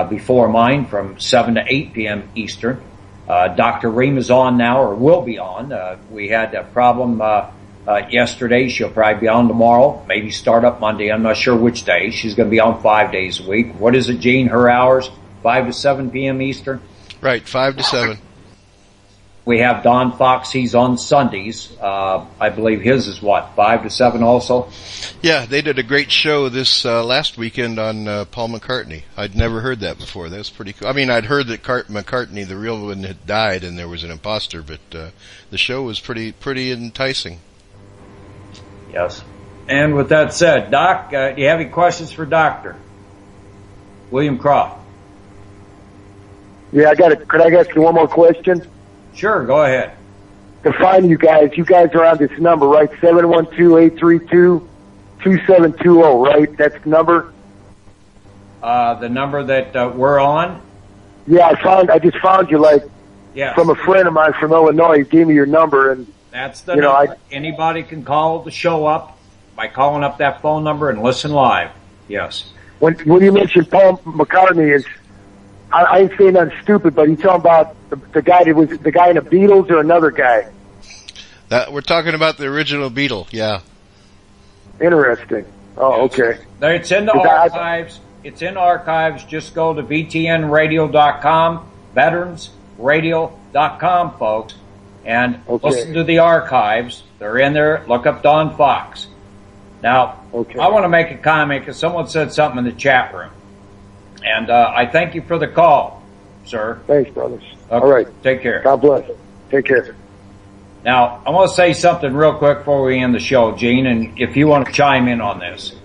before mine from 7 to 8 p.m. Eastern. Dr. Reem is on now, or will be on. We had a problem yesterday. She'll probably be on tomorrow, maybe start up Monday. I'm not sure which day. She's going to be on 5 days a week. What is it, Gene? Her hours? 5 to 7 p.m. Eastern? Right, 5 to 7. We have Don Fox. He's on Sundays. I believe his is what, 5 to 7 also? Yeah, they did a great show this last weekend on Paul McCartney. I'd never heard that before. That was pretty cool. I mean, I'd heard that McCartney, the real one, had died and there was an imposter, but the show was pretty enticing. Yes. And with that said, Doc, do you have any questions for Dr. William Croft? Yeah, could I ask you one more question? Sure, go ahead. To find you guys are on this number, right? 712-832-2720, right? That's the number? The number that we're on? Yeah, I just found you, from a friend of mine from Illinois. He gave me your number, and that's the number. Anybody can call the show up by calling up that phone number and listen live. Yes. When you mentioned Paul McCartney, I ain't saying nothing stupid, but you talking about the guy that was the guy in the Beatles or another guy? We're talking about the original Beatle, yeah. Interesting. Oh, okay. It's in the archives. It's in archives. Just go to VTNradio.com, veteransradio.com, folks, and listen to the archives. They're in there. Look up Don Fox. Now, I want to make a comment because someone said something in the chat room. And I thank you for the call, sir. Thanks, brothers. Okay. All right. Take care. God bless. Take care. Now, I want to say something real quick before we end the show, Gene, and if you want to chime in on this.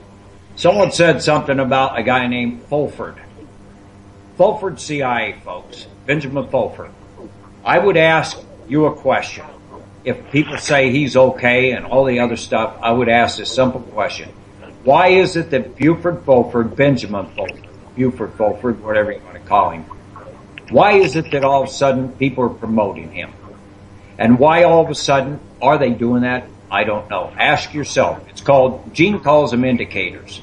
Someone said something about a guy named Fulford. Fulford CIA, folks. Benjamin Fulford. I would ask you a question. If people say he's okay and all the other stuff, I would ask this simple question. Why is it that Benjamin Fulford, whatever you want to call him, why is it that all of a sudden people are promoting him? And why all of a sudden are they doing that? I don't know. Ask yourself. It's called, Gene calls them indicators.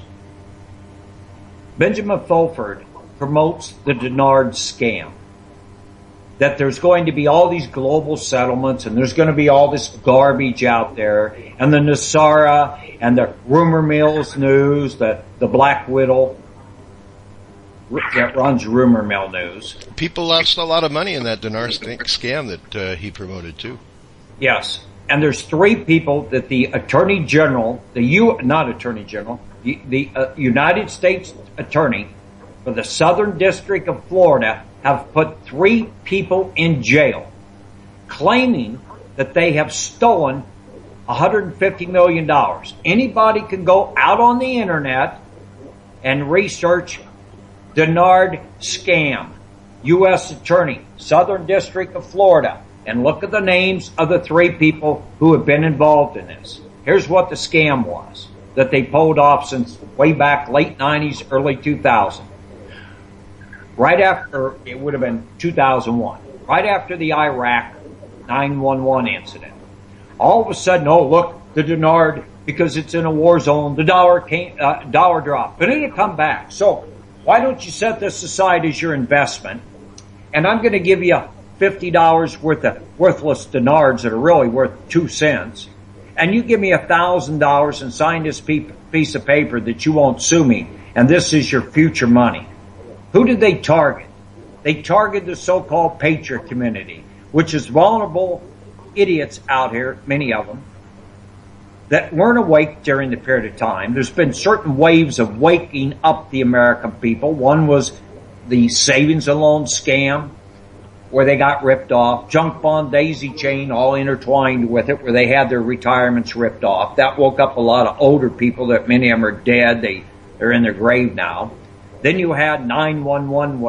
Benjamin Fulford promotes the Denard scam. That there's going to be all these global settlements and there's going to be all this garbage out there, and the Nasara and the Rumor Mills News, the Black Widow that runs Rumor Mill News. People lost a lot of money in that Denard scam that he promoted too. Yes, and there's 3 people that the Attorney General, the United States Attorney for the Southern District of Florida have put 3 people in jail, claiming that they have stolen $150 million. Anybody can go out on the internet and research Denard scam, U.S. Attorney, Southern District of Florida, and look at the names of the 3 people who have been involved in this. Here's what the scam was that they pulled off since way back late 90s, early 2000. Right after, it would have been 2001, right after the Iraq 911 incident. All of a sudden, oh, look, the Denard, because it's in a war zone, the dollar dropped, but it'll come back. So why don't you set this aside as your investment? And I'm going to give you $50 worth of worthless Denards that are really worth 2 cents. And you give me $1,000 and sign this piece of paper that you won't sue me. And this is your future money. Who did they target? They targeted the so-called patriot community, which is vulnerable idiots out here, many of them, that weren't awake during the period of time. There's been certain waves of waking up the American people. One was the savings and loan scam, where they got ripped off. Junk bond daisy chain all intertwined with it, where they had their retirements ripped off. That woke up a lot of older people that many of them are dead. They're in their grave now. Then you had 911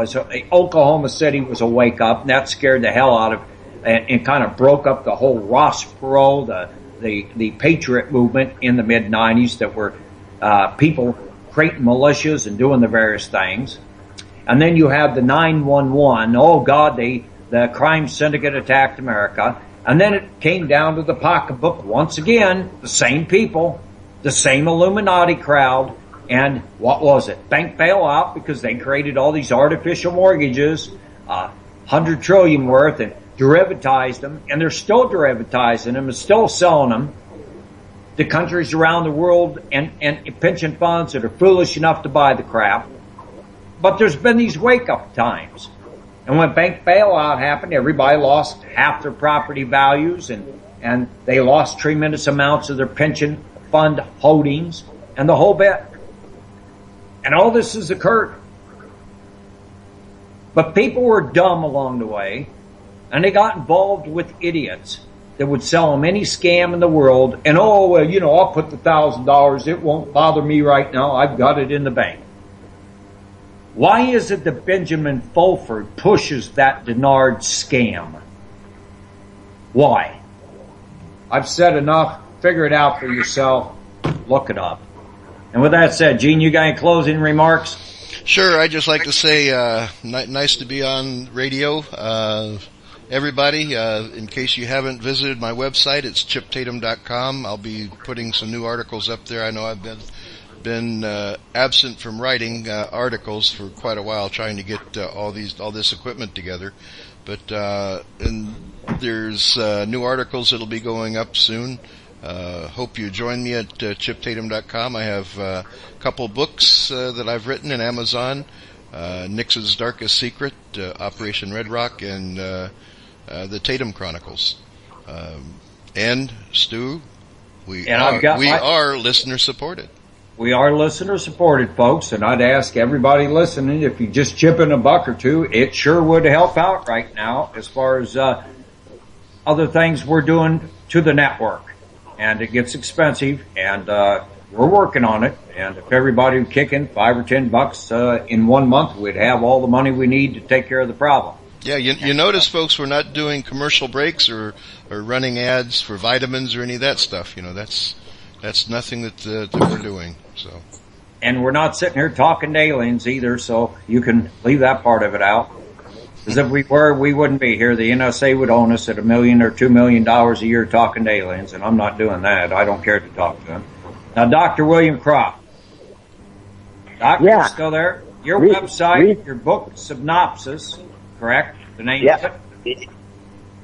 Oklahoma City was a wake up, and that scared the hell out of, and kind of broke up the whole Ross Perot, the patriot movement in the mid 90s that were, people creating militias and doing the various things. And then you have the 911, oh God, the crime syndicate attacked America. And then it came down to the pocketbook once again, the same people, the same Illuminati crowd. And what was it? Bank bailout, because they created all these artificial mortgages, $100 trillion worth, and derivatized them, and they're still derivatizing them and still selling them. the countries around the world and pension funds that are foolish enough to buy the crap. But there's been these wake-up times. And when bank bailout happened, everybody lost half their property values and they lost tremendous amounts of their pension fund holdings and the whole bit. And all this has occurred. But people were dumb along the way, and they got involved with idiots that would sell them any scam in the world. And, oh, well, you know, I'll put the $1,000. It won't bother me right now. I've got it in the bank. Why is it that Benjamin Fulford pushes that Denard scam? Why? I've said enough. Figure it out for yourself. Look it up. And with that said, Gene, you got any closing remarks? Sure. I'd just like to say, nice to be on radio. Everybody, in case you haven't visited my website, it's chiptatum.com. I'll be putting some new articles up there. I know I've been absent from writing articles for quite a while, trying to get all this equipment together. But and there's new articles that'll be going up soon. Hope you join me at chiptatum.com. I have a couple books that I've written in Amazon. Nixon's Darkest Secret, Operation Red Rock, and the Tatum Chronicles. And Stu, we are listener supported. We are listener supported, folks, and I'd ask everybody listening, if you just chip in $1 or $2, it sure would help out right now as far as other things we're doing to the network. And it gets expensive, and we're working on it. And if everybody would kick in $5 or $10 in 1 month, we'd have all the money we need to take care of the problem. Yeah, you notice, folks, we're not doing commercial breaks or running ads for vitamins or any of that stuff. You know, that's nothing that we're doing. So. And we're not sitting here talking to aliens either, so you can leave that part of it out. Because if we were, we wouldn't be here. The NSA would own us at $1 million or $2 million a year talking to aliens, and I'm not doing that. I don't care to talk to them. Now, Dr. William Croft. Doctor, you still there? Your website, your book synopsis, correct? The name of it?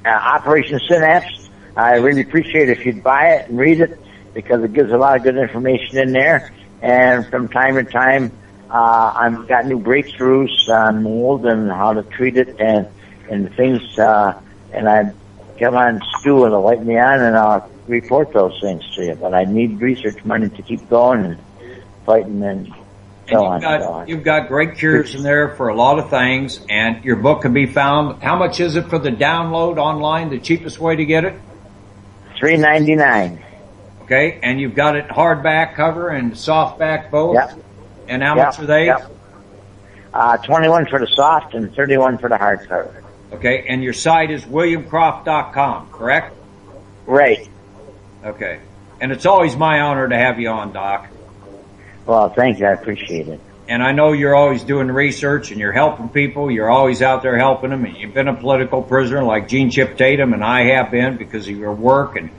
Operation Synapse. I really appreciate it if you'd buy it and read it, because it gives a lot of good information in there. And from time to time, I've got new breakthroughs on mold and how to treat it and things. And I come on Stu and light me on, and I'll report those things to you. But I need research money to keep going and fighting and so on. You've got great cures in there for a lot of things, and your book can be found. How much is it for the download online? The cheapest way to get it? $3.99. Okay, and you've got it hardback cover and softback both? Yep. And how much are they? Yep. 21 for the soft and 31 for the hardcover. Okay, and your site is williamcroft.com, correct? Right. Okay. And it's always my honor to have you on, Doc. Well, thank you. I appreciate it. And I know you're always doing research and you're helping people. You're always out there helping them. And you've been a political prisoner like Gene Chip Tatum and I have been because of your work. And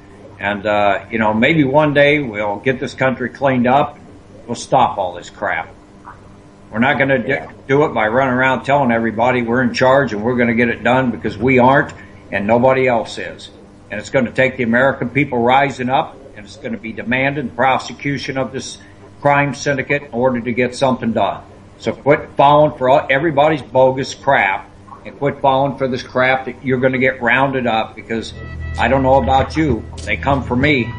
you know, maybe one day we'll get this country cleaned up. We'll stop all this crap. We're not going to do it by running around telling everybody we're in charge and we're going to get it done, because we aren't and nobody else is. And it's going to take the American people rising up, and it's going to be demanding prosecution of this crime syndicate in order to get something done. So quit falling for everybody's bogus crap, and quit falling for this crap that you're going to get rounded up, because I don't know about you. They come for me.